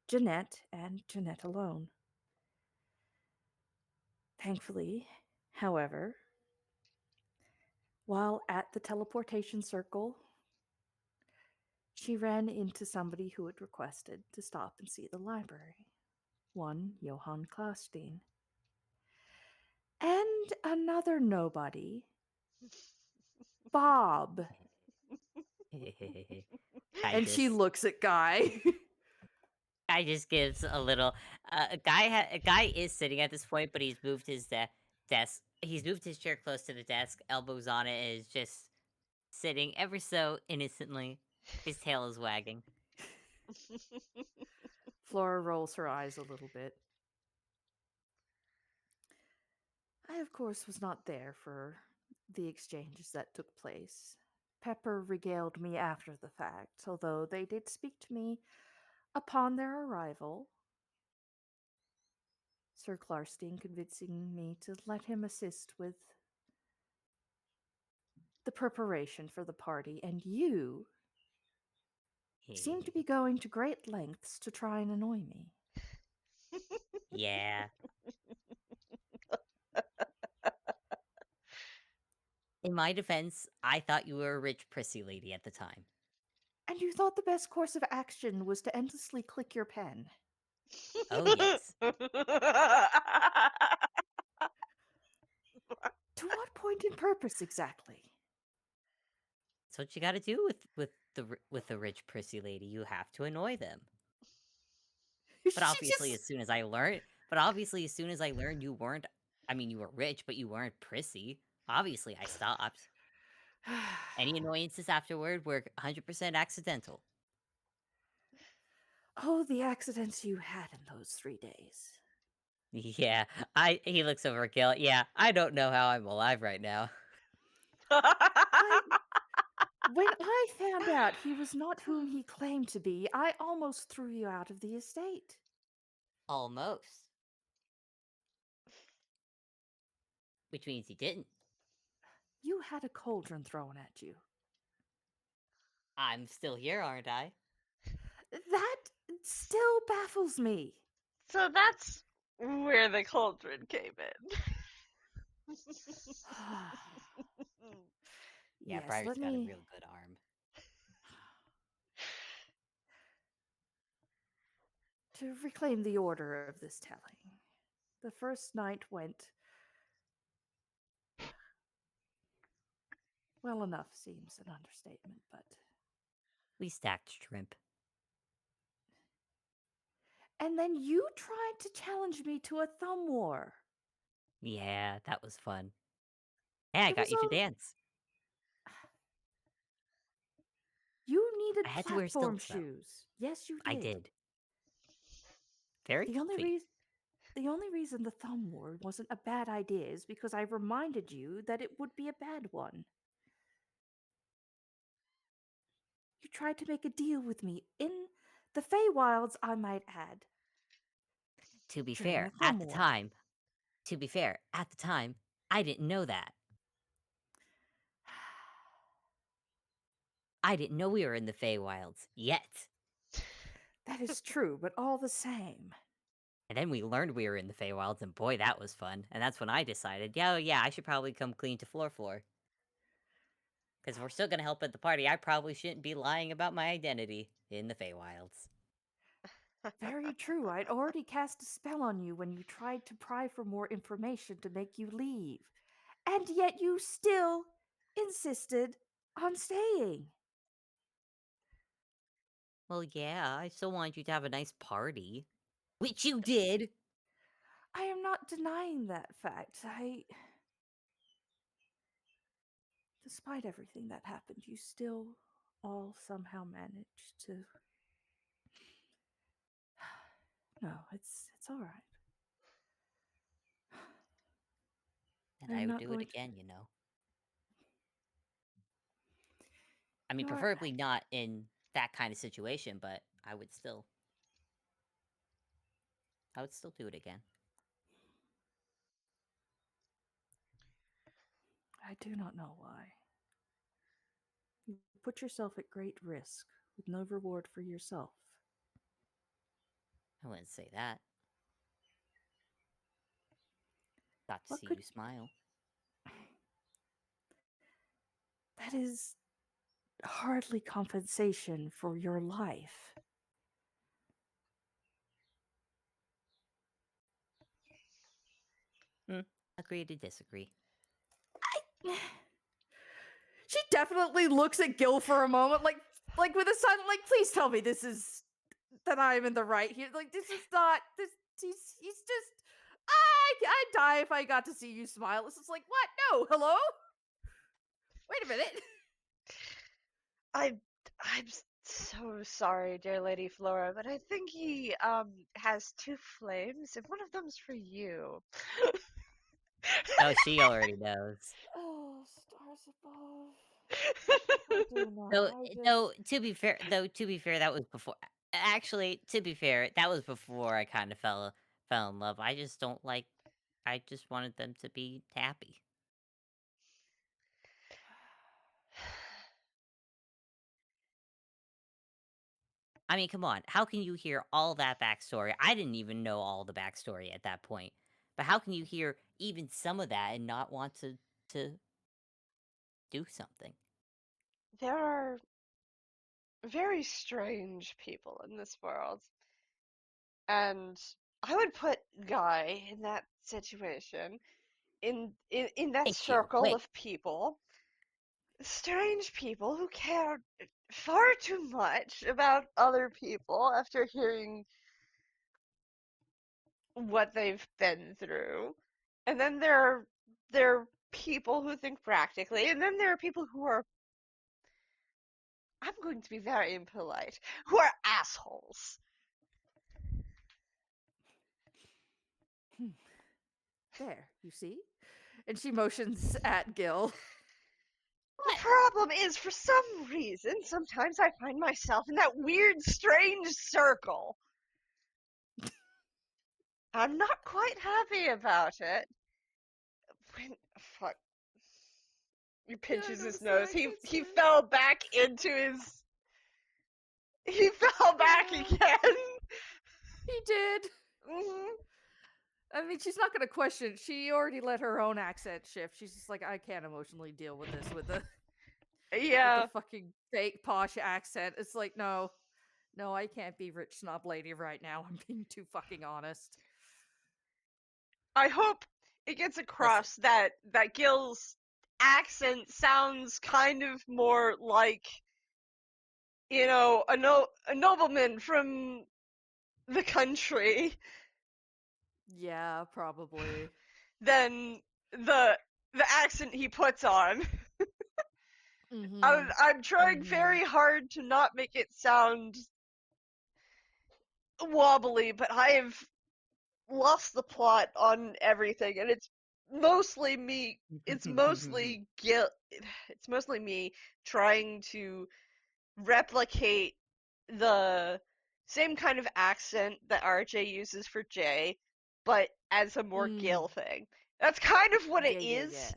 Jeanette and Jeanette alone. Thankfully, however, while at the teleportation circle, she ran into somebody who had requested to stop and see the library. One Johann Klaustein. And another nobody, Bob. And she looks at Guy. Guy just gives a little. Guy is sitting at this point, but he's moved his desk. He's moved his chair close to the desk, elbows on it, and is just sitting ever so innocently. His tail is wagging. Flora rolls her eyes a little bit. I, of course, was not there for the exchanges that took place. Pepper regaled me after the fact, although they did speak to me upon their arrival. Sir Klarstein convincing me to let him assist with the preparation for the party, and you seem to be going to great lengths to try and annoy me. Yeah. In my defense, I thought you were a rich, prissy lady at the time. And you thought the best course of action was to endlessly click your pen. Oh, yes. To what point in purpose exactly? That's what you got to do with the rich, prissy lady. You have to annoy them. But obviously, as soon as I learned, you weren't. I mean, you were rich, but you weren't prissy. Obviously, I stopped. Any annoyances afterward were 100% accidental. Oh, the accidents you had in those 3 days. Yeah, he looks over at Gille. Yeah, I don't know how I'm alive right now. When I found out he was not whom he claimed to be, I almost threw you out of the estate. Almost. Which means he didn't. You had a cauldron thrown at you. I'm still here, aren't I? That still baffles me. So that's where the cauldron came in. Yeah, Yes, Briar's let got a me... real good arm. To reclaim the order of this telling, the first night went Well enough seems an understatement, but... We stacked shrimp. And then you tried to challenge me to a thumb war. Yeah, that was fun. Hey, I It got was you to all... dance. You needed I had to wear platform stilts, though. shoes. Yes, you did. I did. Very The only comfy. The only reason the thumb war wasn't a bad idea is because I reminded you that it would be a bad one. You tried to make a deal with me in the Feywilds, I might add. To be During fair, the thumb at the war. time, I didn't know that. I didn't know we were in the Feywilds yet. That is true, but all the same. And then we learned we were in the Feywilds, and boy, that was fun. And that's when I decided, yeah, I should probably come clean to Floor. Because if we're still going to help at the party, I probably shouldn't be lying about my identity in the Feywilds. Very true. I'd already cast a spell on you when you tried to pry for more information to make you leave. And yet you still insisted on staying. Well, yeah, I still wanted you to have a nice party. Which you did! I am not denying that fact. Despite everything that happened, you still all somehow managed to... No, it's all right. And I'm I would not do it going to... again, you know. I mean, You know, preferably not in that kind of situation, but I would still do it again. I do not know why. You put yourself at great risk with no reward for yourself. I wouldn't say that. Got to What see could... you smile. That is hardly compensation for your life. Agree to disagree. She definitely looks at Gil for a moment, like with a sudden, like, please tell me this is that I'm in the right here. Like, this is not this. He's just. I'd die if I got to see you smile. This is like, what? No, hello. Wait a minute. I'm so sorry, dear Lady Flora, but I think he has two flames, and one of them's for you. Oh, she already knows. Oh, stars above. I do not. Though to be fair, that was before. Actually, to be fair, that was before I kind of fell in love. I just don't like. I just wanted them to be happy. I mean, come on. How can you hear all that backstory? I didn't even know all the backstory at that point. But how can you hear even some of that and not want to do something? There are very strange people in this world. And I would put Guy in that situation, in that Thank you. circle Wait, of people. Strange people who care far too much about other people after hearing what they've been through. And then there are people who think practically, and then there are people who are, I'm going to be very impolite, who are assholes. There, you see? And she motions at Gil. The problem is, for some reason, sometimes I find myself in that weird, strange circle. I'm not quite happy about it. When, fuck. He pinches his nose. He fell back into his. He fell back again. He did. Mhm. I mean, she's not going to question. She already let her own accent shift. She's just like, I can't emotionally deal with this with the Yeah. fucking fake posh accent. It's like, no, I can't be rich snob lady right now. I'm being too fucking honest. I hope it gets across that Gil's accent sounds kind of more like, you know, a nobleman from the country Yeah, probably. than the accent he puts on. Mm-hmm. I'm trying Mm-hmm. very hard to not make it sound wobbly, but I have lost the plot on everything, and it's mostly me. It's mostly It's mostly me trying to replicate the same kind of accent that RJ uses for Jay, but as a more Gil thing. That's kind of what it is,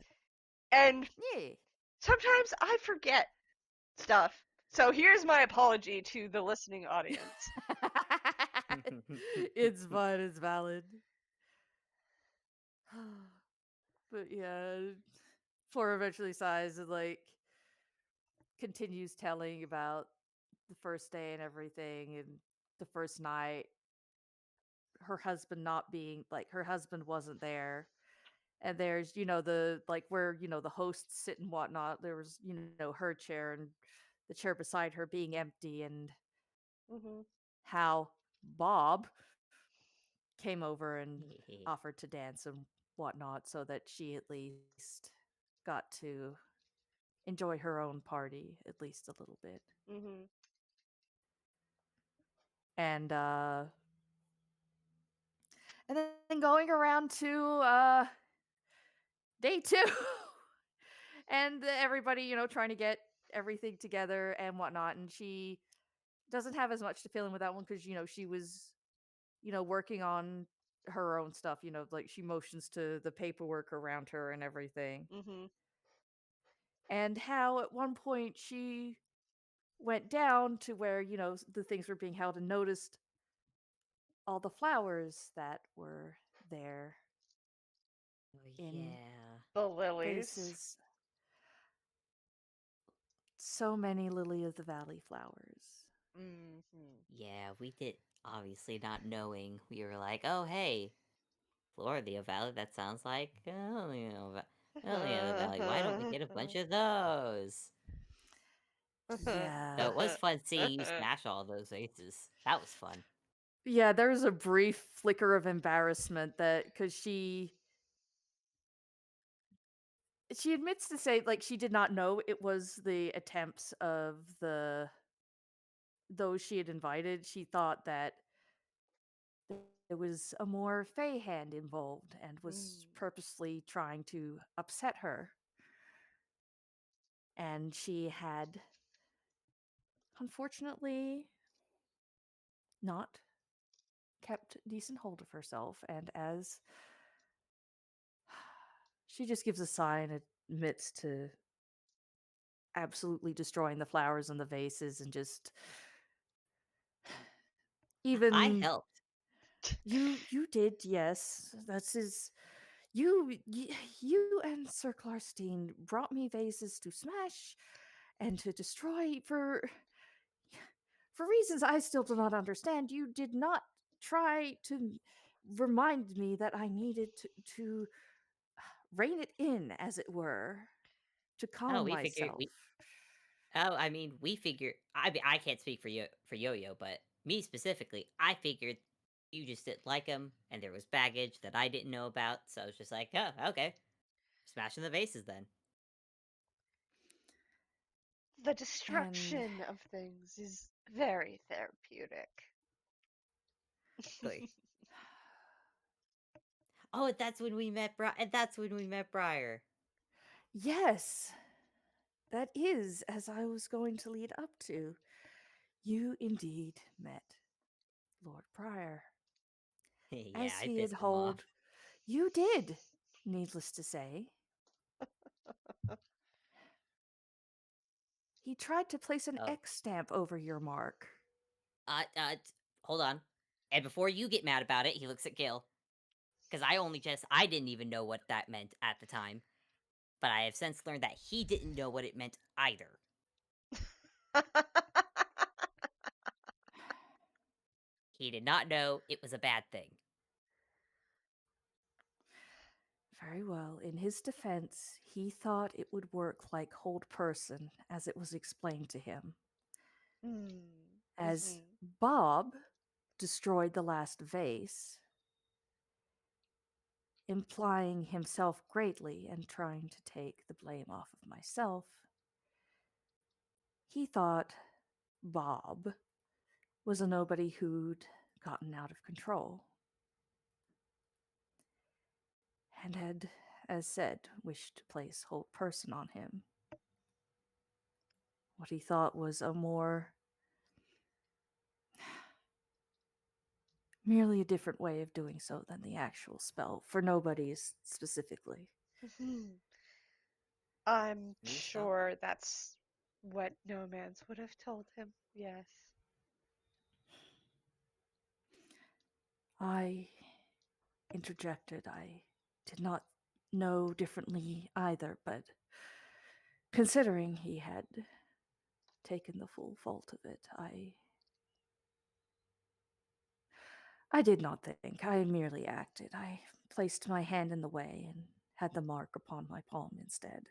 and Yeah. sometimes I forget stuff. So here's my apology to the listening audience. It's fine, it's valid. But yeah, Flora eventually sighs and like continues telling about the first day and everything and the first night, her husband not being like her husband wasn't there. And there's, the like where, the hosts sit and whatnot. There was, her chair and the chair beside her being empty, and Mm-hmm. how Bob came over and offered to dance and whatnot so that she at least got to enjoy her own party at least a little bit. Mm-hmm. And then going around to day 2 and everybody, trying to get everything together and whatnot, and she doesn't have as much to fill in with that one because she was working on her own stuff, like she motions to the paperwork around her and everything. Mm-hmm. And how at one point she went down to where, the things were being held and noticed all the flowers that were there Oh, in yeah. The lilies. vases. So many lily of the valley flowers. Mm-hmm. Yeah, we did, obviously not knowing. We were like, oh, hey, Flora the Valley, that sounds like Lily of the Valley. Why don't we get a bunch of those? So Yeah. it was fun seeing you smash all those aces. That was fun. Yeah, there was a brief flicker of embarrassment that because she admits to say like she did not know it was the attempts of those she had invited. She thought that there was a more fey hand involved and was purposely trying to upset her. And she had unfortunately not kept decent hold of herself, and as she just gives a sigh and admits to absolutely destroying the flowers and the vases and just I even helped. you did, yes, that's his. You and Sir Clarstein brought me vases to smash and to destroy for reasons I still do not understand. You did not try to remind me that I needed to rein it in, as it were, to Oh, calm we figured myself. we. Oh, I mean, we figured. I can't speak for Yo-Yo, but me specifically, I figured you just didn't like him, and there was baggage that I didn't know about. So I was just like, oh, okay, smashing the vases then. The And destruction of things is very therapeutic. Like, oh, that's when we met. And that's when we met Briar. yes, that is as I was going to lead up to. You indeed met Lord Prior. Yeah, As I he had pissed him off. hold, you did, needless to say. He tried to place an Oh, X stamp over your mark. hold on. And before you get mad about it, he looks at Gil. Because I didn't even know what that meant at the time. But I have since learned that he didn't know what it meant either. He did not know it was a bad thing. Very well. In his defense, he thought it would work like hold person, as it was explained to him. As Bob destroyed the last vase, implying himself greatly and trying to take the blame off of myself, he thought Bob was a nobody who'd gotten out of control and had, as said, wished to place hold person on him. What he thought was a more merely a different way of doing so than the actual spell, for nobodies specifically. I'm You stop. sure that's what Nomans would have told him. Yes. I interjected. I did not know differently either, but considering he had taken the full fault of it, I did not think. I merely acted. I placed my hand in the way and had the mark upon my palm instead.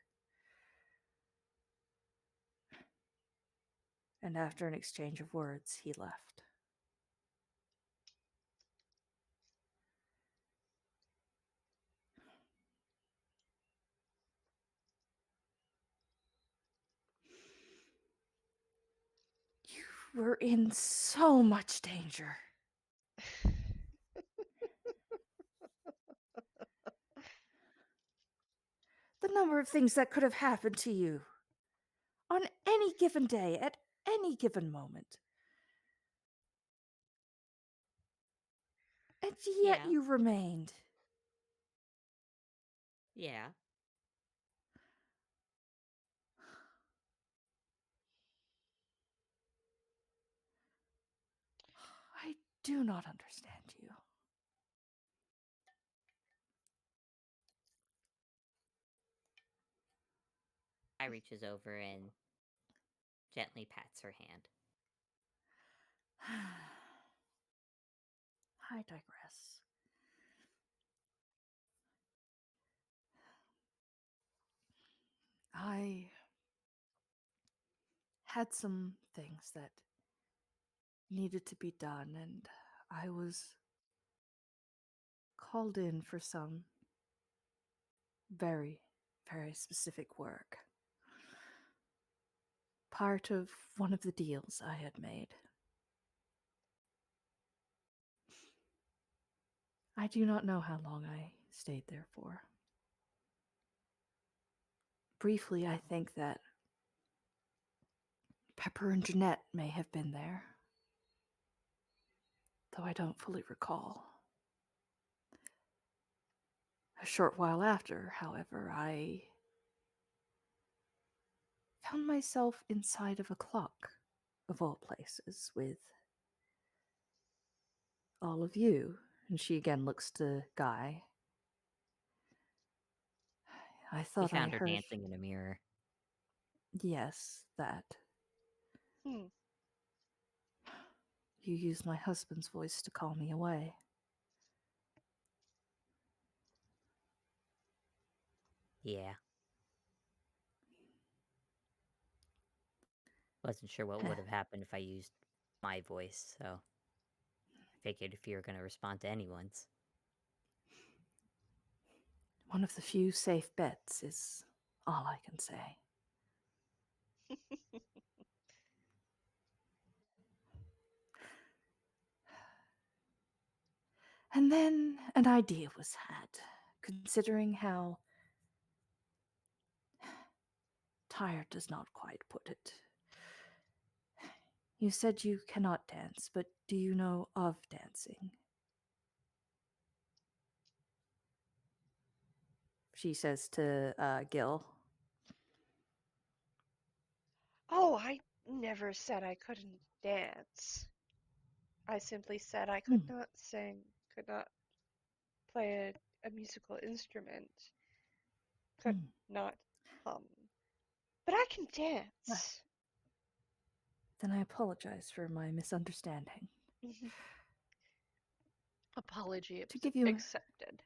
And after an exchange of words, he left. You were in so much danger. The number of things that could have happened to you on any given day, at any given moment. And yet Yeah. you remained. Yeah. I do not understand you. I reaches over and gently pats her hand. I digress. I had some things that needed to be done, and I was called in for some very, very specific work. Part of one of the deals I had made. I do not know how long I stayed there for. Briefly, I think that Pepper and Jeanette may have been there, though I don't fully recall. A short while after, however, I found myself inside of a clock, of all places, with all of you. And she again looks to Guy. I We thought I found her heard. dancing in a mirror. Yes, that. Hmm. You used my husband's voice to call me away. Yeah. Wasn't sure what would have happened if I used my voice, so I figured if you were going to respond to anyone's. One of the few safe bets is all I can say. And then an idea was had, considering how tired does not quite put it. You said you cannot dance, but do you know of dancing? She says to Gille. Oh, I never said I couldn't dance. I simply said I could not sing, could not play a musical instrument, could not hum. But I can dance. Then I apologize for my misunderstanding. Apology To give you accepted.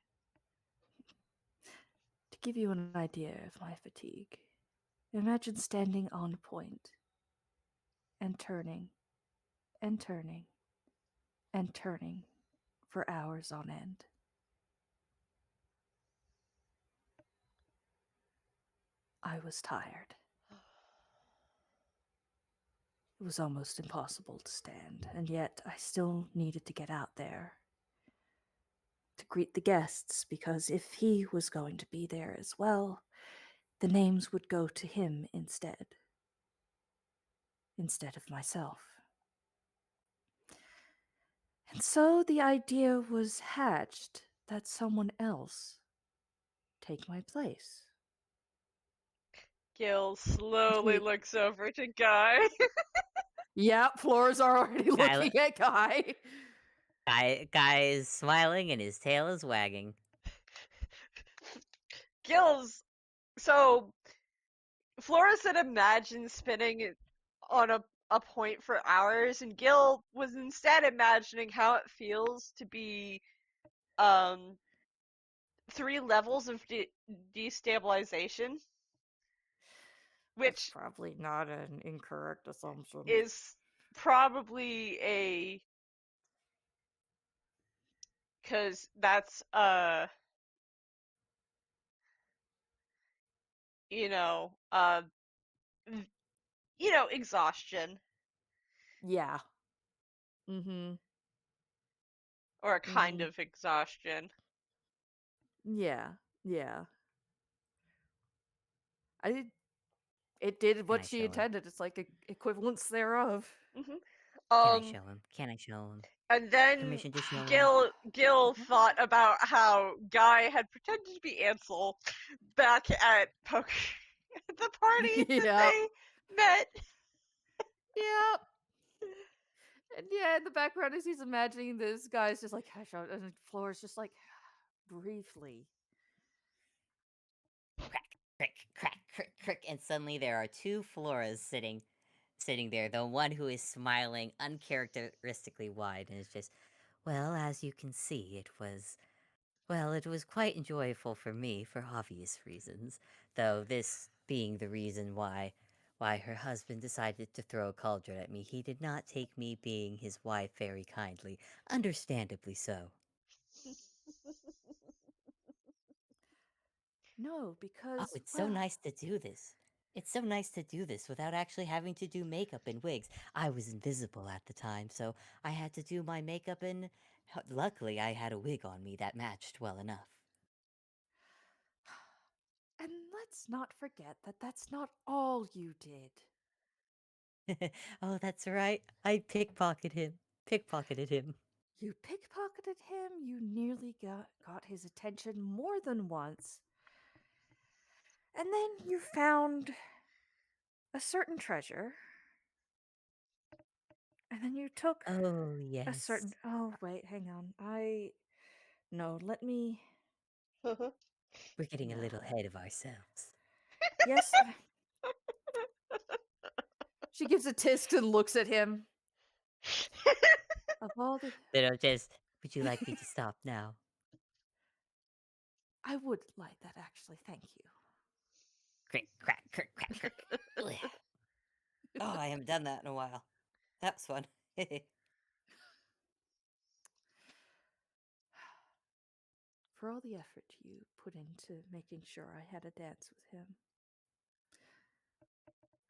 To give you an idea of my fatigue, imagine standing on point and turning and turning and turning for hours on end. I was tired. It was almost impossible to stand, and yet I still needed to get out there to greet the guests, because if he was going to be there as well, the names would go to him instead of myself. And so the idea was hatched that someone else take my place. Gil slowly Wait. looks over to Guy. Yep, Flora's already Guy- looking at Guy. Guy is smiling and his tail is wagging. Gil's so Flora said imagine spinning on a point for hours, and Gil was instead imagining how it feels to be 3 levels of destabilization, That's which probably not an incorrect assumption. is probably a because that's you know uh exhaustion Yeah. Mm-hmm. or a kind of exhaustion. Yeah. Yeah. It did Can what I she show him? intended. It's like equivalence thereof. Hmm Can I show him? Can I show him? And then Permission to show him? Gil thought about how Guy had pretended to be Ansel back at poker at the party that Yep. they met. Yep. And yeah, in the background, as he's imagining this, guy's just like, hush, and Flora's just like, briefly. Crack, crick, crack, crick, crick, and suddenly there are 2 Floras sitting there. The one who is smiling uncharacteristically wide and is just, well, as you can see, it was quite enjoyable for me for obvious reasons, though this being the reason why her husband decided to throw a cauldron at me. He did not take me being his wife very kindly, understandably so. No, because, Oh, it's so nice to do this. It's so nice to do this without actually having to do makeup and wigs. I was invisible at the time, so I had to do my makeup and luckily I had a wig on me that matched well enough. and let's not forget that that's not all you did. Oh, that's right. I pickpocketed him. You pickpocketed him, you nearly got his attention more than once, and then you found a certain treasure, and then you took Oh, a yes. certain. Oh, wait, hang on. No, let me. We're getting a little No. ahead of ourselves. Yes. She gives a tisk and looks at him. Of all the. Would you like me to stop now? I would like that, actually. Thank you. Crick, crack, crick, crack, crick. Ugh. Oh, I haven't done that in a while. That was fun. For all the effort you put into making sure I had a dance with him,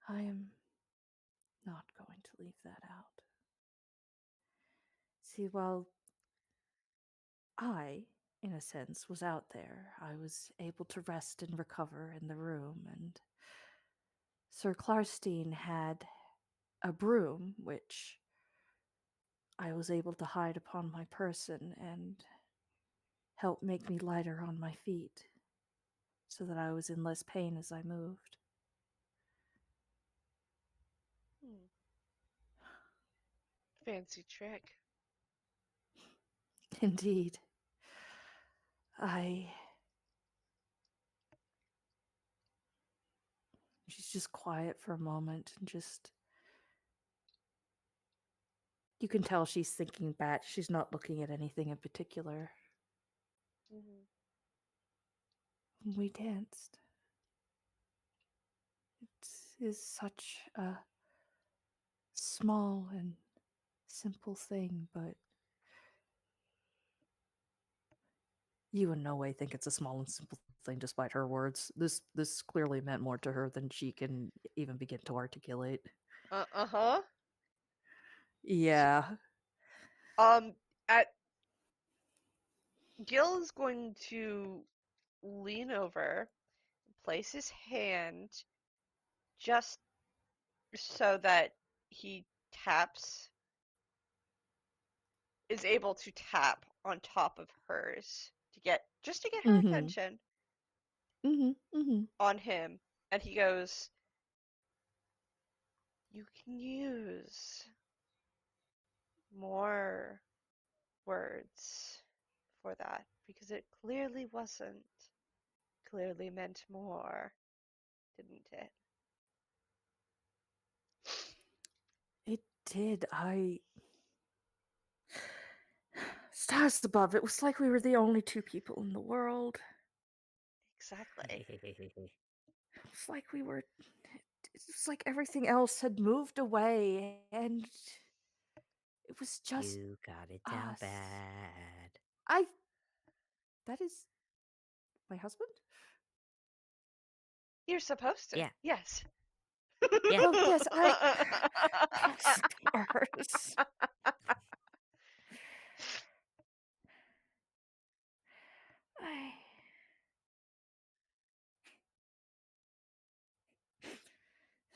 I am not going to leave that out. See, while I, in a sense, was out there, I was able to rest and recover in the room, and Sir Klarstein had a broom which I was able to hide upon my person and help make me lighter on my feet, so that I was in less pain as I moved. Fancy trick. Indeed. She's just quiet for a moment and just. You can tell she's thinking back. She's not looking at anything in particular. we danced. It is such a small and simple thing, but you in no way think it's a small and simple thing despite her words. This clearly meant more to her than she can even begin to articulate. Uh-huh. Yeah. At Gil is going to lean over, place his hand just so that he is able to tap on top of hers to get her Mm-hmm. attention Mm-hmm. Mm-hmm. on him, and he goes, "You can use more words for that because it clearly wasn't. Clearly meant more, didn't it?" It did. Stars above, it was like we were the only two people in the world. Exactly. It was like we were. It's like everything else had moved away, and it was just You got it down us. bad. That is my husband? You're supposed to. Yeah. Yes. Yeah. Oh, yes, stars. I...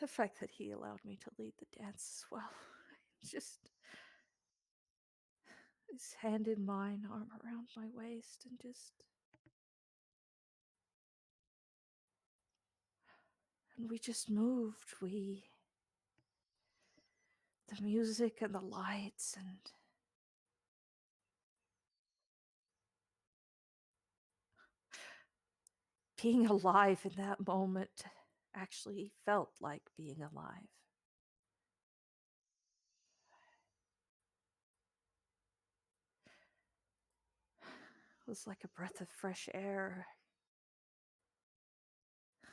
The fact that he allowed me to lead the dance as well. Just his hand in mine, arm around my waist, and we just moved. The music and the lights and being alive in that moment actually felt like being alive. It was like a breath of fresh air. It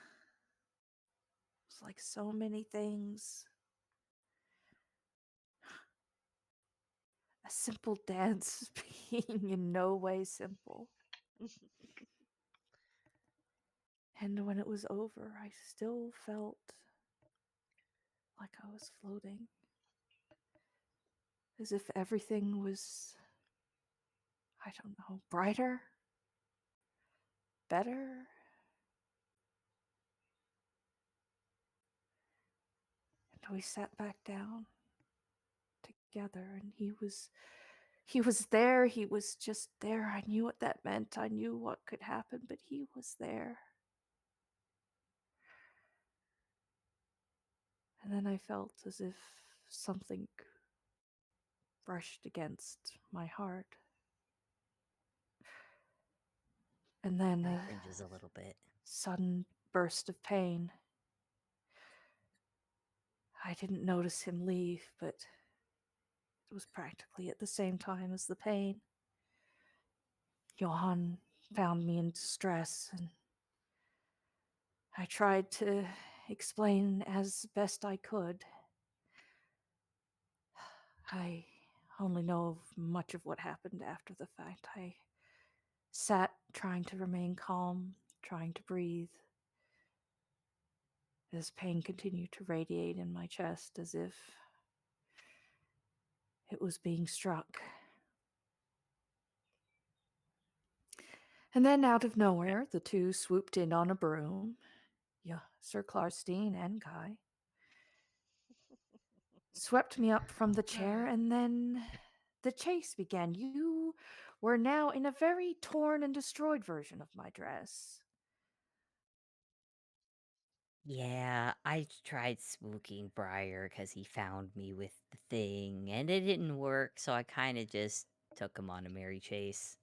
was like so many things. A simple dance being in no way simple. And when it was over, I still felt like I was floating. As if everything was, I don't know, brighter, better. And we sat back down together, and he was there. He was just there. I knew what that meant. I knew what could happen, but he was there. And then I felt as if something brushed against my heart. And then My a cringes a little bit. sudden burst of pain. I didn't notice him leave, but it was practically at the same time as the pain. Johann found me in distress, and I tried to explain as best I could. I only know much of what happened after the fact. I sat trying to remain calm, trying to breathe, as pain continued to radiate in my chest as if it was being struck. And then out of nowhere, the two swooped in on a broom. Yeah, Sir Clarstein and Guy swept me up from the chair, and then the chase began. You were now in a very torn and destroyed version of my dress. Yeah, I tried spooking Briar because he found me with the thing, and it didn't work, so I kind of just took him on a merry chase.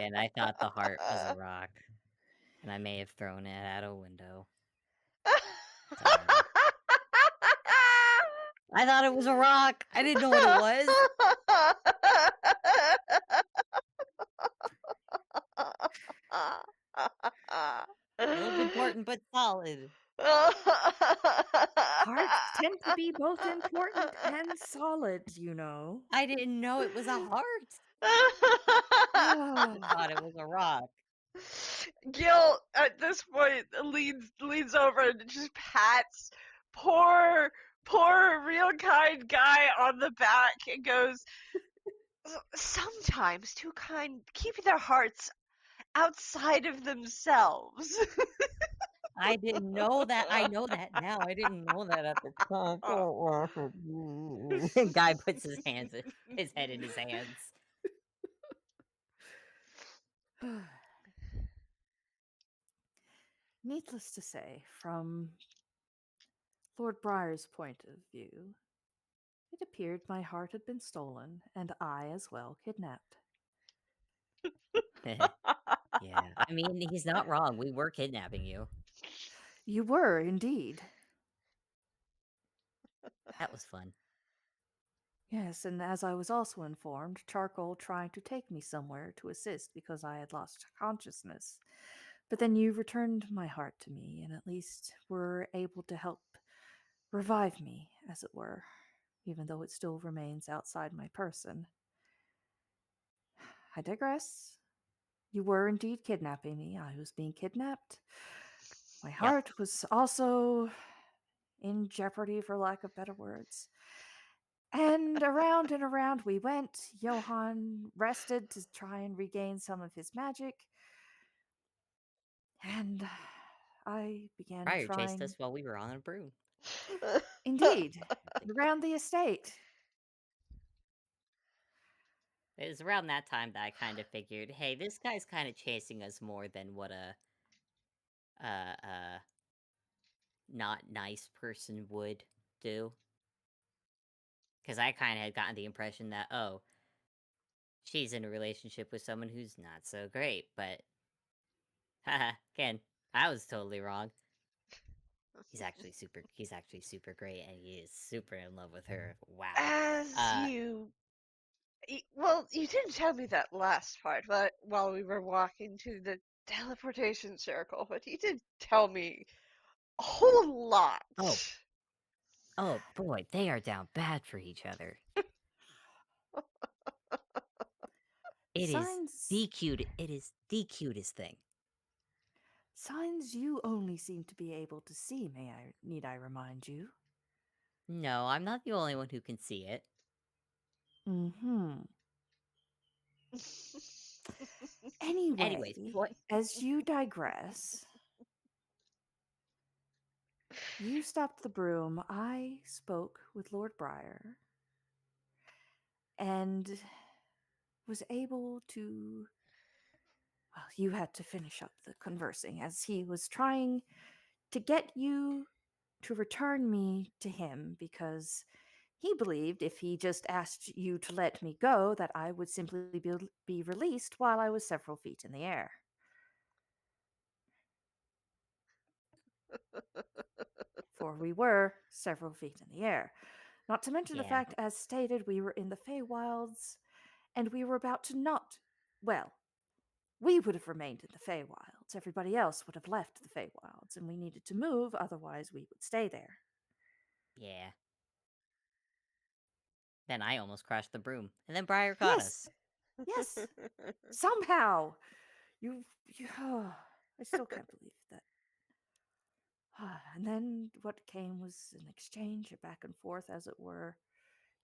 And I thought the heart was a rock, and I may have thrown it out a window. Sorry. I thought it was a rock! I didn't know what it was! solid. Hearts tend to be both important and solid, you know. I didn't know it was a heart. I Ah, thought it was a rock. Gil at this point leans over and just pats poor real kind guy on the back and goes, sometimes Toonkind keep their hearts outside of themselves. I didn't know that. I know that now. I didn't know that at the time. Don't laugh at me. Guy puts his head in his hands. Needless to say, from Lord Briar's point of view, it appeared my heart had been stolen, and I as well kidnapped. Yeah, I mean, he's not wrong. We were kidnapping you. You were, indeed. That was fun. Yes, and as I was also informed, Charcoal tried to take me somewhere to assist because I had lost consciousness. But then you returned my heart to me, and at least were able to help revive me, as it were, even though it still remains outside my person. I digress. You were indeed kidnapping me. I was being kidnapped. My Yep. heart was also in jeopardy, for lack of better words. And around we went. Johann rested to try and regain some of his magic. And I began Briar chased us trying. while we were on a broom. Indeed, around the estate. It was around that time that I kind of figured, hey, this guy's kind of chasing us more than what a not nice person would do. Because I kind of had gotten the impression that, oh, she's in a relationship with someone who's not so great, but haha, again, I was totally wrong. He's actually super great, and he is super in love with her. Wow. As well, you didn't tell me that last part, but while we were walking to the teleportation circle, but you did tell me a whole lot. Oh boy, they are down bad for each other. It is Signs the cutest thing. signs you only seem to be able to see, need I remind you? No, I'm not the only one who can see it. Mm-hmm. Anyways, Anyway, what? as you digress, you stopped the broom. I spoke with Lord Briar and was able to. Well, you had to finish up the conversing as he was trying to get you to return me to him because he believed if he just asked you to let me go, that I would simply be released while I was several feet in the air. For we were several feet in the air. Not to mention the Yeah, fact, as stated, we were in the Feywilds, and we were about to not. Well, we would have remained in the Feywilds. Everybody else would have left the Feywilds, and we needed to move, otherwise we would stay there. yeah. Then I almost crashed the broom, and then Briar caught Yes, us. yes. Somehow, you. I still can't believe that. And then what came was an exchange, a back and forth, as it were.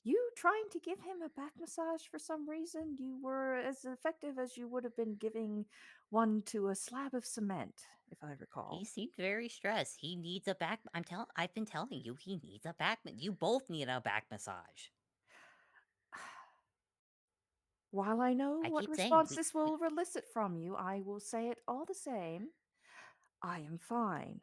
You trying to give him a back massage for some reason? You were as effective as you would have been giving one to a slab of cement, if I He recall. seemed very stressed. He needs a back. I've been telling you, he needs a back. You both need a back massage. While I know I what keep saying response this will elicit from you, I will say it all the same. I am fine.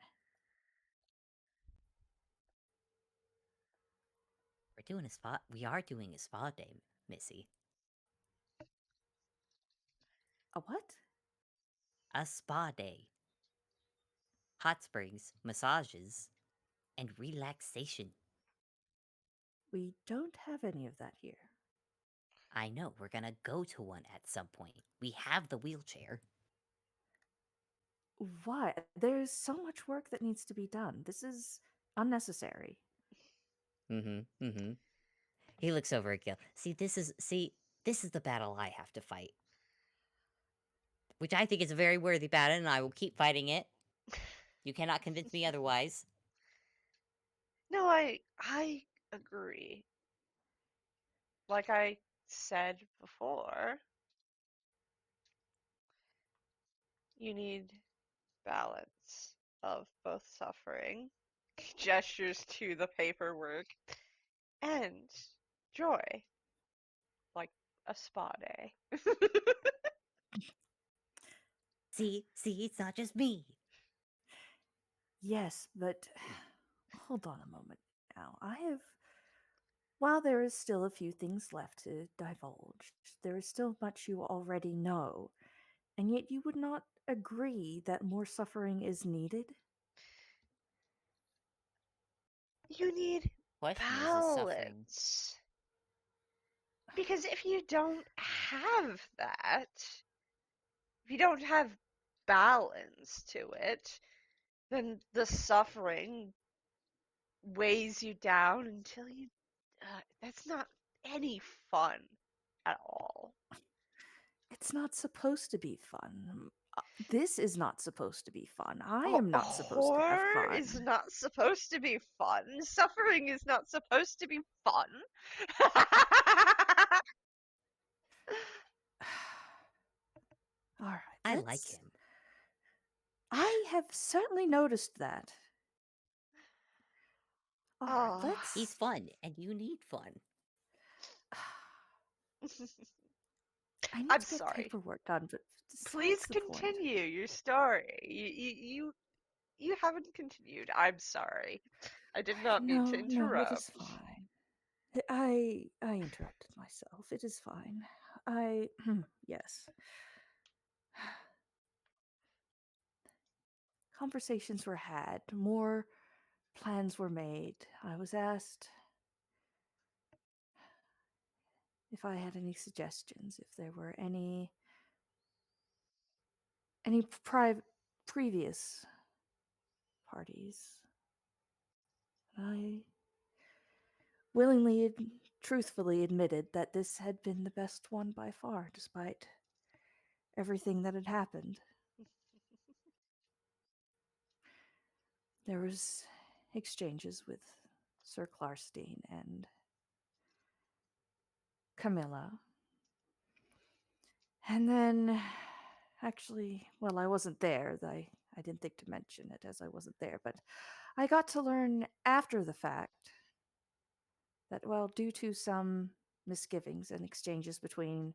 we're doing a spa. We are doing a spa day, Missy. A what? A spa day. Hot springs, massages, and relaxation. We don't have any of that here. I know, we're gonna go to one at some point. We have the wheelchair. Why? There's so much work that needs to be done. This is unnecessary. Mm-hmm. He looks over at Gil. This is the battle I have to fight. Which I think is a very worthy battle, and I will keep fighting it. You cannot convince me otherwise. No, I agree. Like I said before, you need balance of both suffering, gestures to the paperwork, and joy, like a spa day. See, it's not just me. Yes, but hold on a moment now. While there is still a few things left to divulge, there is still much you already know, and yet you would not agree that more suffering is needed? You need Question is suffering. balance. Because if you don't have that, if you don't have balance to it, then the suffering weighs you down until you. That's not any fun at all. It's not supposed to be fun. This is not supposed to be fun. I am not supposed to have Horror fun. is not supposed to be fun. Suffering is not supposed to be fun. All right. I like him. I have certainly noticed that. All right, Oh. let's. He's fun, and you need fun. I need I'm to get sorry. paperwork done, but Please besides the point. continue your story. You haven't continued. I'm sorry. I did not mean to No, it interrupt. is fine. I interrupted myself. It is fine. Yes. Conversations were had, more plans were made. I was asked if I had any suggestions, if there were any previous parties. I willingly, truthfully admitted that this had been the best one by far, despite everything that had happened. There was exchanges with Sir Klarstein and Camilla. And then, actually, well, I wasn't there. I didn't think to mention it as I wasn't there, but I got to learn after the fact that, well, due to some misgivings and exchanges between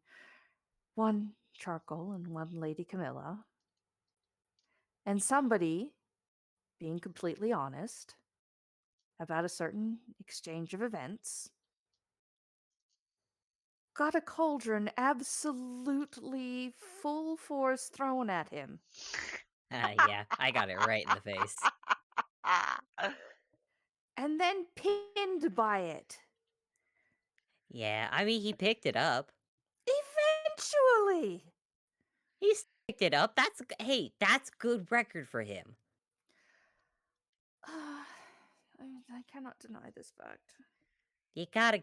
one Charcoal and one Lady Camilla, and somebody being completely honest about a certain exchange of events, got a cauldron absolutely full force thrown at him. Yeah, I got it right in the face. And then pinned by it. Yeah, I mean, he picked it up. Eventually! He picked it up. That's good record for him. I cannot deny this fact. You gotta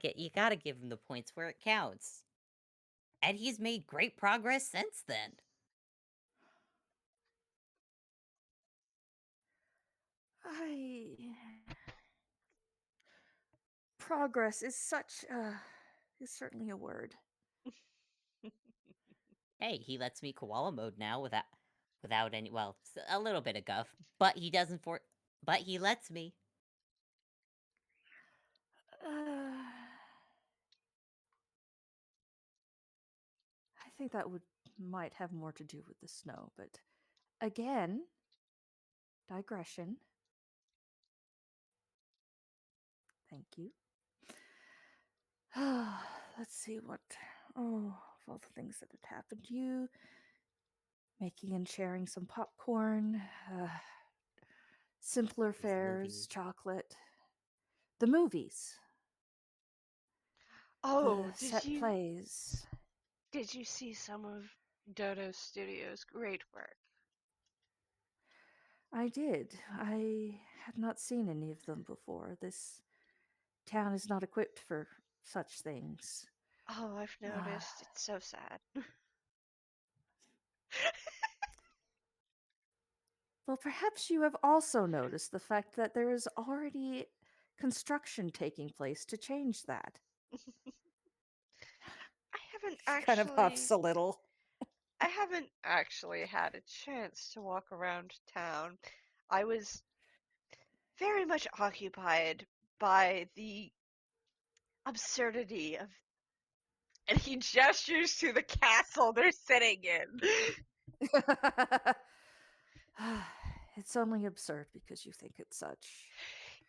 give him the points where it counts. And he's made great progress since then. Progress is is certainly a word. Hey, he lets me koala mode now without any, well, a little bit of guff, but he doesn't but he lets me. I think that might have more to do with the snow, but again, digression. Thank you. Let's see what. Oh, of all the things that had happened, you making and sharing some popcorn, simpler fares, chocolate, the movies, Oh, the set plays. Did you see some of Dodo Studios' great work? I did. I had not seen any of them before. This town is not equipped for such things. Oh, I've Ah, noticed. It's so sad. well, perhaps you have also noticed the fact that there is already construction taking place to change that. I haven't She kind of huffs actually a little. I haven't actually had a chance to walk around town. I was very much occupied by the absurdity of, and he gestures to the castle they're sitting in. It's only absurd because you think it's such.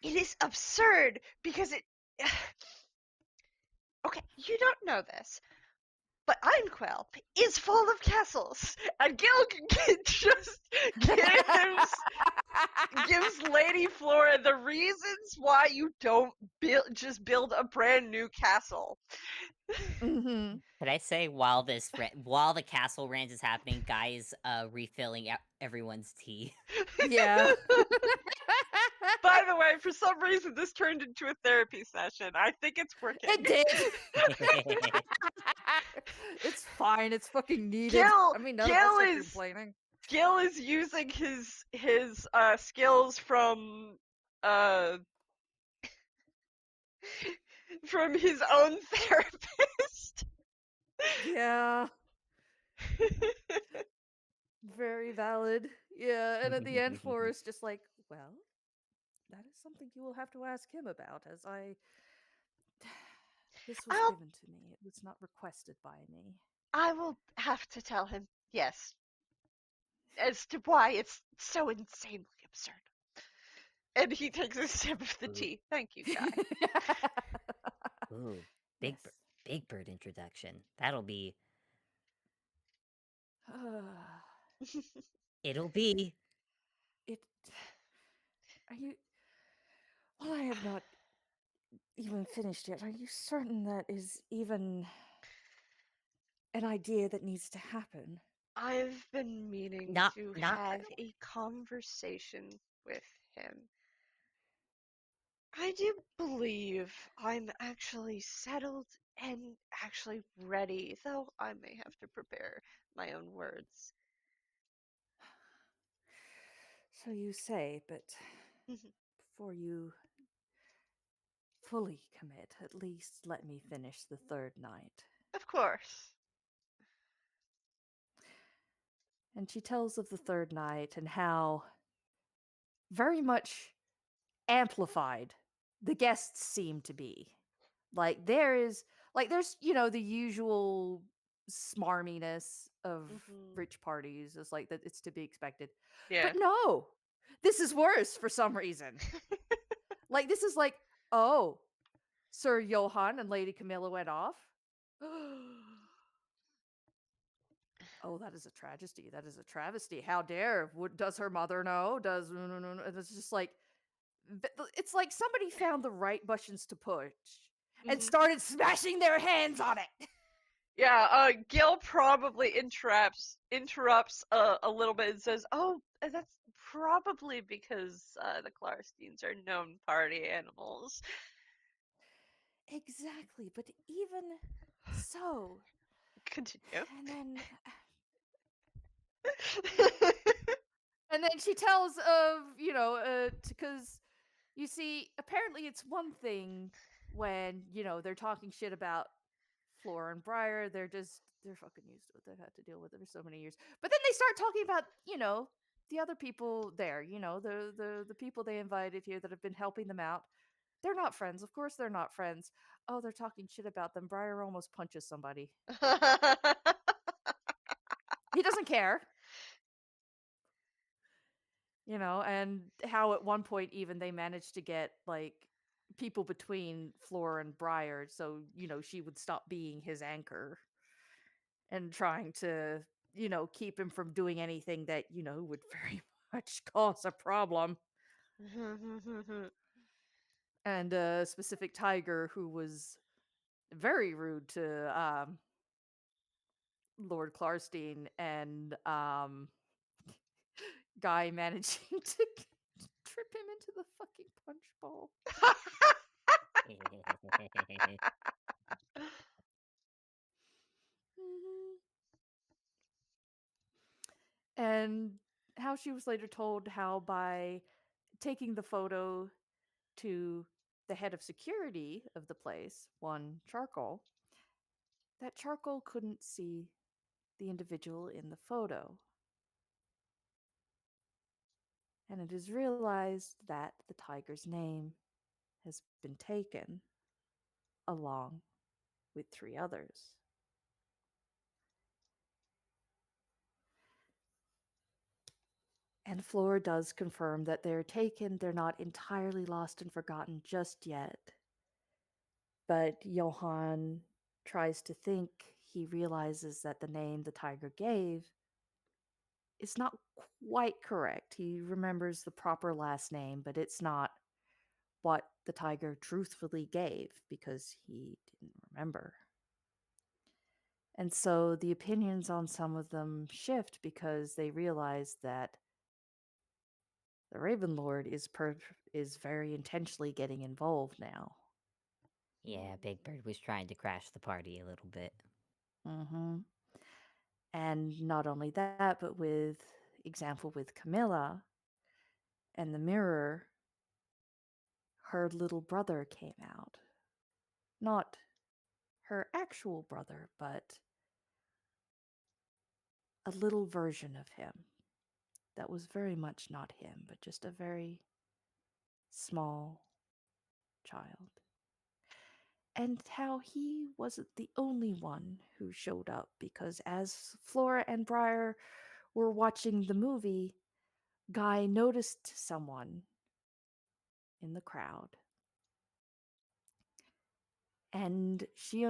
It is absurd because it. Okay, you don't know this, but Einquell is full of castles, and Gil just gives Lady Flora the reasons why you don't build a brand new castle. Mm-hmm. Could I say while while the castle rant is happening, Guy is refilling everyone's tea. Yeah. By the way, for some reason this turned into a therapy session. I think it's working. It did. It's fine. It's fucking needed. Gil, I mean, none of us Gil are is complaining. Gil is using his skills uh from his own therapist. Yeah. Very valid. Yeah, and at the end, Flora's just like, well, that is something you will have to ask him about, as I. This was I'll given to me. It was not requested by me. I will have to tell him, yes, as to why it's so insanely absurd. And he takes a sip of the Ooh, tea. Thank you, Guy. ooh, Yes. big bird introduction. That'll be. It'll be. It. Are you. Well, I have not even finished yet. Are you certain that is even an idea that needs to happen? I've been meaning Not to not have a conversation with him. I do believe I'm actually settled and actually ready, though I may have to prepare my own words. So you say, but before you fully commit, at least let me finish the third night. Of course. And she tells of the third night and how very much amplified the guests seem to be. Like there's, the usual smarminess of Hmm. rich parties is like that it's to be expected. But Yeah. no. This is worse for some reason. Like this is like, oh, Sir Johann and Lady Camilla went off. Oh, that is a tragedy. That is a travesty. How dare? Does her mother know? Does no, no, no, no. And it's just like it's like somebody found the right buttons to push and Hmm. started smashing their hands on it. Yeah, Gil probably interrupts a little bit and says, "Oh, that's probably because the Klarsteins are known party animals." Exactly, but even so, Continue. and then and then she tells of because you see, apparently it's one thing when they're talking shit about Flora and Briar. They're fucking used to it. They've had to deal with it for so many years. But then they start talking about the other people there. The people they invited here that have been helping them out. They're not friends. Of course, they're not friends. Oh, they're talking shit about them. Briar almost punches somebody. He doesn't care. And how at one point even they managed to get like people between Flora and Briar so she would stop being his anchor and trying to keep him from doing anything that would very much cause a problem. And a specific tiger who was very rude to Lord Klarstein and Guy managing to trip him into the fucking punch bowl. And how she was later told how by taking the photo to the head of security of the place, one Charcoal, that Charcoal couldn't see the individual in the photo. And it is realized that the tiger's name has been taken along with 3 others. And Flora does confirm that they're taken. They're not entirely lost and forgotten just yet. But Johann tries to think. He realizes that the name the tiger gave is not quite correct. He remembers the proper last name, but it's not what the tiger truthfully gave because he didn't remember. And so the opinions on some of them shift because they realize that the Raven Lord is very intentionally getting involved now. Yeah, Big Bird was trying to crash the party a little bit. Mm-hmm. And not only that, but with Camilla and the mirror, her little brother came out. Not her actual brother, but a little version of him that was very much not him, but just a very small child. And how he wasn't the only one who showed up, because as Flora and Briar were watching the movie, Guy noticed someone in the crowd. And she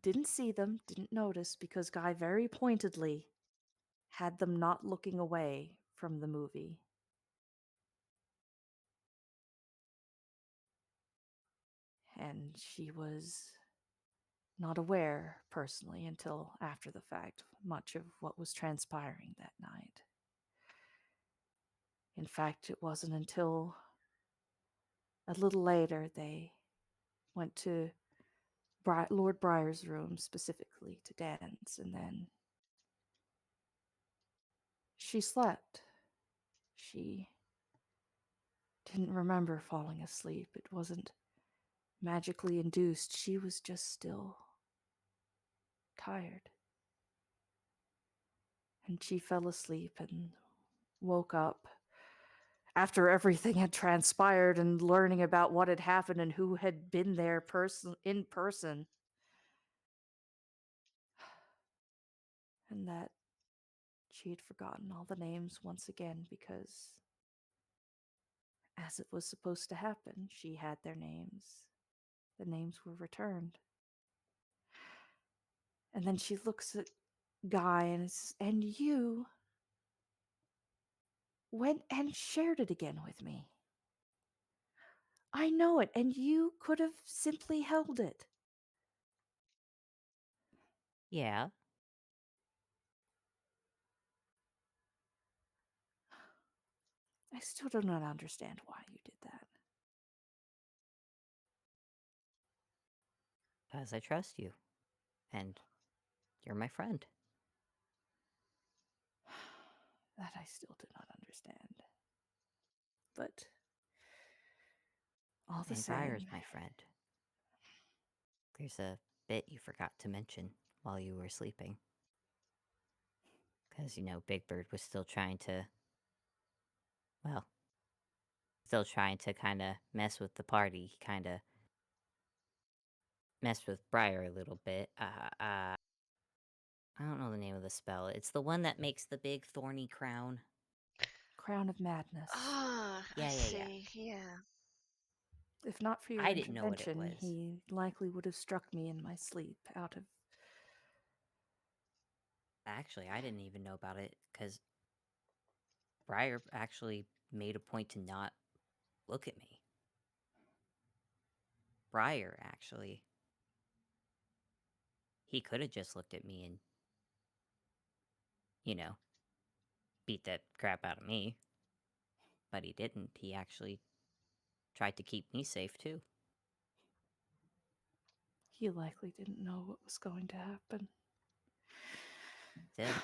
didn't see them, didn't notice, because Guy very pointedly had them not looking away from the movie. And she was not aware personally until after the fact much of what was transpiring that night. In fact, it wasn't until a little later they went to Lord Briar's room specifically to dance, and then she slept. She didn't remember falling asleep. It wasn't magically induced. She was just still tired. And she fell asleep and woke up after everything had transpired and learning about what had happened and who had been there in person. And that she had forgotten all the names once again because, as it was supposed to happen, she had their names. The names were returned. And then she looks at Guy and says, "And you went and shared it again with me. I know it, and you could have simply held it." Yeah. I still do not understand why you did that. Because I trust you. And you're my friend. That I still do not understand. But all the And Briar's same, my friend. There's a bit you forgot to mention while you were sleeping. Because, Big Bird was still trying to... Well, still trying to kind of mess with the party. He kind of messed with Briar a little bit. I don't know the name of the spell. It's the one that makes the big thorny crown. Crown of Madness. Ah, I Yeah. see. Yeah. If not for your I didn't know what it intervention, was. he likely would have struck me in my sleep out of... Actually, I didn't even know about it, because Briar actually made a point to not look at me. Briar, actually. He could have just looked at me and, beat the crap out of me. But he didn't. He actually tried to keep me safe, too. He likely didn't know what was going to happen. Still,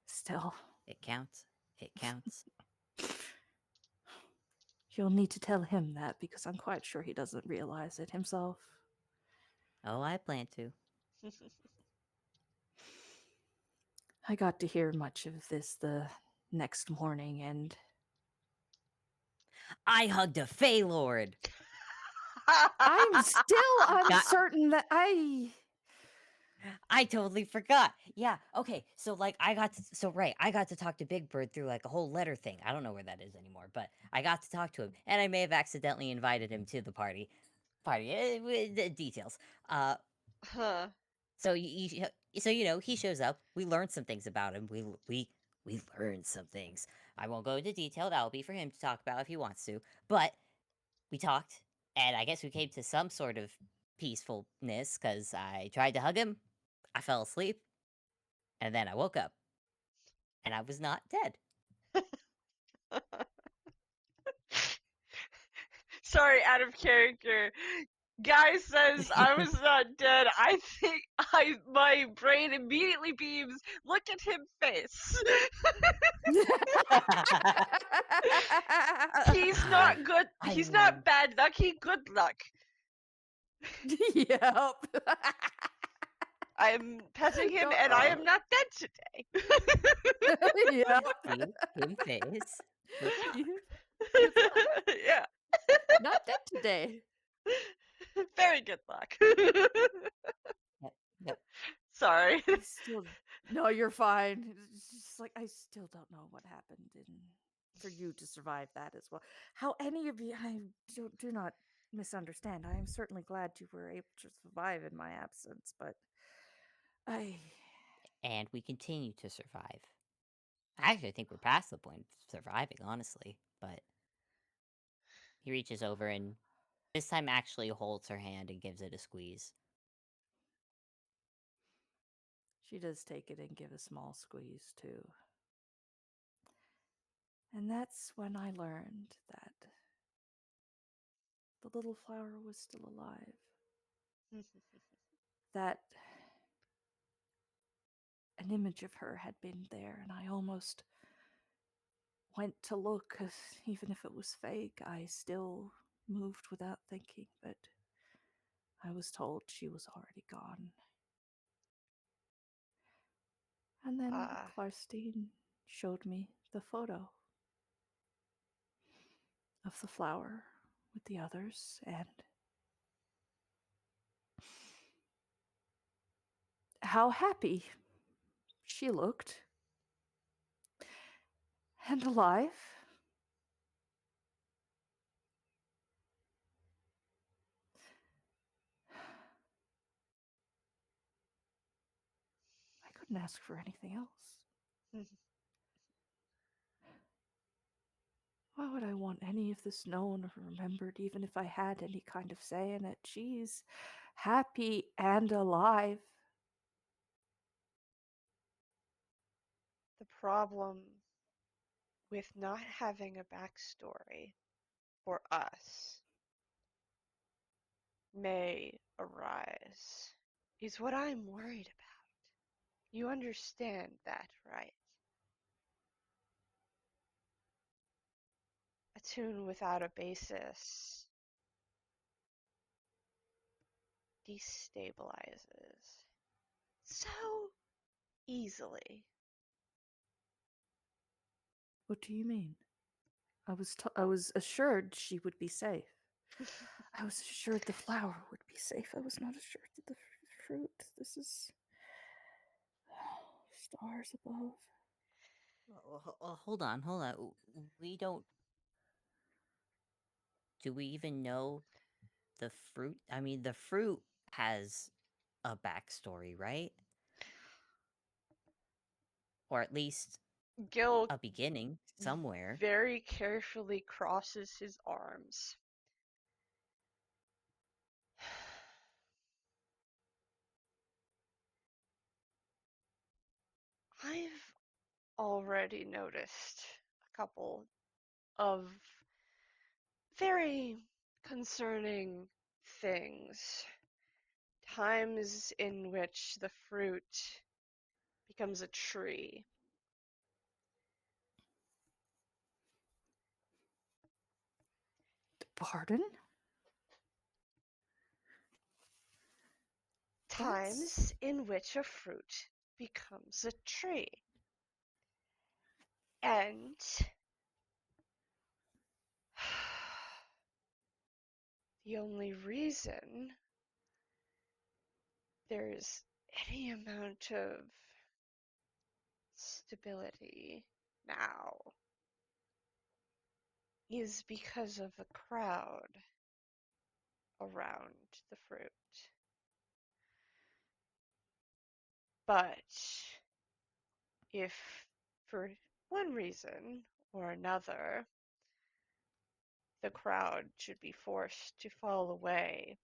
Still, it counts. It counts. you'll need to tell him that because I'm quite sure he doesn't realize it himself. Oh, I plan to. I got to hear much of this the next morning, and I hugged a Fey Lord! I'm still Got- uncertain that I totally forgot. Yeah, okay. So like I got to talk to Big Bird through like a whole letter thing. I don't know where that is anymore, but I got to talk to him and I may have accidentally invited him to the party. The details. Huh. So he shows up. We learned some things about him. We learned some things. I won't go into detail. That will be for him to talk about if he wants to. But we talked, and I guess we came to some sort of peacefulness because I tried to hug him. I fell asleep, and then I woke up, and I was not dead. Sorry, out of character. Guy says I was not dead. I think my brain immediately beams. Look at him face. He's not good. He's not bad luck. He good luck. Yep. I'm petting him, and I am not dead today. Yep. Him face. Good luck. Yeah. Not dead today. Very good luck. Yep. Sorry. I still no, you're fine. It's just like I still don't know what happened, and for you to survive that as well. How any of you, I do not misunderstand. I am certainly glad you were able to survive in my absence, but I And we continue to survive. I actually think we're past the point of surviving, honestly. But he reaches over and this time actually holds her hand and gives it a squeeze. she does take it and give a small squeeze too. And that's when I learned that the little flower was still alive. That an image of her had been there, and I almost went to look, 'cause even if it was fake, I still moved without thinking, but I was told she was already gone. And then Clarstein showed me the photo of the flower with the others, and how happy she looked. And alive. I couldn't ask for anything else. Why would I want any of this known or remembered, even if I had any kind of say in it? She's happy and alive. The problem with not having a backstory for us may arise is what I'm worried about. You understand that, right? A tune without a basis destabilizes so easily. What do you mean? I was assured she would be safe. I was assured the flower would be safe. I was not assured that the fruit. This is stars above. Hold on. We don't. Do we even know the fruit? I mean, the fruit has a backstory, right? Or at least Gil a beginning somewhere. very carefully crosses his arms. I've already noticed a couple of very concerning things. Times in which the fruit becomes a tree. Pardon? Times in which a fruit becomes a tree. And the only reason there's any amount of stability now is because of the crowd around the fruit. But if for one reason or another the crowd should be forced to fall away,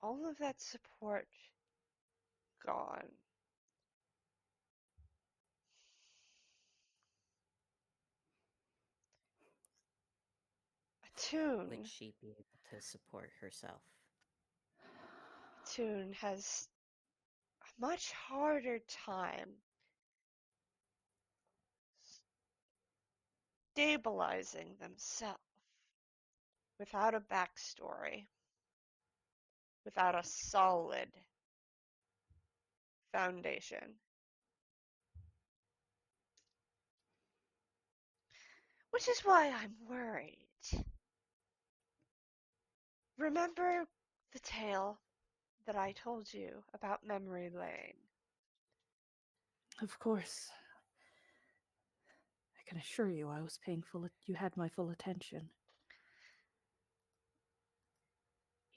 all of that support gone. Would Toon, she be able to support herself? Toon has a much harder time stabilizing themselves without a backstory, without a solid foundation. Which is why I'm worried. Remember the tale that I told you about Memory Lane? Of course. I can assure you I was paying you had my full attention.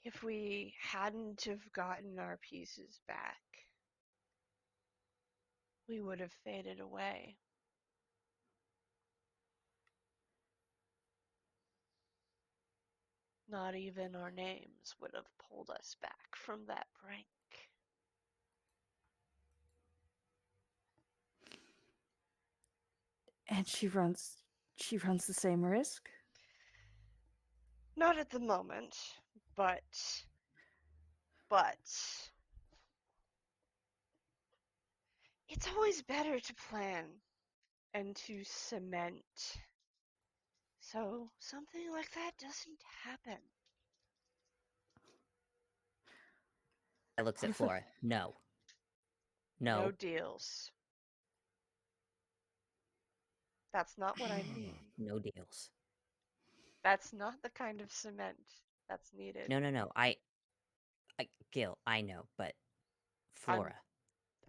If we hadn't have gotten our pieces back, we would have faded away. Not even our names would have pulled us back from that brink. And she runs the same risk? Not at the moment, but it's always better to plan and to cement so something like that doesn't happen. I looks What at if I- Flora. No. No No. deals. That's not what I mean. No deals. That's not the kind of cement that's needed. No. Gil, I know, but Flora,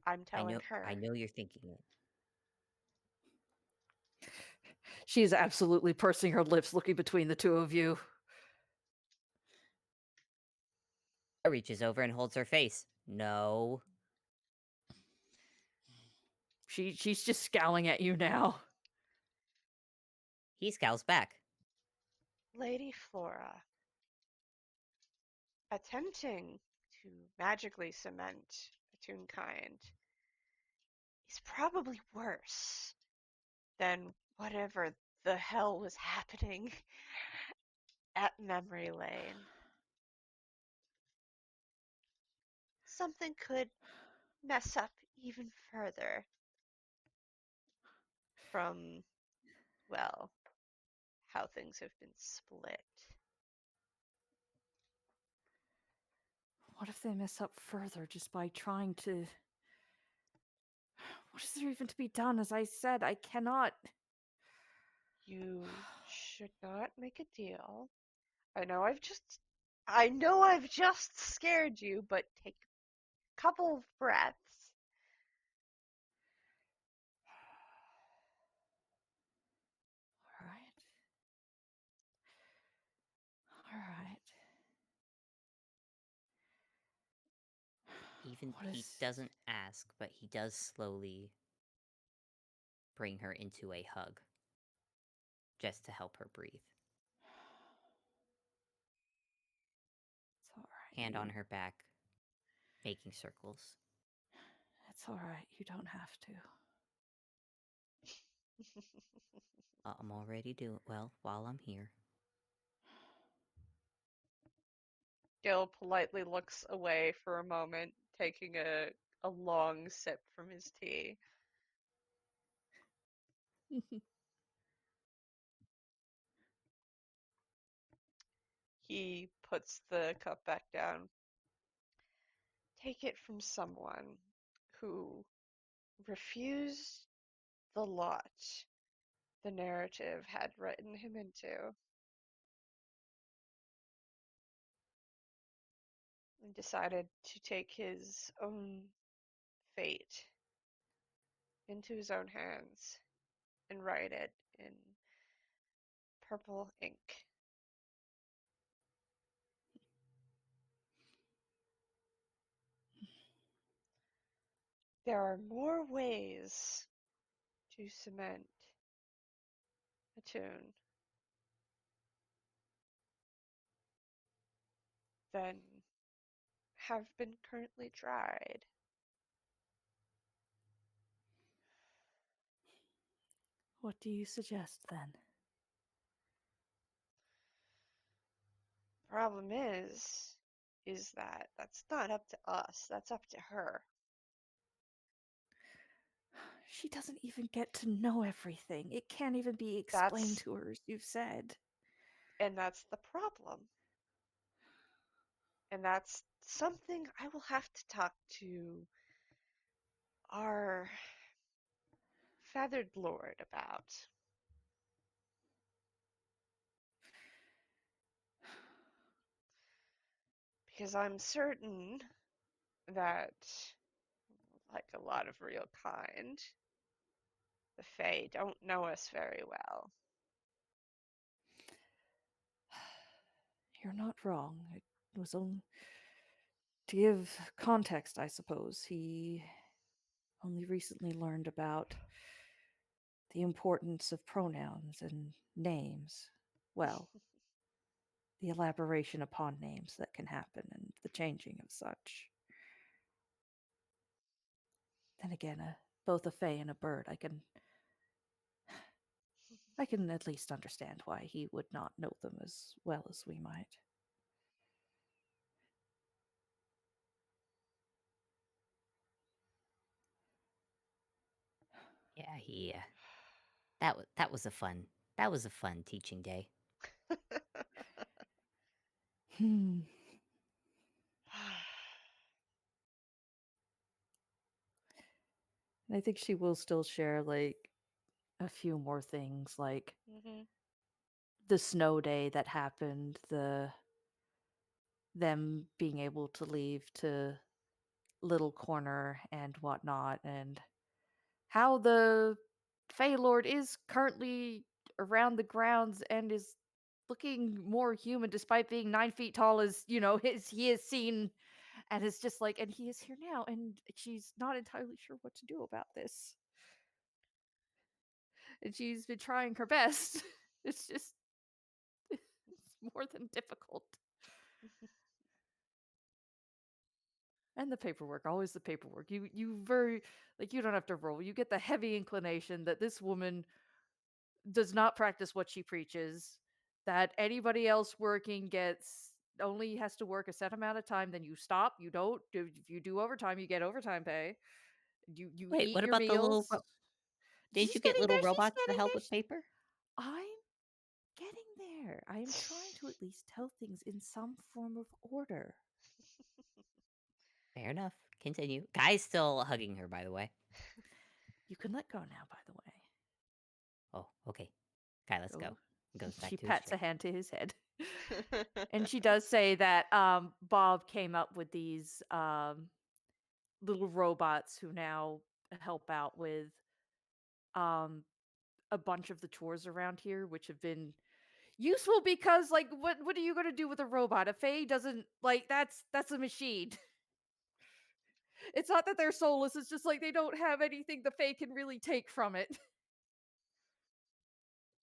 I'm telling I her. know you're thinking it. She is absolutely pursing her lips, looking between the two of you. Reaches over and holds her face. No. She's just scowling at you now. He scowls back. Lady Flora, attempting to magically cement a Toonkind is probably worse than whatever the hell was happening at Memory Lane. Something could mess up even further from, well, how things have been split. What if they mess up further just by trying to... What is there even to be done? As I said, I cannot... You should not make a deal. I know I've just scared you, but take a couple of breaths. Alright. Even What he is- doesn't ask, but he does slowly bring her into a hug. Just to help her breathe. It's alright. Hand on her back, making circles. It's all right. You don't have to. I'm already doing well while I'm here. Gil politely looks away for a moment, taking a long sip from his tea. He puts the cup back down. Take it from someone who refused the lot the narrative had written him into, and decided to take his own fate into his own hands and write it in purple ink. There are more ways to cement a tune than have been currently tried. What do you suggest then? Problem is that that's not up to us, that's up to her. She doesn't even get to know everything. It can't even be explained to her, as you've said. And that's the problem. And that's something I will have to talk to our feathered lord about. Because I'm certain that, like a lot of real kind, the Fae don't know us very well. You're not wrong. It was only to give context, I suppose. He only recently learned about the importance of pronouns and names. Well, the elaboration upon names that can happen and the changing of such. Then again, both a fae and a bird, I can at least understand why he would not know them as well as we might. Yeah, that was a fun teaching day. Hmm. And I think she will still share like a few more things, like the snow day that happened, them being able to leave to Little Corner and whatnot, and how the Fey Lord is currently around the grounds and is looking more human despite being 9 feet tall, as you know, he is seen, and is just like, and he is here now, and she's not entirely sure what to do about this. And she's been trying her best. It's just it's more than difficult. And the paperwork, always the paperwork. You very, like, you don't have to roll. You get the heavy inclination that this woman does not practice what she preaches, that anybody else working gets only has to work a set amount of time, then you stop. You don't do, if you do overtime, you get overtime pay. You Wait, eat what your about the meals. didn't you She's get getting little there. She's robots to getting help there. with paper? I'm getting there. I am trying to at least tell things in some form of order. Fair enough. Continue. Guy's still hugging her, by the way. You can let go now, by the way. Oh, okay. Guy, let's go. Oh. Goes back She to his pats a chair. hand to his head. And she does say that Bob came up with these little robots who now help out with um, a bunch of the chores around here, which have been useful because, like, what are you going to do with a robot? A Fae doesn't, like, that's a machine. It's not that they're soulless, it's just like they don't have anything the Fae can really take from it.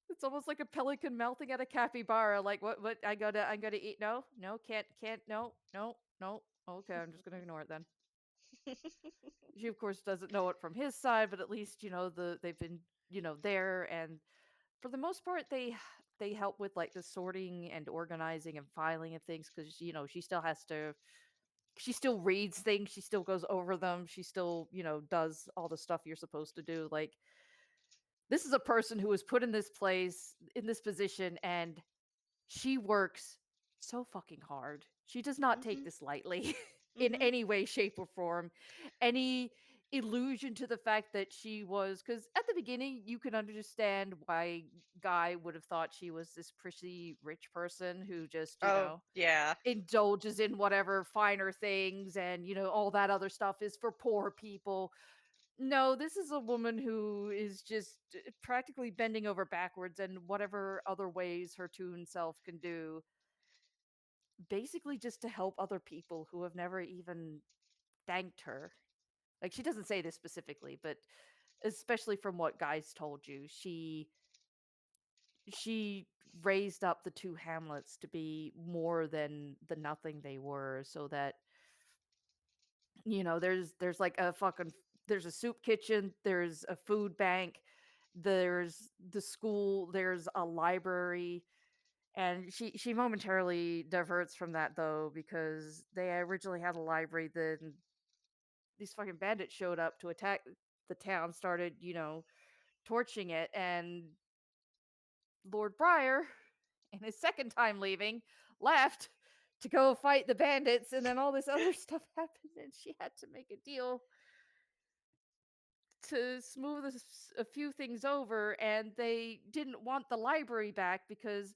It's almost like a pelican mouthing at a capybara, like, what I'm gonna eat. No, can't, no. Okay, I'm just gonna ignore it then. She of course doesn't know it from his side, but at least they've been there, and for the most part they help with like the sorting and organizing and filing of things because she still has to. She still reads things. She still goes over them. She still does all the stuff you're supposed to do. Like, this is a person who was put in this place, in this position, and she works so fucking hard. She does not take Mhm. this lightly in Mhm. any way, shape, or form. Any illusion to the fact that she was, because at the beginning you can understand why Guy would have thought she was this pretty rich person who just Oh, yeah. indulges in whatever finer things, and all that other stuff is for poor people. No, this is a woman who is just practically bending over backwards and whatever other ways her toon self can do, basically just to help other people who have never even thanked her. Like, she doesn't say this specifically, but especially from what Guys told you, she raised up the two hamlets to be more than the nothing they were, so that there's like a fucking there's a soup kitchen, there's a food bank, there's the school, there's a library. And she momentarily diverts from that though, because they originally had a library, then these fucking bandits showed up to attack the town, started torching it, and Lord Briar, in his second time leaving, left to go fight the bandits, and then all this other stuff happened, and she had to make a deal to smooth a few things over, and they didn't want the library back because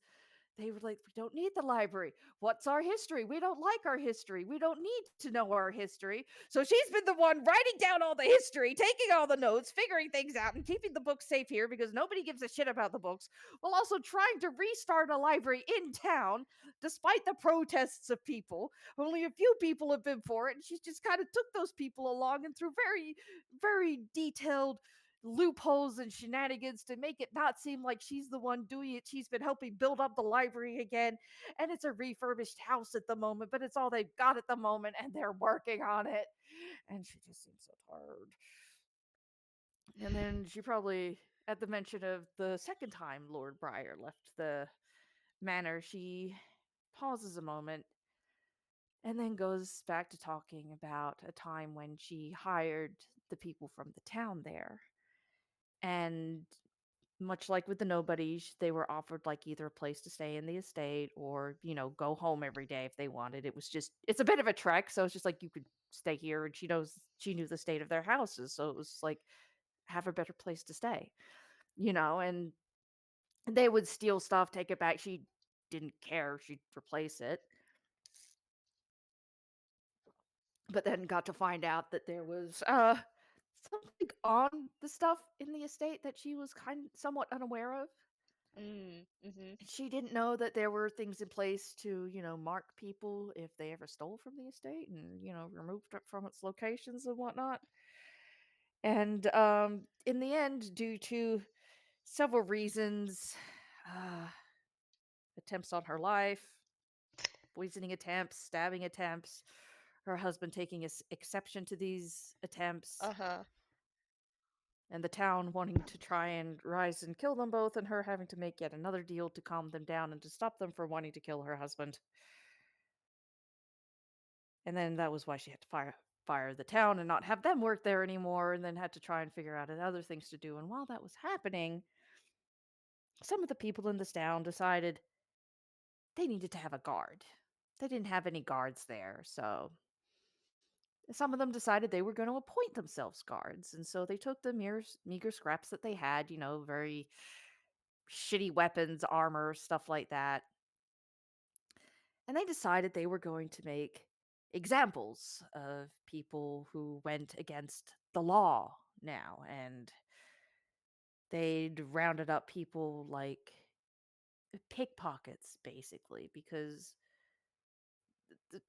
they were like, we don't need the library. What's our history? We don't like our history. We don't need to know our history. So she's been the one writing down all the history, taking all the notes, figuring things out, and keeping the books safe here because nobody gives a shit about the books, while also trying to restart a library in town despite the protests of people. Only a few people have been for it, and she just kind of took those people along, and through very, very detailed loopholes and shenanigans to make it not seem like she's the one doing it. She's been helping build up the library again, and it's a refurbished house at the moment, but it's all they've got at the moment, and they're working on it. And she just seems so tired. And then she probably, at the mention of the second time Lord Briar left the manor, she pauses a moment and then goes back to talking about a time when she hired the people from the town there. And much like with the nobodies, they were offered like either a place to stay in the estate or, go home every day if they wanted. It's a bit of a trek. So it's just like you could stay here, and she knew the state of their houses. So it was like, have a better place to stay, and they would steal stuff, take it back. She didn't care. She'd replace it. But then got to find out that there was something on the stuff in the estate that she was somewhat unaware of. Mhm. She didn't know that there were things in place to, mark people if they ever stole from the estate and, removed it from its locations and whatnot. And in the end, due to several reasons, uh, attempts on her life, poisoning attempts, stabbing attempts, her husband taking exception to these attempts, Uh-huh. and the town wanting to try and rise and kill them both, and her having to make yet another deal to calm them down and to stop them from wanting to kill her husband. And then that was why she had to fire the town and not have them work there anymore, and then had to try and figure out other things to do. And while that was happening, some of the people in this town decided they needed to have a guard. They didn't have any guards there, so some of them decided they were going to appoint themselves guards. And so they took the meager scraps that they had, very shitty weapons, armor, stuff like that. And they decided they were going to make examples of people who went against the law now. And they'd rounded up people like pickpockets, basically, because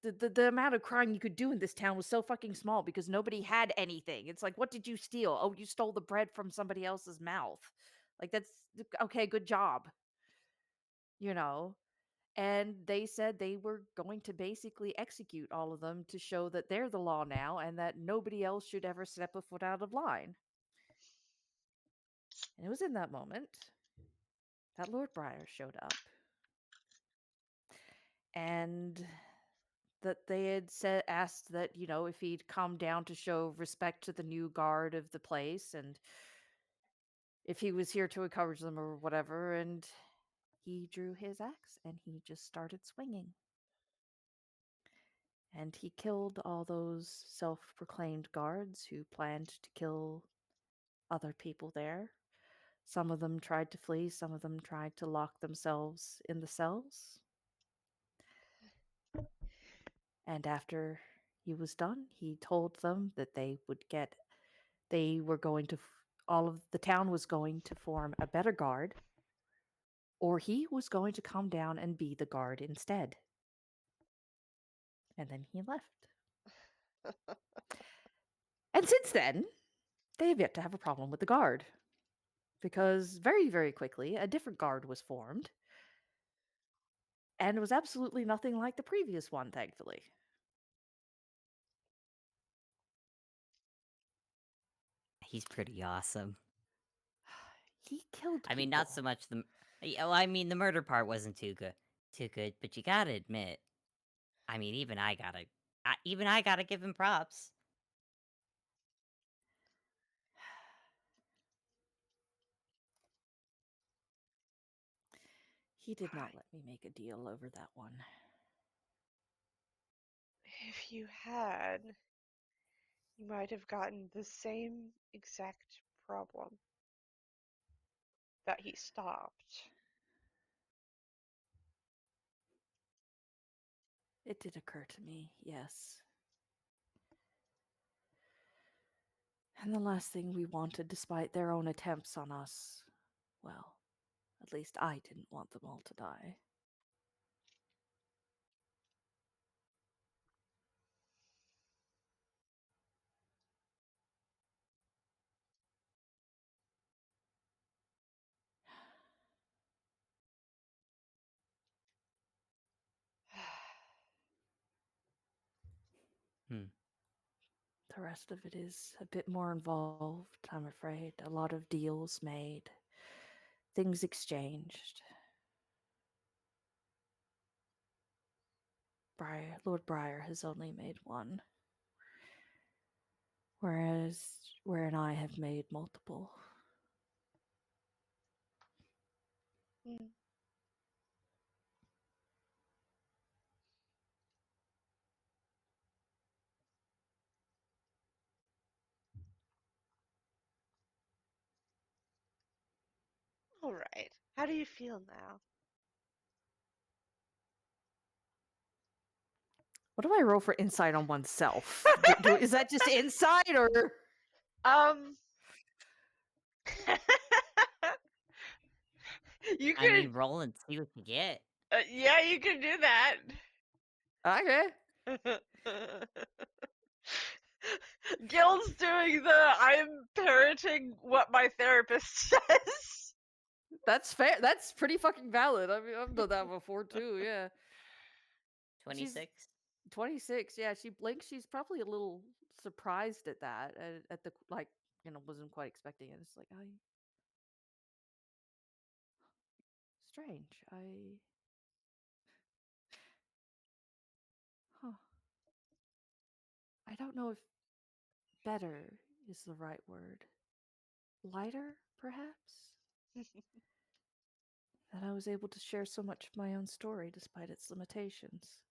the amount of crime you could do in this town was so fucking small because nobody had anything. It's like, what did you steal? Oh, you stole the bread from somebody else's mouth. Like, that's okay, good job. You know? and they said they were going to basically execute all of them to show that they're the law now and that nobody else should ever step a foot out of line. And it was in that moment that Lord Briar showed up. And that they had asked that, if he'd come down to show respect to the new guard of the place and if he was here to encourage them or whatever. And he drew his axe and he just started swinging. And he killed all those self-proclaimed guards who planned to kill other people there. Some of them tried to flee, some of them tried to lock themselves in the cells. And after he was done, he told them that they were going to, all of the town was going to form a better guard, or he was going to come down and be the guard instead. And then he left. And since then, they have yet to have a problem with the guard. Because very, very quickly, a different guard was formed. And it was absolutely nothing like the previous one, thankfully. He's pretty awesome. He killed people. I mean, not so much the. Well, I mean, the murder part wasn't too good. But you gotta admit, I mean, even I gotta give him props. He did not let me make a deal over that one. If you had, you might have gotten the same exact problem that he stopped. It did occur to me, yes. And the last thing we wanted, despite their own attempts on us, well, at least I didn't want them all to die. The rest of it is a bit more involved, I'm afraid. A lot of deals made, things exchanged. Lord Briar has only made one, wherein I have made multiple. Hmm. All right. How do you feel now? What do I roll for insight on oneself? Is that just insight or? You I mean, could, roll and see what you get. yeah, you can do that. Okay. Gil's doing the I'm parroting what my therapist says. That's fair. That's pretty fucking valid. I mean, I've done that before too. Yeah. 26. 26. Yeah, she blinks. She's probably a little surprised at that. At the wasn't quite expecting it. It's like, strange. Huh. I don't know if better is the right word. Lighter, perhaps? That I was able to share so much of my own story despite its limitations.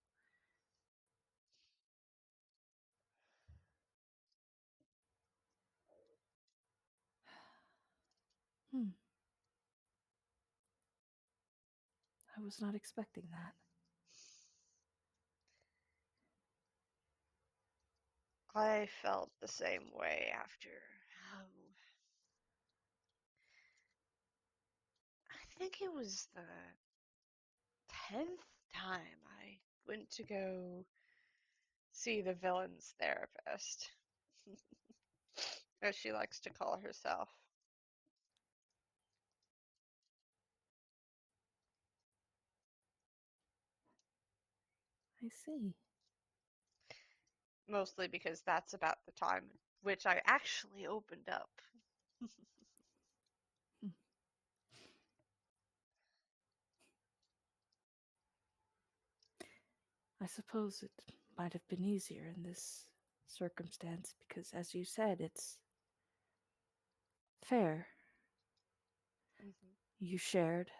I was not expecting that. I felt the same way after. I think it was the 10th time I went to go see the villain's therapist, as she likes to call herself. I see. Mostly because that's about the time which I actually opened up. I suppose it might have been easier in this circumstance because, as you said, it's fair. Mhm, You shared,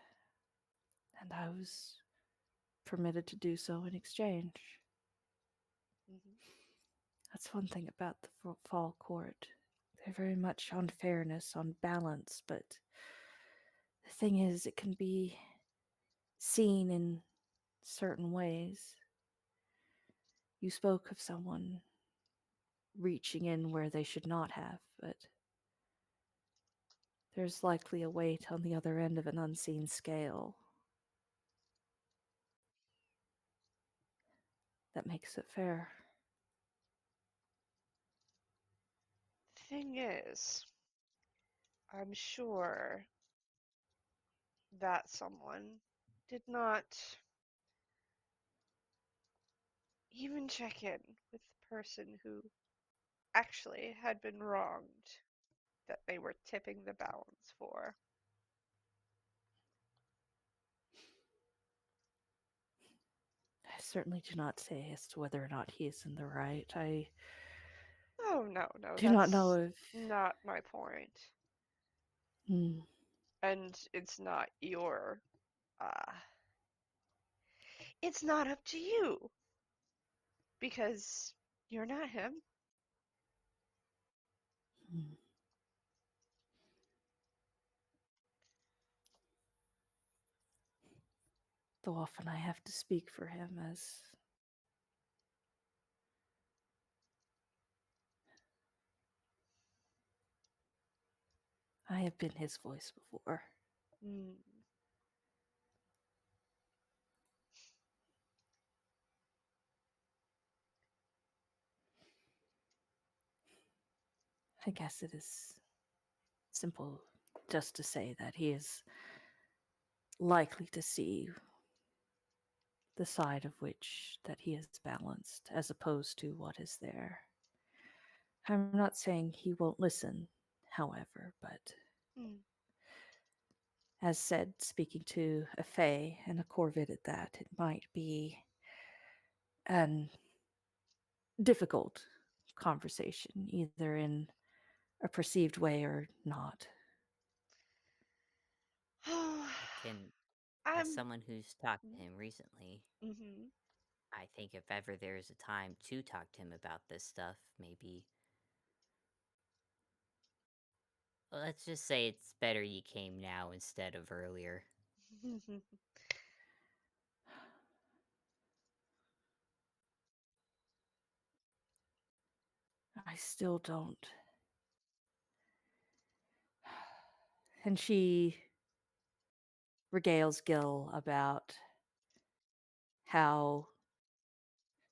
and I was permitted to do so in exchange. mhm. That's one thing about the fall court. They're very much on fairness, on balance, but the thing is, it can be seen in certain ways. You spoke of someone reaching in where they should not have, but there's likely a weight on the other end of an unseen scale that makes it fair. Thing is, I'm sure that someone did not even check in with the person who actually had been wronged that they were tipping the balance for. I certainly do not say as to whether or not he is in the right. I Oh, no, do not know that's if. not my point. Hmm, And it's not your, uh, it's not up to you. Because you're not him. hmm. Though often I have to speak for him as I have been his voice before. Mm. I guess it is simple just to say that he is likely to see the side of which that he is balanced as opposed to what is there. I'm not saying he won't listen, however, but Mm. as said, speaking to a Fae and a Corvid at that, it might be an difficult conversation, either in a perceived way or not. I can, as I'm. someone who's talked to him recently, Mm-hmm. I think if ever there's a time to talk to him about this stuff, maybe. Well, let's just say it's better you came now instead of earlier. I still don't. And she regales Gil about how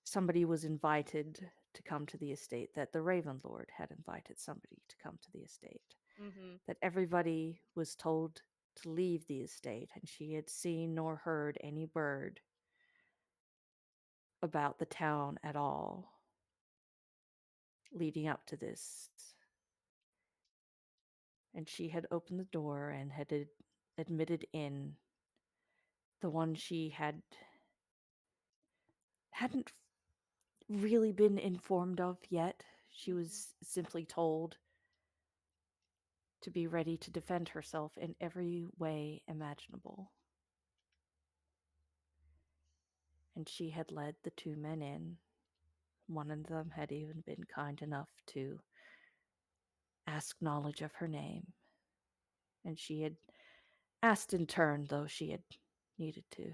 somebody was invited to come to the estate, that the Raven Lord had invited somebody to come to the estate, Mm-hmm. that everybody was told to leave the estate, and she had seen nor heard any bird about the town at all leading up to this. And she had opened the door and had admitted in the one she hadn't really been informed of yet. She was simply told to be ready to defend herself in every way imaginable. And she had led the two men in. One of them had even been kind enough to ask knowledge of her name. And she had asked in turn, though she had needed to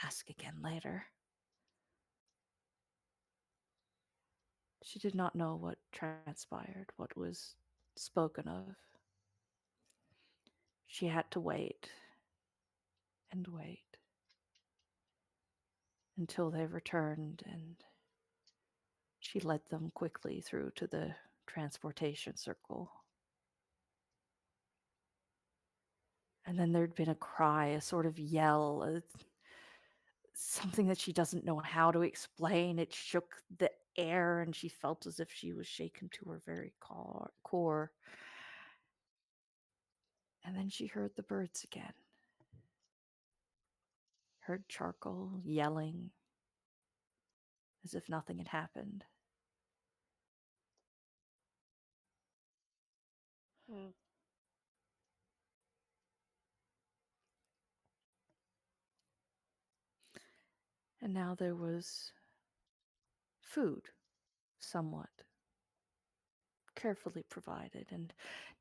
ask again later. She did not know what transpired, what was spoken of. She had to wait and wait until they returned, and she led them quickly through to the transportation circle. And then there'd been a cry, a sort of yell, something that she doesn't know how to explain. It shook the air, and she felt as if she was shaken to her very core. And then she heard the birds again. Heard charcoal yelling as if nothing had happened. Hmm. And now there was food, somewhat carefully provided, and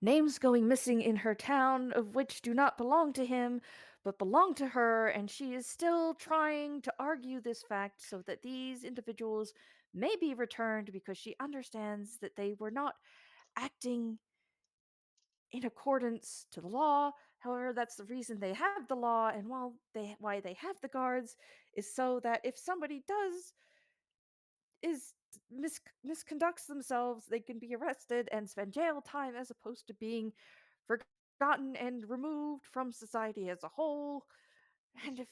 names going missing in her town, of which do not belong to him, but belong to her, and she is still trying to argue this fact so that these individuals may be returned because she understands that they were not acting in accordance to the law. However, that's the reason they have the law, and why they have the guards is so that if somebody misconducts themselves, they can be arrested and spend jail time as opposed to being forgotten and removed from society as a whole. And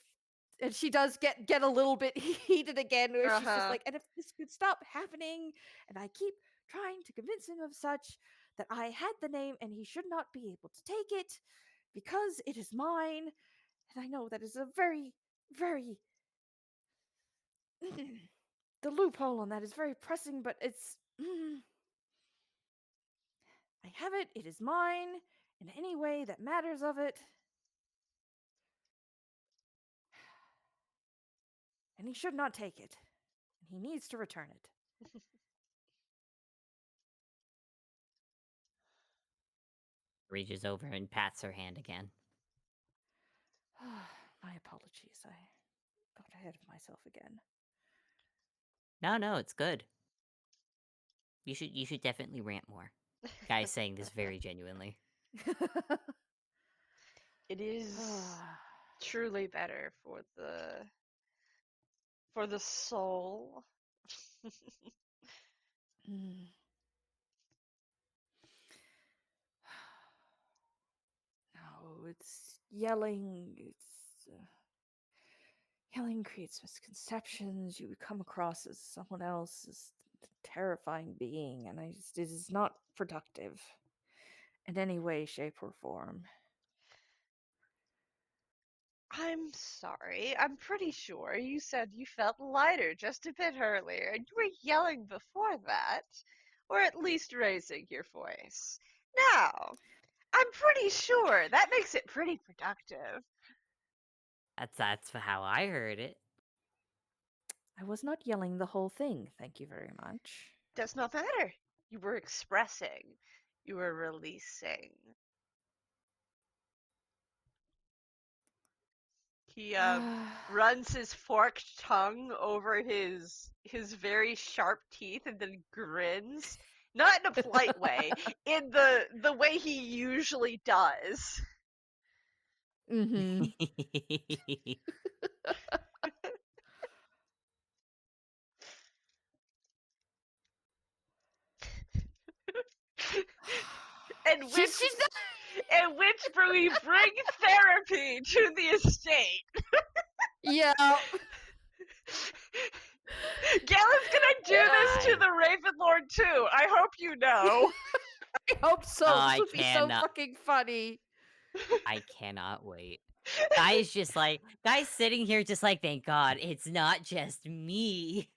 she does get a little bit heated again, where she's just like, and if this could stop happening, and I keep trying to convince him of such, that I had the name and he should not be able to take it because it is mine. And I know that is a very, very the loophole on that is very pressing, but it's I have it, it is mine, in any way that matters of it. And he should not take it. And he needs to return it. Reaches over and pats her hand again. My apologies. I got ahead of myself again. No, it's good. You should definitely rant more. Guy's saying this very genuinely. It is truly better for the soul. No, it's yelling. Yelling creates misconceptions. You come across as someone else, as a terrifying being, and it is not productive in any way, shape, or form. I'm sorry. I'm pretty sure you said you felt lighter just a bit earlier, and you were yelling before that, or at least raising your voice. Now, I'm pretty sure that makes it pretty productive. That's how I heard it. I was not yelling the whole thing, thank you very much. Does not matter. You were expressing. You were releasing. He runs his forked tongue over his very sharp teeth and then grins. Not in a polite way, in the way he usually does. Mm-hmm. and which we bring therapy to the estate. Yeah. Galen's gonna do this to the Raven Lord too. I hope you know. I hope so. Oh, This would be so fucking funny. I cannot wait. Guy's sitting here just like, thank God, it's not just me.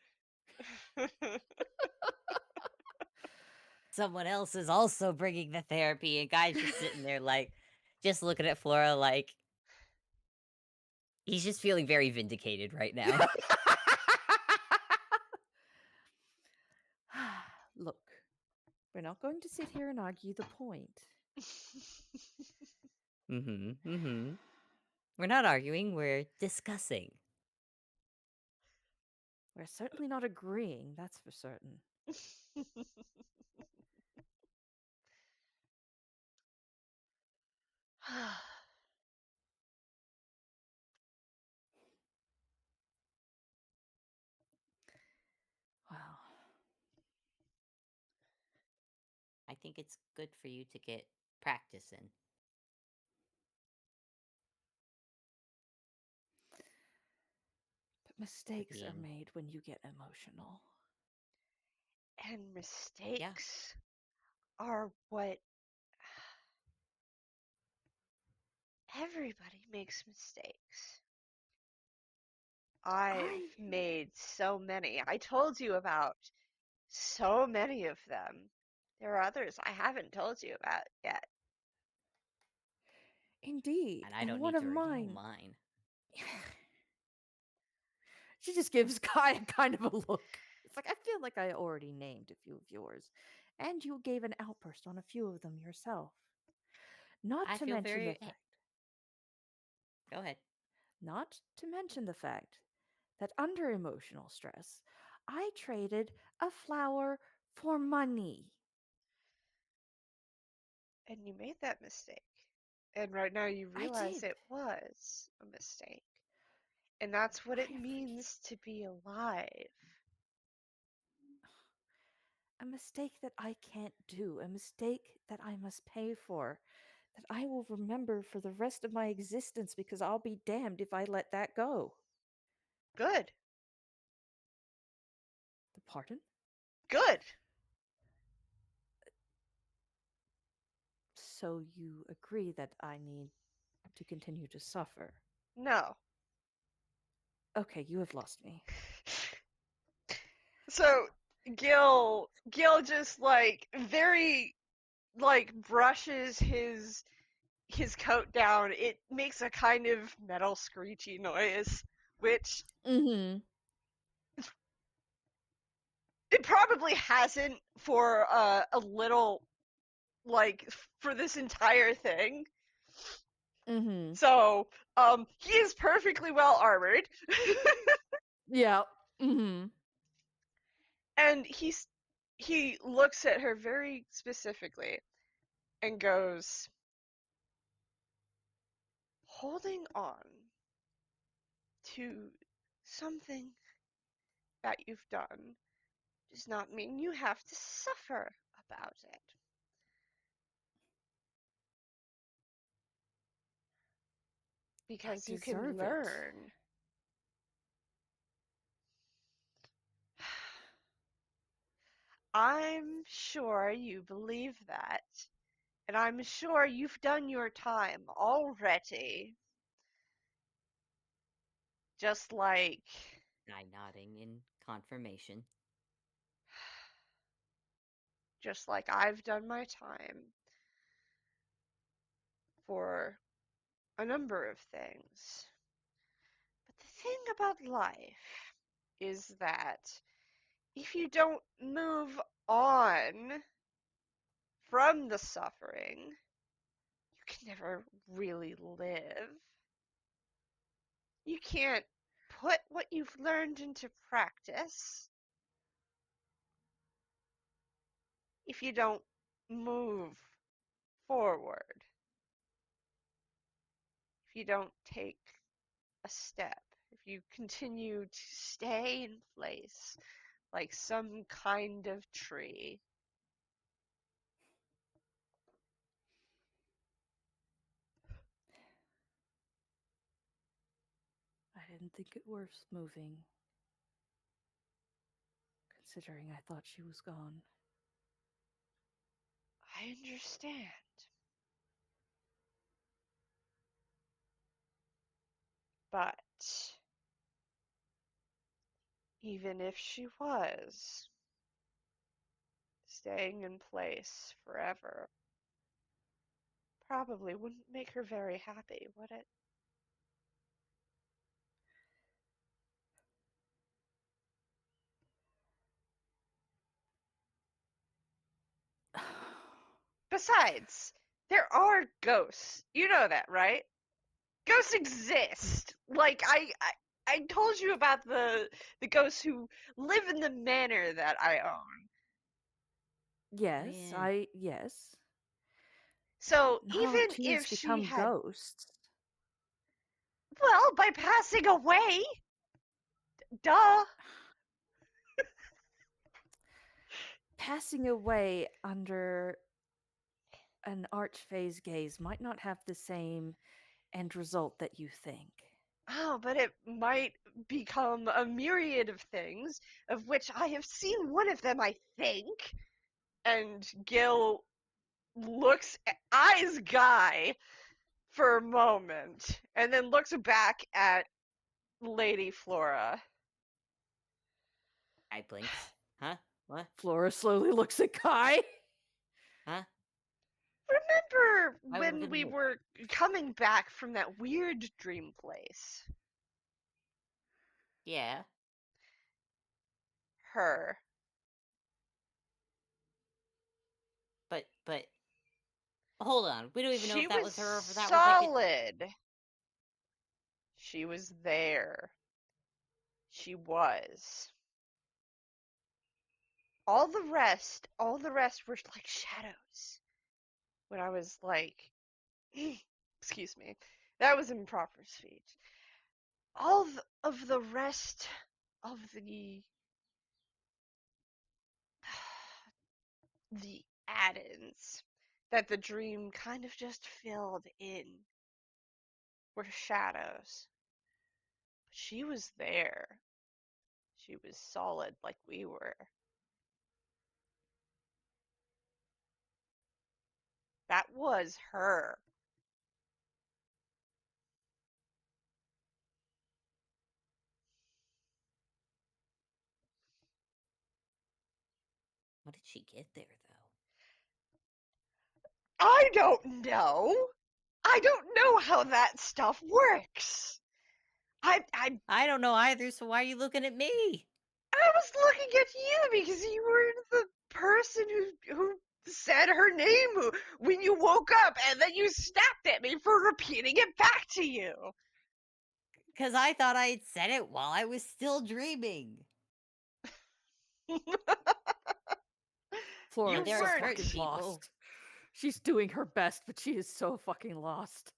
Someone else is also bringing the therapy, and Guy's just sitting there like, just looking at Flora like, he's just feeling very vindicated right now. Look, we're not going to sit here and argue the point. We're not arguing, we're discussing. We're certainly not agreeing, that's for certain. Well, I think it's good for you to get practice in. Mistakes are being- made when you get emotional. And mistakes are what everybody makes mistakes. I've made so many. I told you about so many of them. There are others I haven't told you about yet. Indeed. And I don't one need of to reveal mine. mine. She just gives Guy a kind of a look. It's like, I feel like I already named a few of yours, and you gave an outburst on a few of them yourself. Not I to feel mention the very. fact, Go ahead. not to mention the fact that under emotional stress, I traded a flower for money. And you made that mistake. And right now you I realize did. it was a mistake. And that's what I it means to be alive. A mistake that I can't do, a mistake that I must pay for, that I will remember for the rest of my existence because I'll be damned if I let that go. Good. The pardon? Good. So you agree that I need to continue to suffer? No. Okay, you have lost me. So Gil just very brushes his coat down. It makes a kind of metal screechy noise, which Mm-hmm. it probably hasn't for a little for this entire thing. Mm-hmm. So he is perfectly well armored. Yeah. Mm-hmm. And he looks at her very specifically and goes, holding on to something that you've done does not mean you have to suffer about it. Because you can deserve it. learn. I'm sure you believe that. And I'm sure you've done your time already. Just like Guy nodding in confirmation. I've done my time for a number of things. But the thing about life is that if you don't move on from the suffering, you can never really live. You can't put what you've learned into practice if you don't move forward, if you don't take a step, if you continue to stay in place like some kind of tree. I didn't think it worth moving, considering I thought she was gone. I understand. But even if she was staying in place forever, probably wouldn't make her very happy, would it? Besides, there are ghosts. You know that, right? Ghosts exist. I told you about the ghosts who live in the manor that I own. Yes, yeah. yes. So How do even teens if she become had, ghosts? well, by passing away, duh. Passing away under an archfae's gaze might not have the same end result that you think. Oh, but it might become a myriad of things, of which I have seen one of them, I think. And Gil eyes Guy for a moment, and then looks back at Lady Flora. I blinks. Huh? What? Flora slowly looks at Kai. Huh? Remember Why would we look when at we me? were coming back from that weird dream place? Yeah. Her. But hold on. We don't even know She if that was was her or if that was like a. solid. She was there. She was. All the rest were like shadows. When I was like, excuse me, that was improper speech. Of the rest of the add-ins that the dream kind of just filled in were shadows. But she was there. She was solid like we were. That was her. How did she get there though? I don't know. I don't know how that stuff works. I don't know either. So why are you looking at me? I was looking at you because you were the person who said her name when you woke up, and then you snapped at me for repeating it back to you. Because I thought I had said it while I was still dreaming. Flora You And is there so are weren't. certain fucking people. lost. She's doing her best, but she is so fucking lost.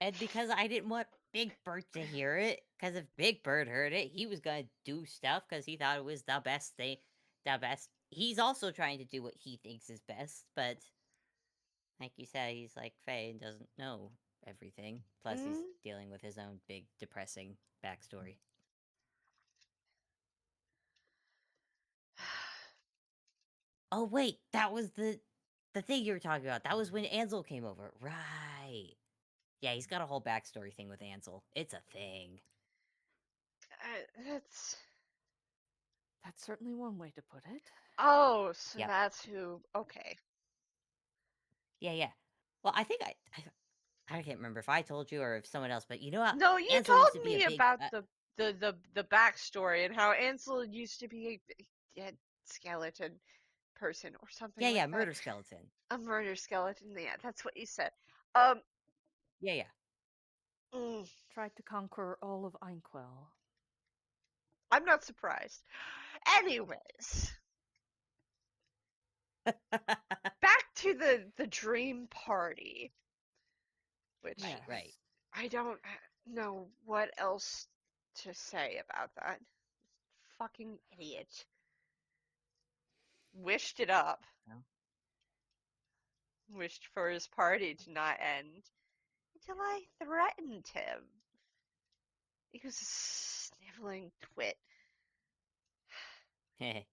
And because I didn't want Big Bird to hear it, because if Big Bird heard it, he was gonna do stuff because he thought it was the best thing. The best. He's also trying to do what he thinks is best, but like you said, he's like Faye and doesn't know everything. Plus, he's Mm? dealing with his own big depressing backstory. Oh wait, that was the thing you were talking about. That was when Ansel came over, right? Yeah, he's got a whole backstory thing with Ansel. It's a thing. That's. That's certainly one way to put it. Oh, so Yep. that's who. Okay. Yeah. Well, I think I can't remember if I told you or if someone else, but you know how No, you Ansel used to told be a me big. about the backstory and how Ansel used to be a dead skeleton person or something Yeah, like that. murder skeleton. A murder skeleton. Yeah, that's what you said. Um. Yeah. mm, Tried to conquer all of Einquell. I'm not surprised. Anyways, back to the dream party, which Yes. Right. I don't know what else to say about that. Fucking idiot. Wished it up. Well. Wished for his party to not end until I threatened him. He was a sniveling twit.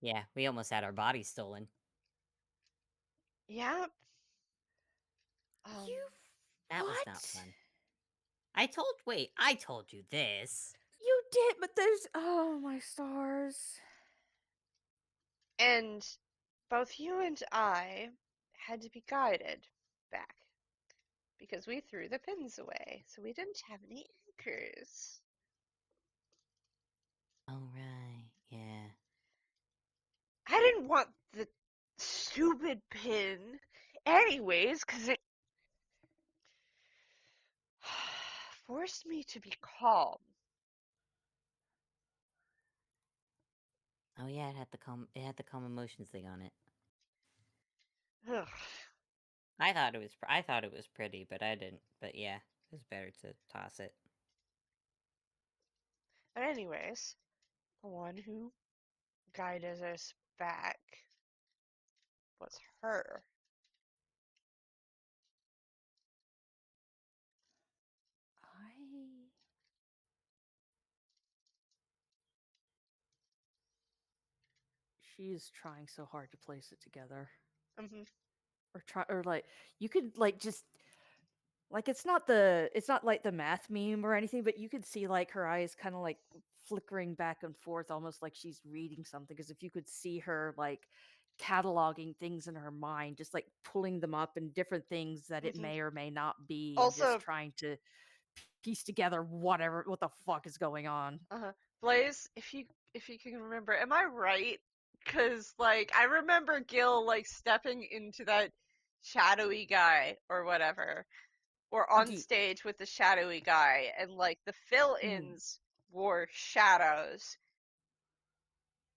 Yeah, we almost had our bodies stolen. Yep. Um. You That was not what? fun. I told you this. You did, but there's oh my stars. And both you and I had to be guided back because we threw the pins away, so we didn't have any anchors. Oh, right. Yeah. I didn't want the stupid pin anyways, because it forced me to be calm. Oh, yeah, it had the calm emotions thing on it. Ugh. I thought it was pretty, but I didn't. But yeah, it was better to toss it. But anyways, the one who guided us back was her. I She is trying so hard to place it together. Mm-hmm. Or like you could like just like it's not like the math meme or anything, but you could see like her eyes kind of like flickering back and forth, almost like she's reading something. Because if you could see her like cataloging things in her mind, just like pulling them up and different things that it Mm-hmm. may or may not be, and Also, just trying to piece together what the fuck is going on. Blaze, if you can remember, am I right? Because like I remember Gil like stepping into that shadowy guy or whatever, or on The stage with the shadowy guy, and like the fill-ins wore shadows,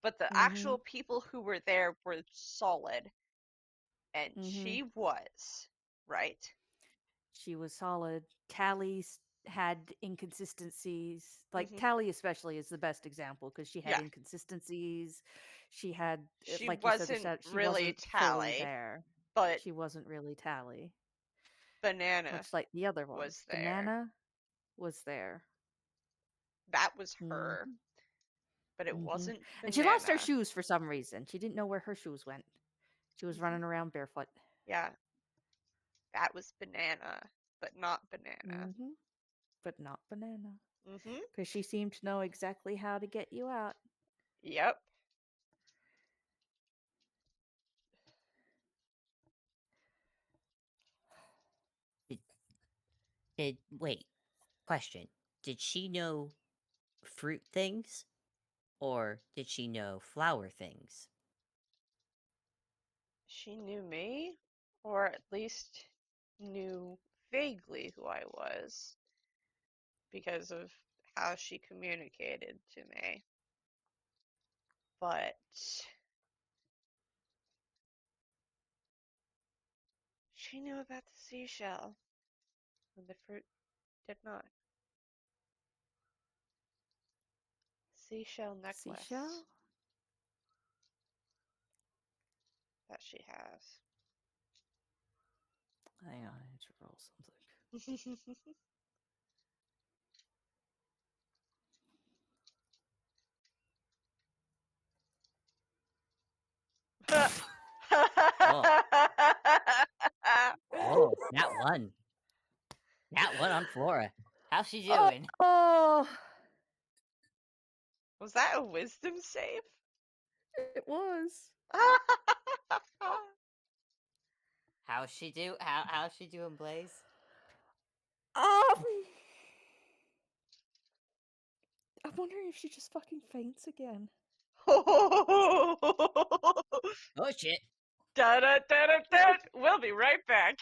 but the actual people who were there were solid, and she was, right? She was solid. Tally had inconsistencies. Like Mm-hmm. Tally, especially, is the best example because she had Yeah, inconsistencies. She had, she like you said, wasn't she really wasn't fully Tally, there. but She wasn't really Tally, Banana much like the other was ones. there. Banana was there. That was Mm, her, but it wasn't And she lost her Banana. shoes for some reason. She didn't know where her shoes went. She was Mm-hmm. running around barefoot. Yeah, that was Banana, but not Banana. hmm But not Banana. Mm-hmm. Because she seemed to know exactly how to get you out. Yep. Wait, question. Did she know fruit things? Or did she know flower things? She knew me, or at least knew vaguely who I was because of how she communicated to me. But she knew about the seashell, and the fruit did not. Seashell necklace Seashell? that she has. Hang on, I need to roll something. Oh, oh, that one. That one on Flora. How's she doing? Oh, Was that a wisdom save? it was. How's she do? How's she doing, Blaze? Um, I'm wondering if she just fucking faints again. Oh shit! Da da da da da. We'll be right back.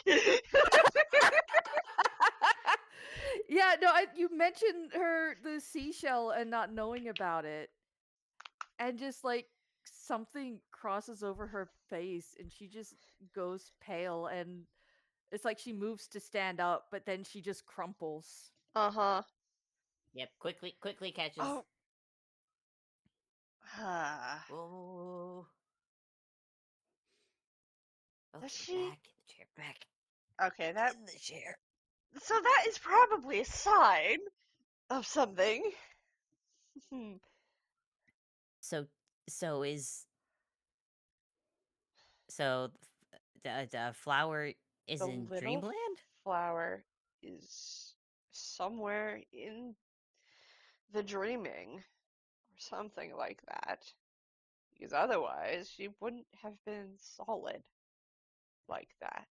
Yeah, no, you mentioned the seashell and not knowing about it, and just like something crosses over her face, and she just goes pale, and it's like she moves to stand up, but then she just crumples. Uh-huh. Yep, quickly catches. Oh. Ah. Oh. Does Okay, she? back in the chair. Back Okay, that. in the chair. So that is probably a sign of something. Hmm. So, so is so the flower is The in little Dreamland? flower is somewhere in the dreaming, or something like that. Because otherwise, she wouldn't have been solid like that.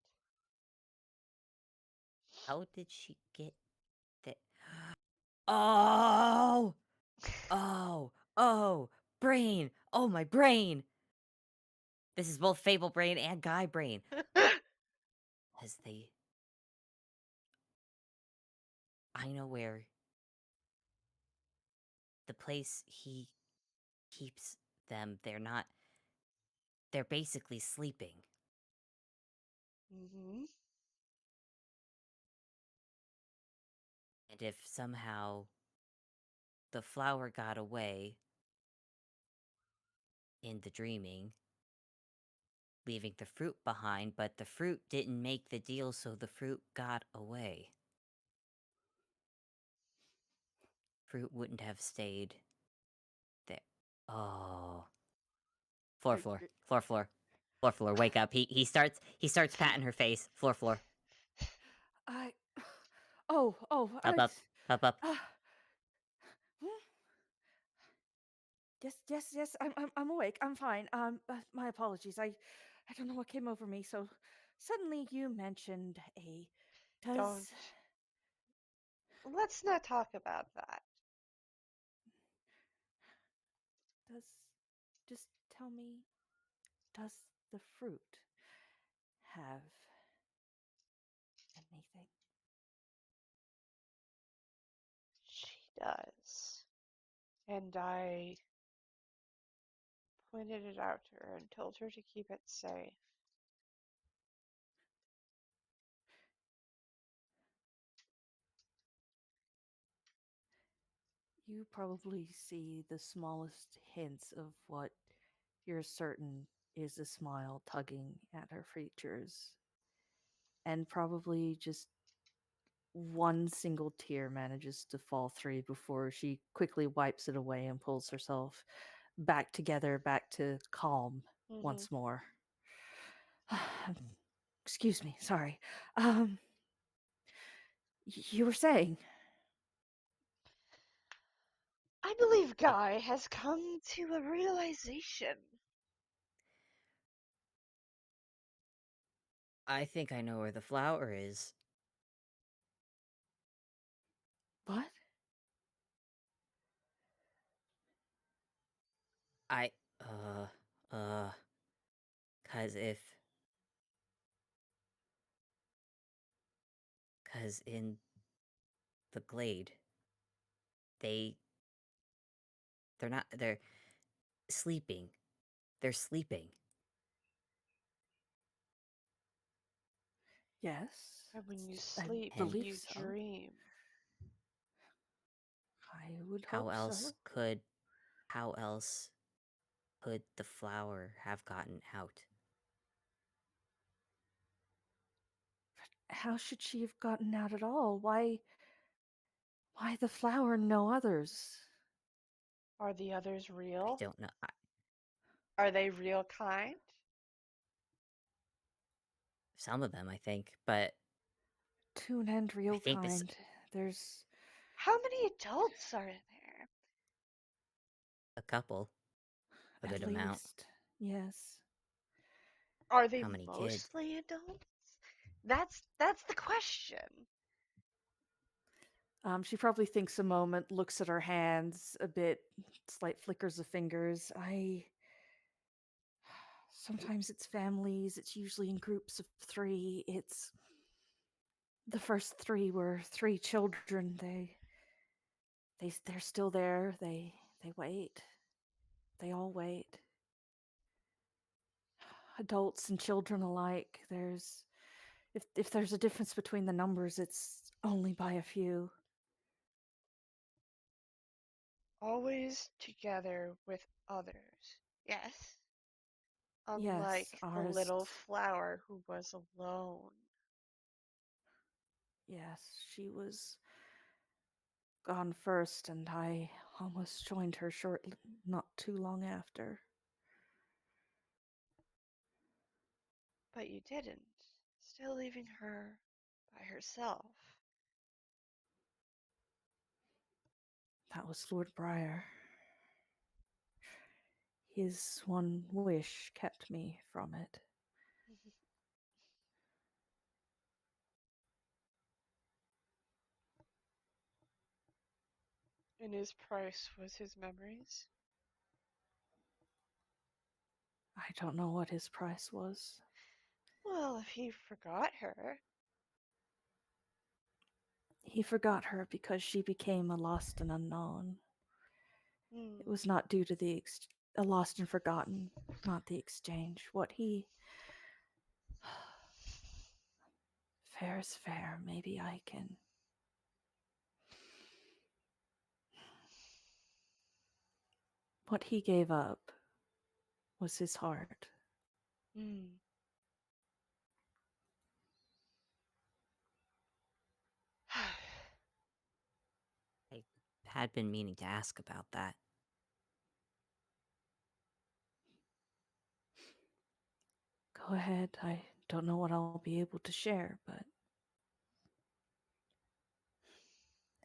How did she get there? Oh! Oh! Brain! Oh, my brain! This is both Fable brain and Guy brain. As they. I know where. The place he keeps them, they're not. They're basically sleeping. Mm-hmm. And if somehow the flower got away in the dreaming, leaving the fruit behind, but the fruit didn't make the deal, so the fruit got away. Fruit wouldn't have stayed there. Oh. Floor, floor, floor, floor, floor, floor. Wake up. He starts patting her face. Floor, floor. I. Oh, Up, up, up, up. uh, yes. I'm awake. I'm fine. My apologies. I don't know what came over me. So suddenly you mentioned a. Don't. Let's not talk about that. Just tell me, does the fruit have anything? She does. And I pointed it out to her and told her to keep it safe. You probably see the smallest hints of what you're certain is a smile tugging at her features. And probably just one single tear manages to fall through before she quickly wipes it away and pulls herself back together, back to calm once more. Excuse me, sorry. You were saying? I believe Guy has come to a realization. I think I know where the flower is. What? I, uh, cause in the glade, they're sleeping. They're sleeping. Yes. And when you I sleep, believe you so. dream. I would How hope else so. could the flower have gotten out? How should she have gotten out at all? Why the flower and no others? Are the others I real? don't know. Are they real kind? Some of them, I think, but Toon and I real think this kind. There's How many adults are there? a couple, a at good amount. least, yes. Are they How many kids? mostly adults? That's the question. She probably thinks a moment, looks at her hands a bit, slight flickers of fingers. Sometimes it's families, it's usually in groups of 3. It's the first 3 were 3 children. They're still there. They wait. They all wait. Adults and children alike. If there's a difference between the numbers, it's only by a few. Always together with others. Yes. Yes, Unlike the ours. little flower who was alone. Yes, she was gone first, and I almost joined her shortly, not too long after. But you didn't. Still leaving her by herself. That was Lord Briar. His one wish kept me from it. And his price was his memories. I don't know what his price was. Well, if he forgot her. He forgot her because she became a lost and unknown. It was not due to a lost and forgotten, not the exchange. What he fair is fair. Maybe I can. What he gave up was his heart. I had been meaning to ask about that. Go ahead. I don't know what I'll be able to share, but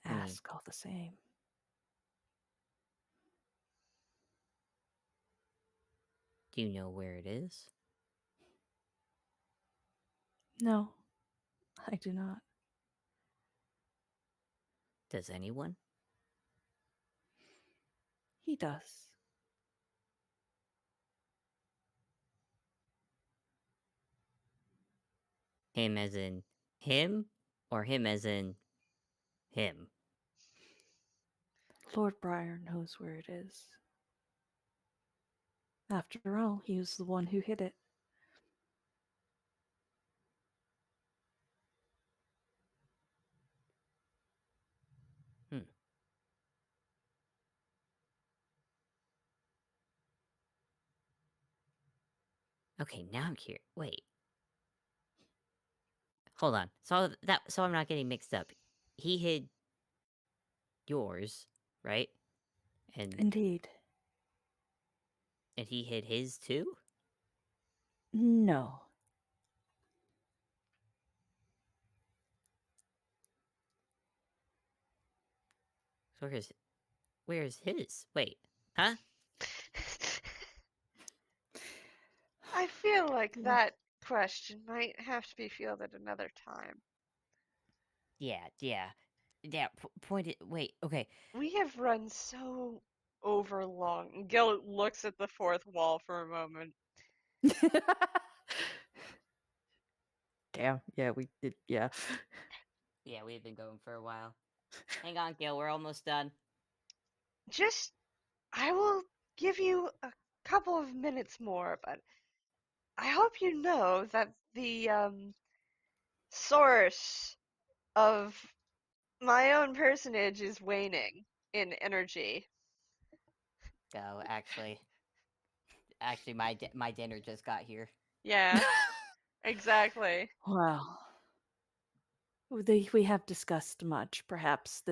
I mean, ask all the same. do you know where it is? No, I do not. Does anyone? He does. Him as in him, or him as in him? Lord Briar knows where it is. After all, he was the one who hid it. Okay, now I'm here. Wait. Hold on. So I'm not getting mixed up. He hid yours, right? And Indeed. he hid his too? No. So where's his? Wait. Huh? I feel like Well, that question might have to be fielded another time. Yeah. Point it. Wait. Okay. We have run so over long. Gil looks at the fourth wall for a moment. Damn. Yeah, we did. Yeah. Yeah, we've been going for a while. Hang on, Gil. We're almost done. I will give you a couple of minutes more, but I hope you know that the source of my own personage is waning in energy. Go. Actually, my dinner just got here. Yeah, exactly. Well, we have discussed much. Perhaps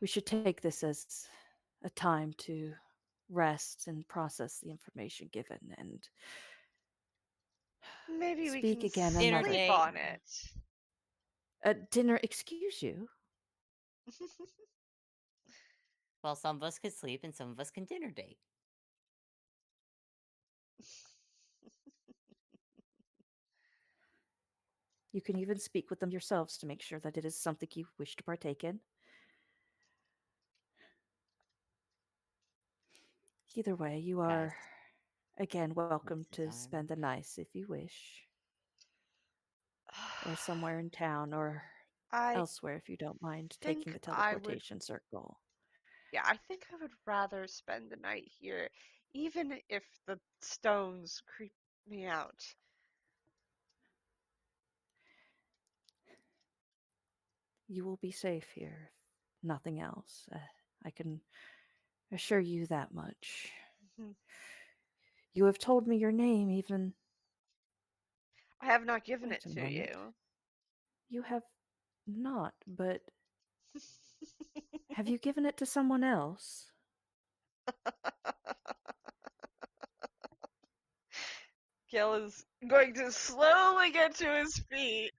we should take this as a time to rest and process the information given and Maybe we speak can again Dinner another sleep date. on it. dinner. Excuse you. Well, some of us can sleep and some of us can dinner date. You can even speak with them yourselves to make sure that it is something you wish to partake in. Either way, you Guys, are again welcome what's the to time? spend the night if you wish, or somewhere in town, or I elsewhere if you don't mind taking think the I would, teleportation circle. yeah, I think I would rather spend the night here, even if the stones creep me out. You will be safe here, if nothing else. I can assure you that much. Mhm. You have told me your name, even. I have not given Wait it a to moment. you. You have not, but have you given it to someone else? Gil is going to slowly get to his feet.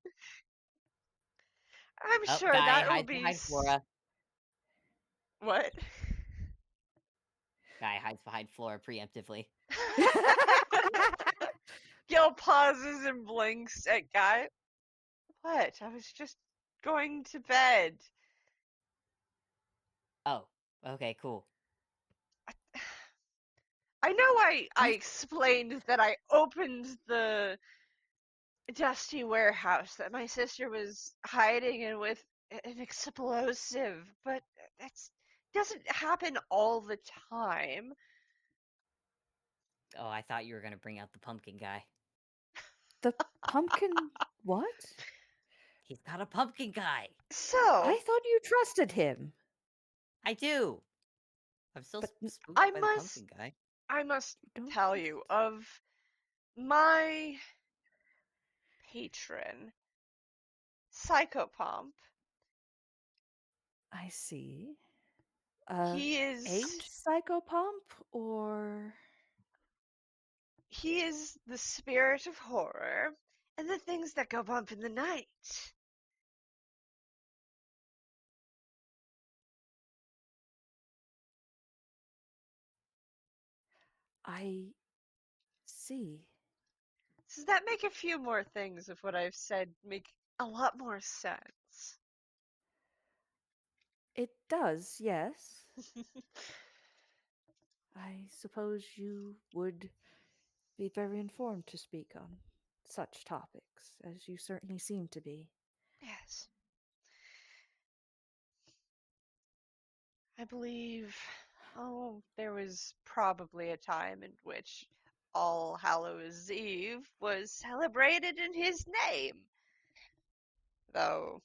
I'm Oh, sure Guy that will hides be behind Flora. what? Guy hides behind Flora preemptively. Gil pauses and blinks at Guy. What? I was just going to bed. Oh, okay, cool. I know I explained that I opened the dusty warehouse that my sister was hiding in with an explosive, but that doesn't happen all the time. Oh, I thought you were gonna bring out the pumpkin guy. The pumpkin. What? He's got a pumpkin guy. So, I thought you trusted him. I do. I'm still But spooked I by the must pumpkin guy. I must don't. tell you of my patron, Psychopomp. I see. He is Aged psychopomp or he is the spirit of horror and the things that go bump in the night. I see. Does that make a few more things of what I've said make a lot more sense? It does, yes. I suppose you would be very informed to speak on such topics, as you certainly seem to be. Yes. I believe, there was probably a time in which All Hallows Eve was celebrated in his name. Though,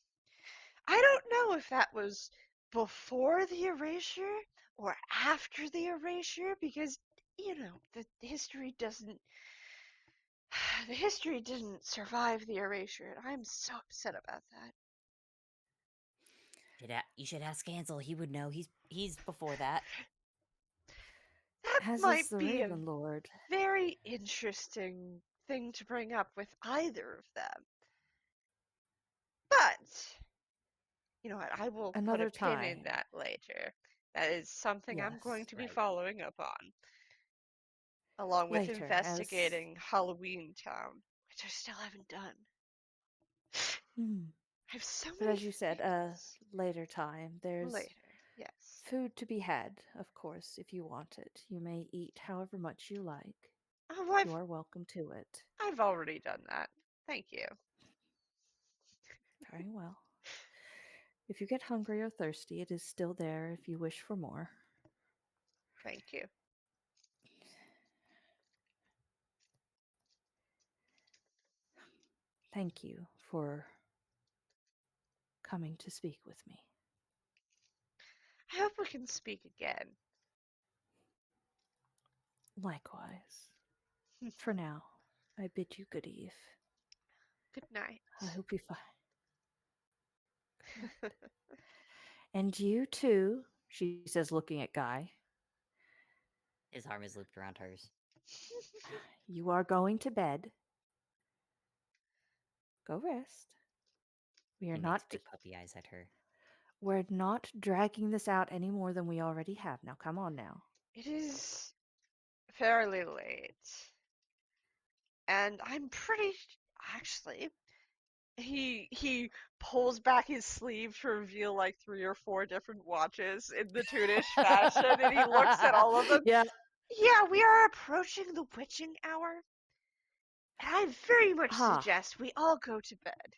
I don't know if that was before the erasure or after the erasure, because, the history doesn't. The history didn't survive the erasure, and I'm so upset about that. You should ask Ansel. He would know. He's before that. That As is might the be a Raven Lord. very interesting thing to bring up with either of them. But, you know what, I will put a Another pin in time. that later. That is something I'm going Yes. to be Right. following up on, along with Later, as investigating Halloween Town, which I still haven't done. Hmm. I have so But many as you said, things. later time. There's Later, yes. food to be had, of course, if you want it. You may eat however much you like. Oh, You are welcome to it. I've already done that. Thank you. Very well. If you get hungry or thirsty, it is still there if you wish for more. Thank you. Thank you for coming to speak with me. I hope we can speak again. Likewise. For now, I bid you good eve. Good night. I hope you find. And you too, she says, looking at Guy. His arm is looped around hers. You are going to bed. Go rest. We are He not. makes big puppy eyes at her. We're not dragging this out any more than we already have. Now, come on now. It is fairly late. And I'm pretty actually he pulls back his sleeve to reveal like 3 or 4 different watches in the Toonish fashion, and he looks at all of them. Yeah. Yeah, we are approaching the witching hour, and I very much Ha. suggest we all go to bed.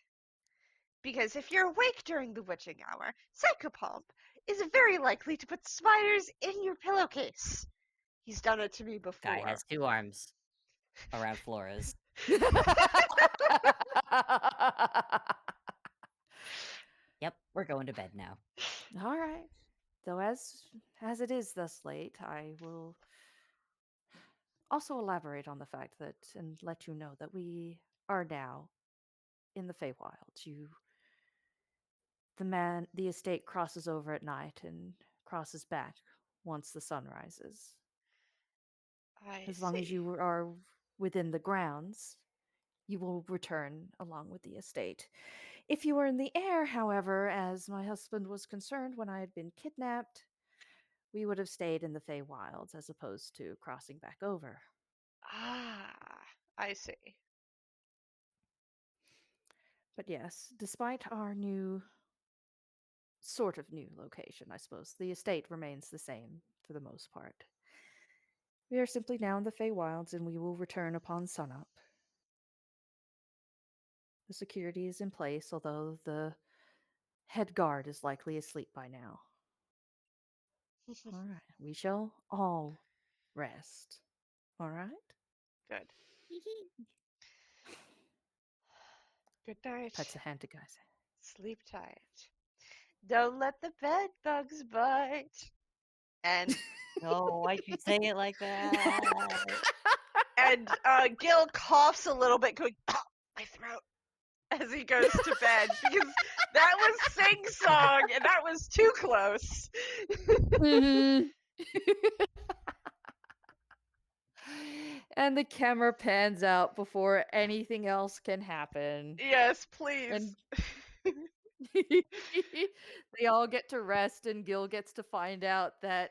Because if you're awake during the witching hour, Psychopomp is very likely to put spiders in your pillowcase. He's done it to me Guy before. has 2 arms around Flora's. Yep, we're going to bed now. All right. Though as it is thus late, I will also elaborate on the fact that and let you know that we are now in the Feywilds. The estate crosses over at night and crosses back once the sun rises. I As long as see. you are within the grounds, you will return along with the estate. If you were in the air, however, as my husband was concerned when I had been kidnapped, we would have stayed in the Feywilds as opposed to crossing back over. Ah, I see. But yes, despite our sort of new location, I suppose, the estate remains the same for the most part. We are simply now in the Feywilds, and we will return upon sunup. The security is in place, although the head guard is likely asleep by now. All right, we shall all rest. All right? Good. Good night. Puts a hand to Guy's hand. Sleep tight. Don't let the bed bugs bite. And No, why'd you say it like that? Gil coughs a little bit, going, "Ah, my throat," as he goes to bed, because that was sing song, and that was too close. And the camera pans out before anything else can happen. Yes, please. And they all get to rest, and Gil gets to find out that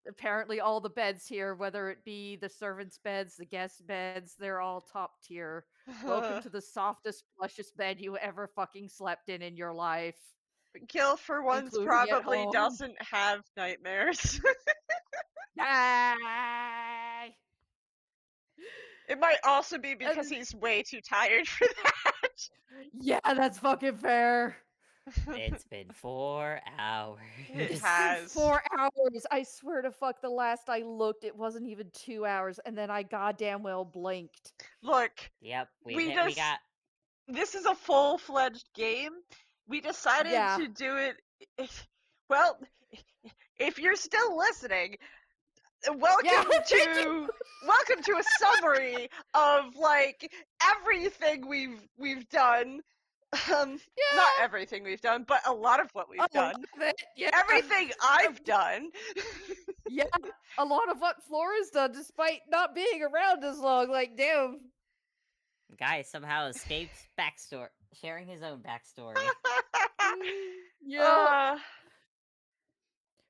apparently all the beds here, whether it be the servants' beds, the guest beds, they're all top tier. Welcome to the softest, plushest bed you ever fucking slept in your life. Gil, for once, Including at probably home. doesn't have nightmares. Yay! It might also be because he's way too tired for that. Yeah, that's fucking fair. It's been 4 hours. It It's has. been 4 hours. I swear to fuck, the last I looked, it wasn't even 2 hours, and then I goddamn well blinked. Look, Yep, we we got this is a full-fledged game. We decided Yeah. to do it. Well, if you're still listening, welcome Yeah. welcome to a summary of like everything we've done. Not everything we've done, but a lot of what we've done. Yeah. Everything I've done. Yeah, a lot of what Flora's done, despite not being around as long. Like, damn. Guy somehow escaped backstory, sharing his own backstory. Yeah.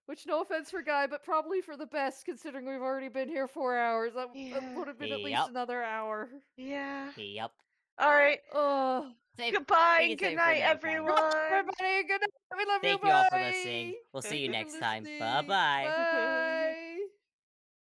Which, no offense for Guy, but probably for the best, considering we've already been here 4 hours. That would have been at least Yep. another hour. Yeah. Yep. All right. Save- Goodbye we can and save good it for night, another time. everyone. Everybody, good night. We love Thank you. you all Bye. for listening. We'll see you Thank you for next time. listening. Bye-bye. Bye.